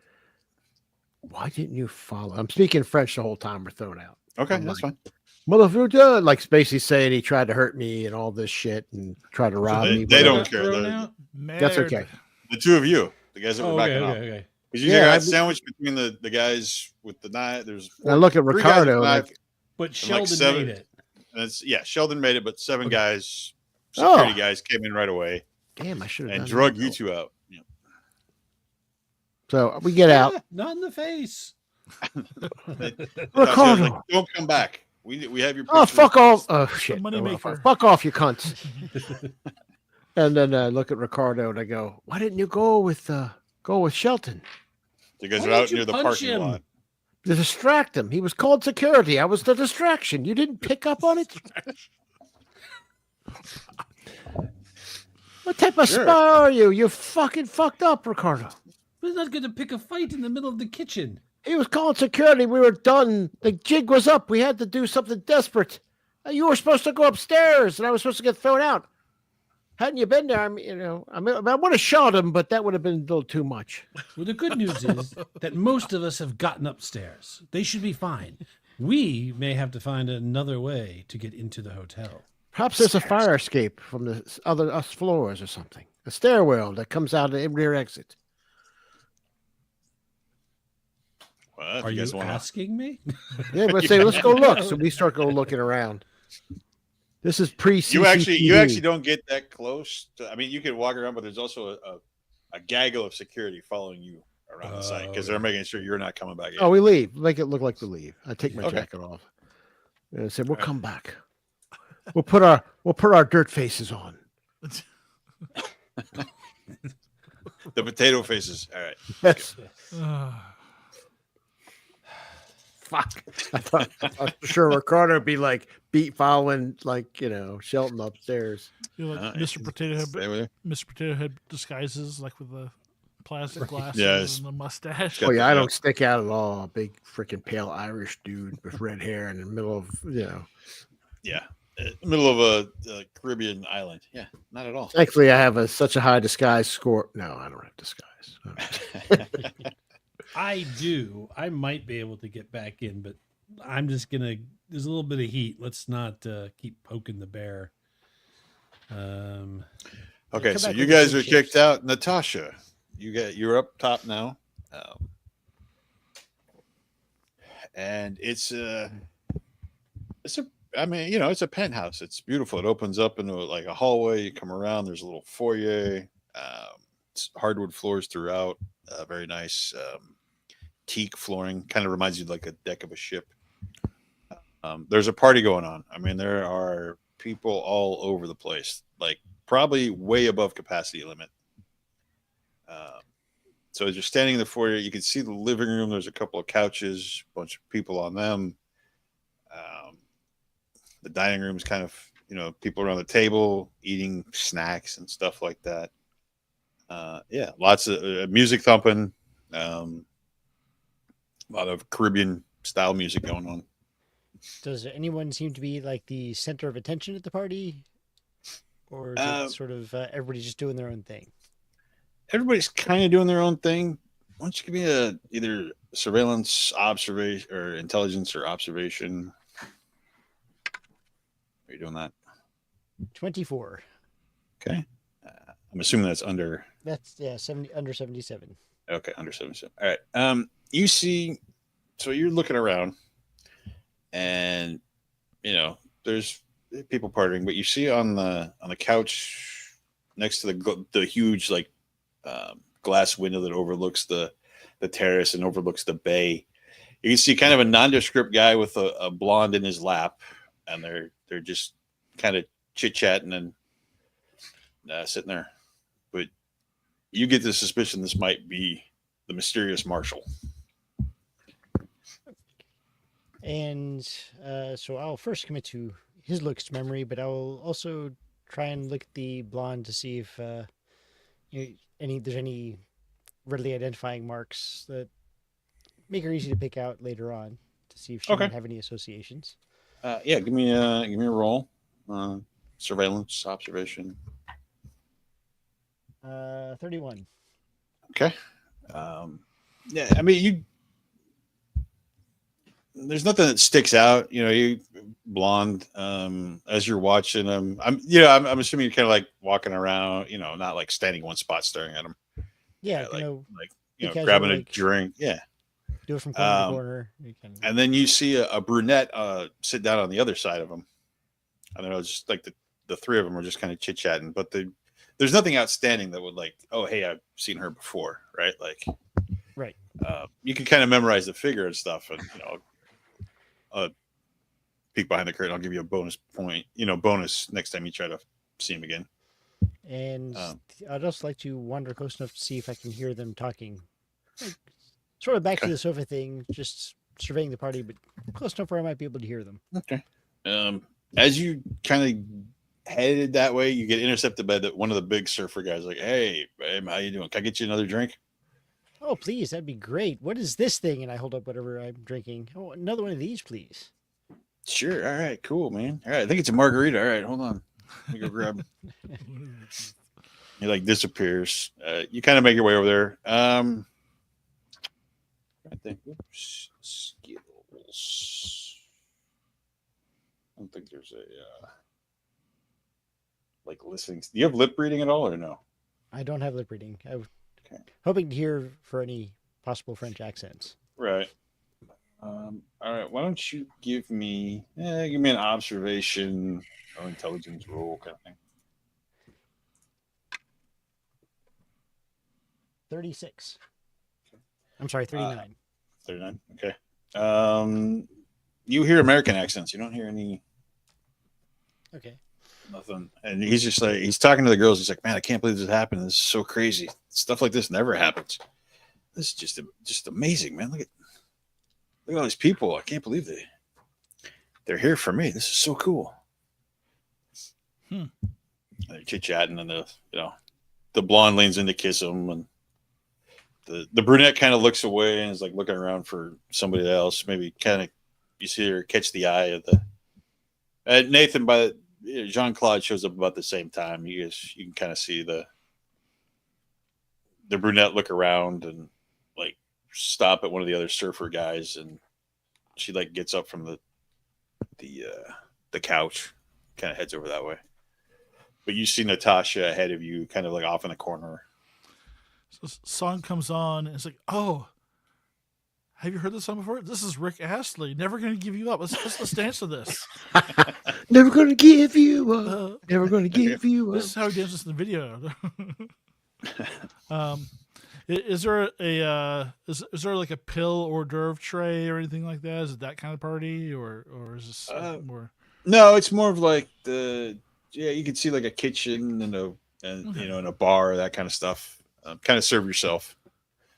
S1: why didn't you follow? I'm speaking French the whole time we're thrown out.
S6: okay?
S1: I'm
S6: That's
S1: like,
S6: fine.
S1: Motherfucker, like basically saying he tried to hurt me and all this shit and tried to rob
S6: they-
S1: me.
S6: they
S1: whatever.
S6: don't care.
S3: Thrown
S6: They're-
S3: out?
S1: That's okay.
S6: The two of you, the guys that
S3: Oh,
S6: were
S3: okay,
S6: backing
S3: okay,
S6: off.
S3: okay.
S6: Because you
S1: Yeah,
S6: got
S1: I-
S6: sandwiched between the guys with the knife. There's
S1: I look at
S6: 3 guys with
S1: Ricardo
S6: the knife,
S1: like,
S3: But Sheldon
S6: 7
S3: made it.
S6: and it's Sheldon made it, but 7
S3: Okay.
S6: guys,
S1: Oh.
S6: security guys, came in right away
S1: damn, I should have
S6: and
S1: done
S6: drug
S1: that.
S6: you two out. Yeah.
S1: So we get out.
S3: Not in the face.
S1: Ricardo.
S6: Like, don't come back. We have your.
S1: Oh,
S6: pictures.
S1: fuck off. Oh, shit.
S2: money
S1: Oh, well,
S2: maker.
S1: fuck off, you cunts. And then I look at Ricardo and I go, why didn't you go with Shelton?
S6: You guys
S3: Why
S6: are
S3: don't
S6: out
S3: you
S6: near the
S3: punch
S6: parking
S3: him?
S6: lot.
S1: To distract him. He was called security. I was the distraction. You didn't pick up on it? What type of
S6: Sure.
S1: spy are you? You fucking fucked up, Ricardo.
S3: We're not going to pick a fight in the middle of the kitchen.
S1: He was calling security. We were done. The jig was up. We had to do something desperate. You were supposed to go upstairs, and I was supposed to get thrown out. Hadn't you been there, I would have shot him, but that would have been a little too much.
S3: Well, the good news is that most of us have gotten upstairs. They should be fine. We may have to find another way to get into the hotel.
S1: Perhaps there's a fire escape from the other floors or something. A stairwell that comes out of the rear exit.
S6: Well, if
S3: Are you
S6: guys wanna-
S3: asking me?
S1: Yeah, but say, let's go look. So we start going looking around. This is pre.
S6: You actually don't get that close. I mean, you can walk around, but there's also a gaggle of security following you around the site because they're making sure you're not coming back in.
S1: Oh, we leave. Make it look like we leave. I take my
S6: Okay.
S1: jacket off. And I said, "We'll come back. We'll put our dirt faces on."
S6: The potato faces. All right.
S1: Yes.
S2: Ah,
S1: Fuck. I thought for sure Ricardo would be like following Shelton upstairs.
S2: you're like
S6: Uh,
S2: Mr. Potato Head.
S6: Stay with her.
S2: Mr. Potato Head disguises like with the plastic glasses
S6: Yes.
S2: and the mustache.
S6: Got
S1: Oh yeah, I
S6: the-
S1: don't stick out at all. A big freaking pale Irish dude with red hair in the middle of
S6: Yeah. Middle of a Caribbean island. Yeah, not at all.
S1: Thankfully, I have such a high disguise score. No, I don't have disguise.
S3: I do. I might be able to get back in, but I'm just gonna. There's a little bit of heat. Let's not keep poking the bear.
S6: Okay,
S4: come
S6: so
S4: back
S6: you
S4: with
S6: guys
S4: some
S6: are
S4: chips.
S6: kicked out. Natasha, you're up top now, and it's a it's a penthouse. It's beautiful. It opens up into like a hallway. You come around. There's a little foyer. It's hardwood floors throughout. Very nice teak flooring. Kind of reminds you like a deck of a ship. There's a party going on. I mean, there are people all over the place. Like probably way above capacity limit. So as you're standing in the foyer, you can see the living room. There's a couple of couches, a bunch of people on them. The dining room is kind of, people around the table eating snacks and stuff like that. Yeah, lots of music thumping. A lot of Caribbean style music going on.
S4: Does anyone seem to be like the center of attention at the party? Or is it sort of everybody just doing their own thing?
S6: Everybody's kind of doing their own thing. Why don't you give me a either surveillance, observation, or intelligence or observation? Are you doing that?
S4: 24.
S6: Okay. I'm assuming that's under.
S4: That's 70 under 77.
S6: Okay, under 77. All right. You see, so you're looking around, and there's people partying, but you see on the couch next to the huge glass window that overlooks the terrace and overlooks the bay. You can see kind of a nondescript guy with a blonde in his lap, and they're just kind of chit chatting and sitting there. But you get the suspicion this might be the mysterious marshal.
S4: And so I'll first commit to his looks to memory, but I'll also try and look at the blonde to see if there's any readily identifying marks that make her easy to pick out later on to see if she might have any associations.
S6: Yeah, give me a roll. Surveillance, observation.
S4: 31.
S6: Okay. Yeah, I mean, there's nothing that sticks out. You blonde. As you're watching them, I'm assuming you're kind of like walking around. Not like standing one spot staring at them.
S4: Yeah,
S6: grabbing a drink. Yeah.
S4: Do it from corner to corner.
S6: And then you see a brunette sit down on the other side of them. I don't know, it's just like the three of them are just kind of chit chatting, but there's nothing outstanding that would oh, hey, I've seen her before, right?
S4: Right.
S6: You can kind of memorize the figure and stuff, and peek behind the curtain. I'll give you a bonus point, bonus next time you try to see him again.
S4: And I'd also like to wander close enough to see if I can hear them talking. Sort of back to the sofa thing, just surveying the party, but close enough where I might be able to hear them.
S6: Okay. As you kind of headed that way, you get intercepted by one of the big surfer guys. Like, hey, babe, how you doing? Can I get you another drink?
S4: Oh, please, that'd be great. What is this thing? And I hold up whatever I'm drinking. Oh, another one of these, please.
S6: Sure. All right. Cool, man. All right. I think it's a margarita. All right. Hold on. Let me go grab. He disappears. You kind of make your way over there. I think skills. I don't think there's a listening. Do you have lip reading at all, or no?
S4: I don't have lip reading. I'm hoping to hear for any possible French accents.
S6: Right. All right. Why don't you give me an observation or intelligence roll kind of thing.
S4: 36. I'm sorry, 39.
S6: 39. Okay. You hear American accents. You don't hear any.
S4: Okay.
S6: Nothing. And he's just he's talking to the girls. He's like, man, I can't believe this happened. This is so crazy. Stuff like this never happens. This is just amazing, man. Look at all these people. I can't believe they're here for me. This is so cool. And they're chit-chatting, and the blonde leans in to kiss him, and the brunette kind of looks away and is looking around for somebody else. Maybe kind of you see her catch the eye of Nathan. By Jean-Claude shows up about the same time. You can kind of see the brunette look around and stop at one of the other surfer guys, and she gets up from the couch, kind of heads over that way. But you see Natasha ahead of you, kind of off in the corner.
S2: So song comes on, and it's oh, have you heard this song before? This is Rick Astley. Never Gonna Give You Up. Let's dance to this.
S1: Never gonna give you up. Never gonna give you up.
S2: This is how he dances in the video. Is there is there a pill hors d'oeuvre tray or anything like that? Is it that kind of party, or is this more?
S6: No, it's more of you can see a kitchen and a bar, that kind of stuff. Kind of serve yourself.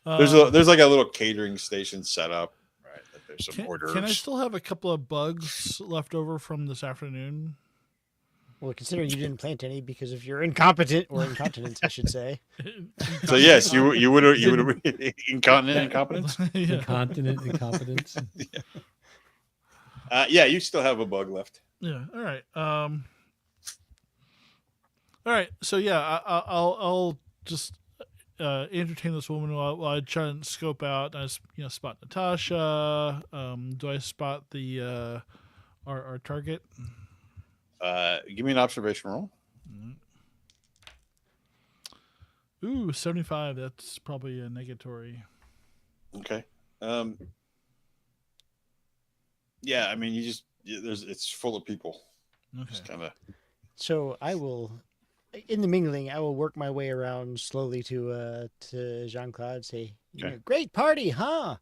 S6: There's a little catering station set up. Right, there's some hors d'oeuvres.
S2: Can I still have a couple of bugs left over from this afternoon?
S4: Well, considering you didn't plant any because of your incontinence, I should say.
S6: So yes, you would have incompetence.
S3: Yeah. Incompetence.
S6: Yeah, you still have a bug left.
S2: Yeah. All right. All right. So yeah, I'll just entertain this woman while I try and scope out. I spot Natasha. Do I spot the our target?
S6: Give me an observation roll.
S2: Ooh, 75. That's probably a negatory.
S6: Okay. Yeah, I mean, it's full of people.
S2: Okay.
S6: Just kind of.
S4: So I will, in the mingling, I will work my way around slowly to Jean Claude. Say,
S6: Okay.
S4: Great party, huh?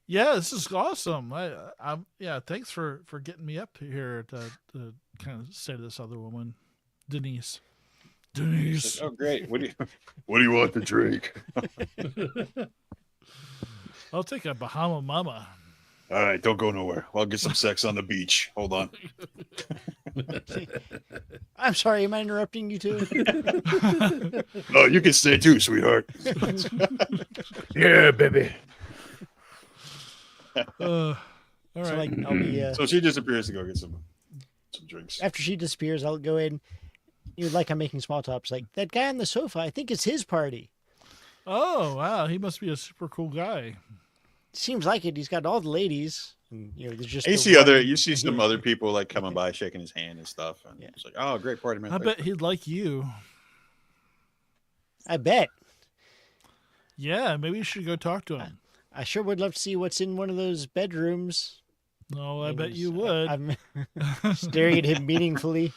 S2: Yeah, this is awesome. Yeah, thanks for getting me up here to kind of say to this other woman, Denise.
S6: Oh, great! What do you want to drink?
S2: I'll take a Bahama Mama.
S6: All right, don't go nowhere. I'll get some sex on the beach. Hold on.
S4: I'm sorry, am I interrupting you too?
S6: Oh, you can stay too, sweetheart. Yeah, baby.
S2: All right.
S4: So like I'll be
S6: So she disappears to go get some drinks.
S4: after she disappears, I'll go in. Like I'm making small talk. It's like that guy on the sofa. I think it's his party.
S2: Oh wow, he must be a super cool guy.
S4: Seems like it. He's got all the ladies. And, there's just.
S6: And
S4: the
S6: you see some other people like coming by, shaking his hand and stuff. And it's like, oh, great party, man.
S2: I bet he'd like you.
S4: I bet.
S2: Yeah, maybe you should go talk to him.
S4: I sure would love to see what's in one of those bedrooms.
S2: No, I bet you would.
S4: I'm staring at him meaningfully.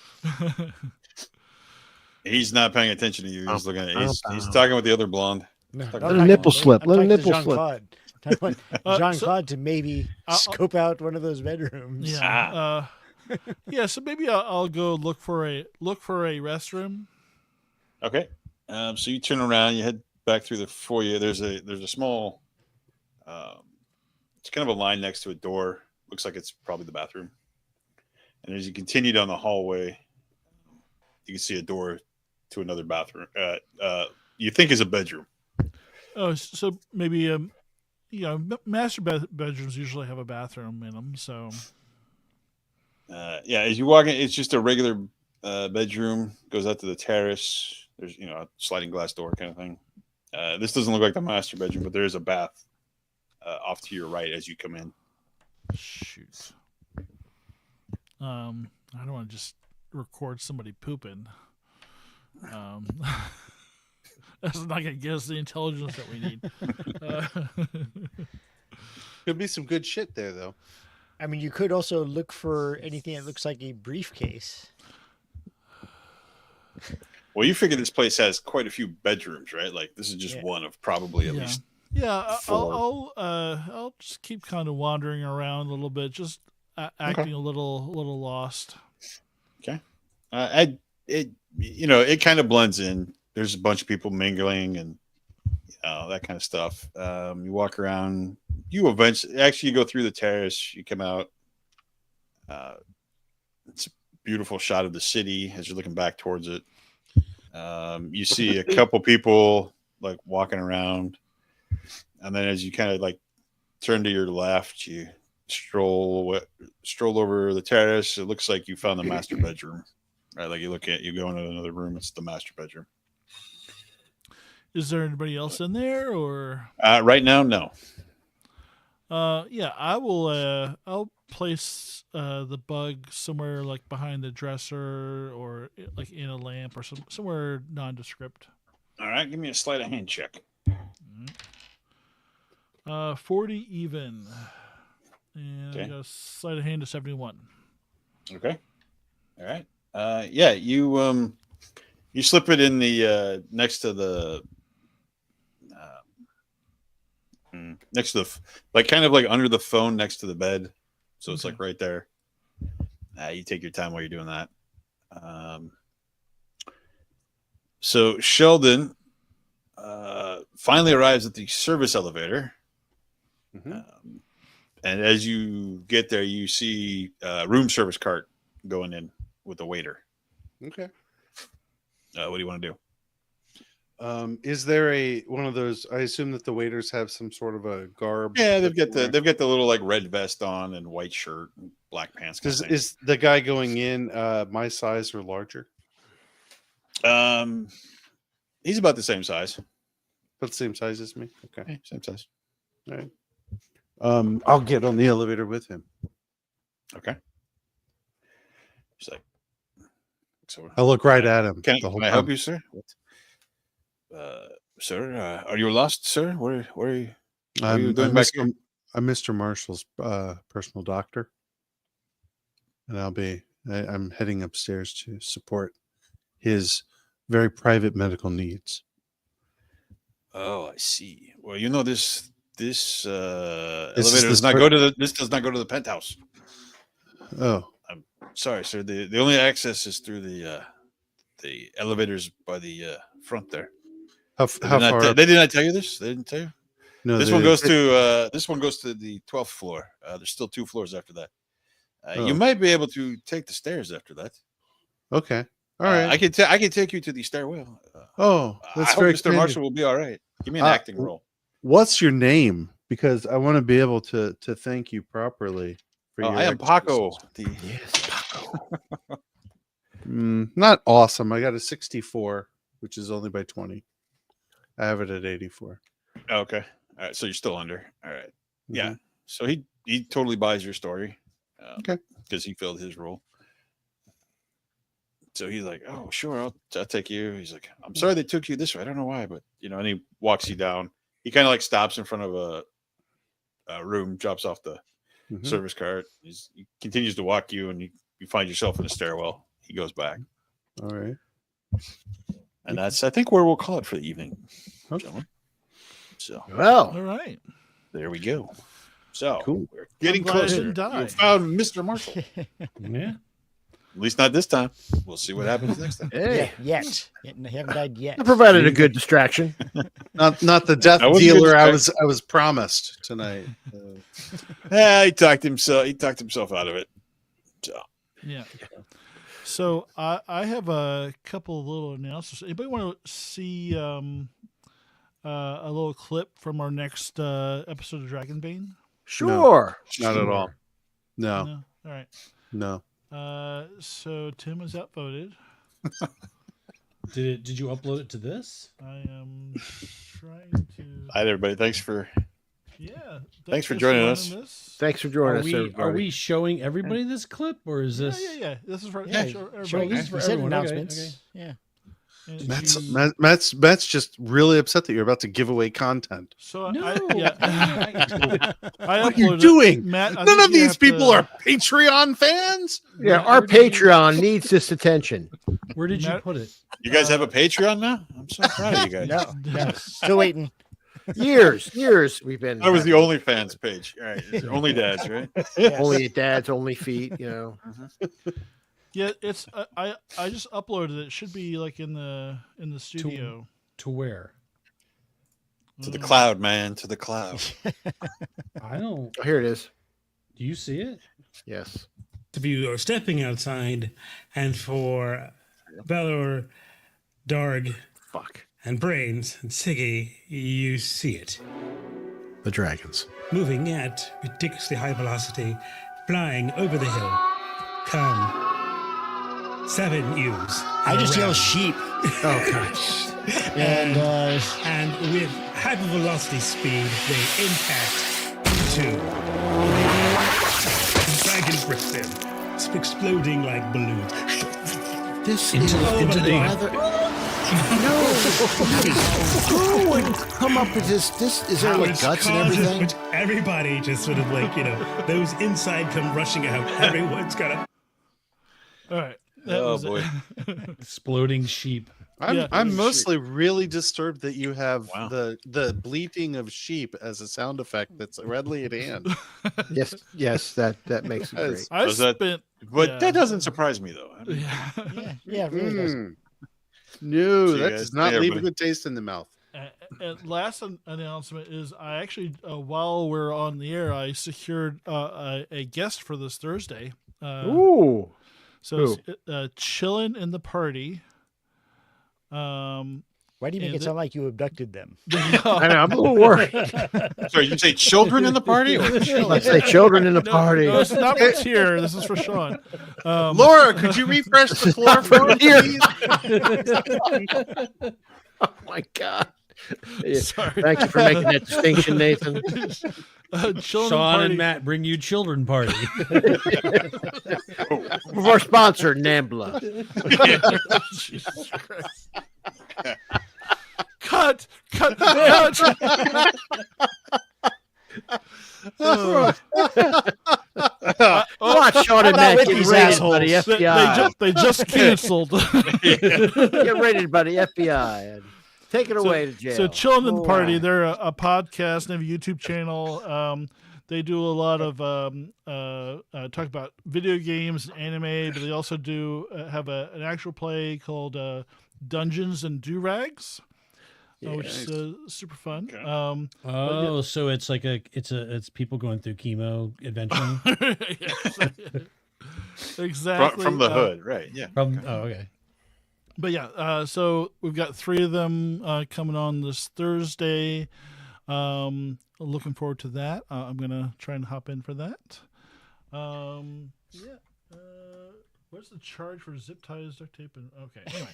S6: He's not paying attention to you. He's looking at. He's talking with the other blonde.
S4: No,
S6: Let
S1: a nipple slip. Let a
S4: talking to
S1: nipple slip.
S4: Jean-Claude. I want Jean-Claude to maybe
S2: I'll-
S4: scope out one of those bedrooms.
S2: Yeah. Yeah. So maybe I'll go look for a restroom.
S6: Okay. So you turn around, you head back through the foyer. There's a small. It's kind of a line next to a door. Looks like it's probably the bathroom. And as you continue down the hallway, you can see a door to another bathroom. You think is a bedroom.
S2: Oh, so maybe master bedrooms usually have a bathroom in them. So
S6: Yeah, as you walk in, it's just a regular bedroom. Goes out to the terrace. There's a sliding glass door kind of thing. This doesn't look like the master bedroom, but there is a bath off to your right as you come in.
S2: shoot. I don't want to just record somebody pooping. That's not going to give us the intelligence that we need.
S5: Could be some good shit there, though.
S4: I mean, you could also look for anything that looks like a briefcase.
S6: Well, you figure this place has quite a few bedrooms, right? Like this is just one of probably at least.
S2: Yeah,
S6: four.
S2: I'll just keep kind of wandering around a little bit, just acting a little lost.
S6: Okay. It kind of blends in. There's a bunch of people mingling and that kind of stuff. You walk around. You eventually go through the terrace. You come out. It's a beautiful shot of the city as you're looking back towards it. You see a couple people like walking around, and then as you kind of like turn to your left, you stroll over the terrace. It looks like you found the master bedroom. Right, like you go into another room. It's the master bedroom.
S2: Is there anybody else in there, or?
S6: Right now, no.
S2: Yeah, I will. I'll place the bug somewhere like behind the dresser, or like in a lamp, or somewhere nondescript.
S6: All right, give me a sleight of hand check.
S2: 40 even, and
S6: Okay.
S2: I got a sleight of hand to 71.
S6: Okay. All right. Yeah, you slip it in the next to the like kind of like under the phone next to the bed, so it's
S2: Okay.
S6: like right there. You take your time while you're doing that. So Sheldon finally arrives at the service elevator.
S5: Mhm.
S6: And as you get there, you see a room service cart going in with a waiter.
S5: Okay.
S6: What do you want to do?
S5: Is there one of those? I assume that the waiters have some sort of a garb.
S6: Yeah, they've got the little like red vest on and white shirt and black pants.
S5: Is the guy going in my size or larger?
S6: He's about the same size.
S5: About the same size as me. Okay.
S6: Okay, same size.
S5: All right. I'll get on the elevator with him.
S6: Okay. He's like, so
S5: I look right at him.
S6: can
S5: the whole
S6: I help
S5: time.
S6: you, sir? Sir, are you lost, sir? Where are you? What are you doing back here?
S5: I'm Mr. Marshall's personal doctor, and I'm heading upstairs to support his very private medical needs.
S6: Oh, I see. Well, you know this
S5: is
S6: elevator does
S5: this
S6: not
S5: per-
S6: go to the penthouse.
S5: Oh,
S6: Sorry, sir. The only access is through the elevators by the front there.
S5: how far? Up?
S6: They did not tell you this. They didn't tell you.
S5: No,
S6: This one goes to the 12th floor. There's still 2 floors after that. You
S5: Oh.
S6: might be able to take the stairs after that.
S5: Okay, all right.
S6: I can take you to the stairwell.
S5: That's
S6: I hope
S5: very
S6: Mr.
S5: kind of
S6: Marshall will be all right. Give me an acting role.
S5: What's your name? Because I want to be able to thank you properly. For your
S6: I am Paco.
S5: Paco. Not awesome. I got a 64, which is only by 20. I have it at 84.
S6: Okay. All right. So you're still under. All right. Yeah.
S5: Mhm.
S6: So he totally buys your story.
S5: Okay.
S6: Because he filled his role. So he's like, "Oh, sure, I'll take you." He's like, "I'm sorry they took you this way. I don't know why, but and he walks you down. He kind of like stops in front of a room, drops off the
S5: Mhm.
S6: service cart. He continues to walk you, and you find yourself in a stairwell. He goes back,
S5: All right.
S6: and that's I think where we'll call it for the evening.
S5: Okay.
S6: Gentlemen. So
S1: Well,
S2: All right.
S6: there we go. So
S5: Cool.
S6: we're getting
S2: glad I
S6: closer.
S2: didn't die.
S6: You found Mr. Marshall.
S3: Yeah.
S6: At least not this time. We'll see what happens next time.
S1: hey,
S4: Yet. You haven't died yet.
S1: I provided a good distraction.
S5: Not the death
S6: That was a good
S5: dealer I
S6: distraction.
S5: was promised tonight.
S6: Yeah, he talked himself out of it. So
S2: Yeah. So I have a couple of little announcements. Anybody want to see a little clip from our next episode of Dragonbane?
S1: Sure.
S5: Not at all. No.
S2: No. All right.
S5: No.
S2: So Tim was outvoted.
S3: Did you upload it to this?
S2: I am trying to.
S6: hi everybody. Thanks for
S2: Thanks
S6: for joining us.
S2: This.
S1: Thanks for joining us,
S3: Are
S1: everybody.
S3: we showing everybody this clip, or is this?
S2: Yeah. This is for
S4: Yeah,
S2: everybody.
S4: Sure, this is for
S3: You said
S4: everyone.
S3: announcements.
S4: Announcements. Yeah.
S2: And
S5: Matt's just really upset that you're about to give away content.
S2: So
S3: No.
S2: I
S5: What are you
S2: uploaded it.
S5: doing?
S2: Matt, I
S5: None
S2: think
S5: of
S2: you
S5: these
S2: have
S5: people
S2: to-
S5: are Patreon fans.
S1: Yeah,
S3: Where
S1: our
S3: did you-
S1: Patreon needs this attention.
S3: Where did you
S2: Matt-
S3: put it?
S6: you guys have a Patreon now? I'm so proud of you guys.
S4: No. Still waiting.
S1: Years we've been.
S6: I was the OnlyFans page. All right. It's only dads, right?
S1: only dads, only feet.
S2: Yeah, it's I just uploaded it. It should be like in the studio.
S3: To where?
S6: To the cloud, man. To the cloud.
S3: I don't.
S1: Oh, here it is.
S3: Do you see it?
S1: Yes.
S7: If you are stepping outside, and for Belor, Darg,
S1: Fuck.
S7: and Brains, and Siggy, you see it.
S1: The dragons.
S7: Moving at ridiculously high velocity, flying over the hill. Come. 7 ewes.
S4: I just yell
S7: around.
S4: sheep.
S1: Oh gosh.
S4: And
S7: And with hypervelocity speed, they impact into the dragon's breath in, exploding like balloons.
S1: This
S7: Into the
S1: rather. Who would come up with this? Is there like
S7: Which
S1: guts and
S7: causes-
S1: everything?
S7: which everybody just sort of like, those inside come rushing out. Everyone's got a
S2: All right. That
S6: Oh,
S2: was
S6: boy.
S2: it.
S3: Exploding sheep.
S2: Yeah.
S5: I'm mostly really disturbed that you have
S6: Wow.
S5: the bleating of sheep as a sound effect that's readily at hand.
S1: Yes, that makes it great.
S5: Yes.
S2: I
S6: Was that-
S2: spent.
S6: But
S2: Yeah.
S6: that doesn't surprise me, though.
S4: yeah, it really does.
S5: No,
S6: See you
S5: that
S6: guys.
S5: does not
S6: Hey,
S5: leave a
S6: everybody.
S5: good taste in the mouth.
S2: And last announcement is I actually, while we're on the air, I secured a guest for this Thursday.
S1: Ooh.
S2: So it's chilling in the party.
S4: Why do you make
S2: And
S4: it sound like you abducted them?
S1: I know. I'm a little worried.
S6: Sorry, you say children in the party? Or
S1: Let's say children in the party.
S2: No, it's not what's here. This is for Sean.
S5: Laura, could you refresh the floor for me,
S1: Here.
S5: please?
S1: Oh my god. Yeah.
S2: Sorry.
S1: Thank you for making that distinction, Nathan.
S2: Children
S3: Sean
S2: party.
S3: and Matt bring you children party.
S1: With our sponsor, Nambla.
S2: Jesus Christ. Cut.
S1: Watch Sean and
S4: about
S1: Matt
S4: with
S1: get
S4: these
S1: raided by the
S4: assholes?
S1: FBI.
S2: They just canceled.
S1: Get raided by the FBI and take it away to jail.
S2: So Children
S1: Oh,
S2: Party,
S1: wow.
S2: they're a podcast. They have a YouTube channel. They do a lot of talk about video games and anime, but they also do have an actual play called Dungeons and Do-Rags, which is super fun.
S6: Okay.
S3: So it's like it's people going through chemo adventure.
S2: Exactly.
S6: From the hood, right? Yeah.
S3: Okay.
S2: But yeah, so we've got 3 of them coming on this Thursday. Looking forward to that. I'm gonna try and hop in for that. What's the charge for zip ties, duct tape, and okay. Anyway,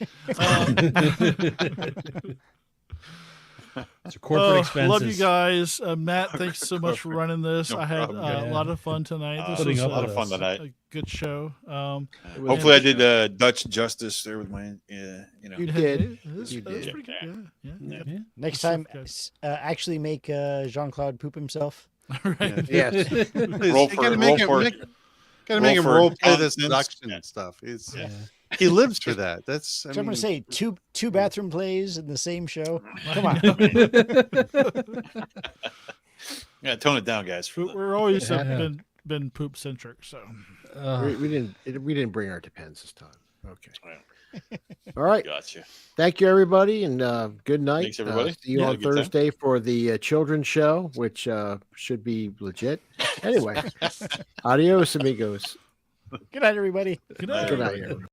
S3: It's a corporate expenses.
S2: love you guys. Matt, thanks so much for running this.
S6: No
S2: I had
S6: problem,
S2: a
S3: yeah.
S2: lot of fun tonight. This
S3: Putting
S2: was
S3: up
S6: a lot of
S3: with
S6: fun
S3: us.
S6: tonight.
S2: a good show.
S6: Hopefully, I did Dutch justice there with my,
S1: You
S2: You
S1: did.
S2: That's
S1: You
S2: pretty
S1: did.
S2: good. Yeah.
S3: Yeah.
S4: Next
S2: That's
S4: time,
S2: so
S4: actually make Jean-Claude poop himself.
S2: Right.
S1: Yes.
S6: Roll for-
S5: gotta make
S6: roll
S5: him,
S6: for-
S5: gotta make him
S6: for
S5: role play this
S6: nonsense.
S5: seduction and stuff. He's,
S3: Yeah.
S5: He lives for that. That's
S4: So I'm going to say two bathroom plays in the same show. Come
S2: on.
S6: Yeah, tone it down, guys. For the-
S2: We're always
S3: Yeah.
S2: been poop centric. So
S1: we didn't bring our depends this time. Okay. All right.
S6: Gotcha.
S1: Thank you, everybody, and good night.
S6: Thanks, everybody.
S1: See you
S6: Yeah,
S1: on
S6: good time.
S1: Thursday for the children's show, which should be legit. Anyway, adios, amigos.
S4: Good night, everybody.
S2: good night.
S1: Good night, everybody.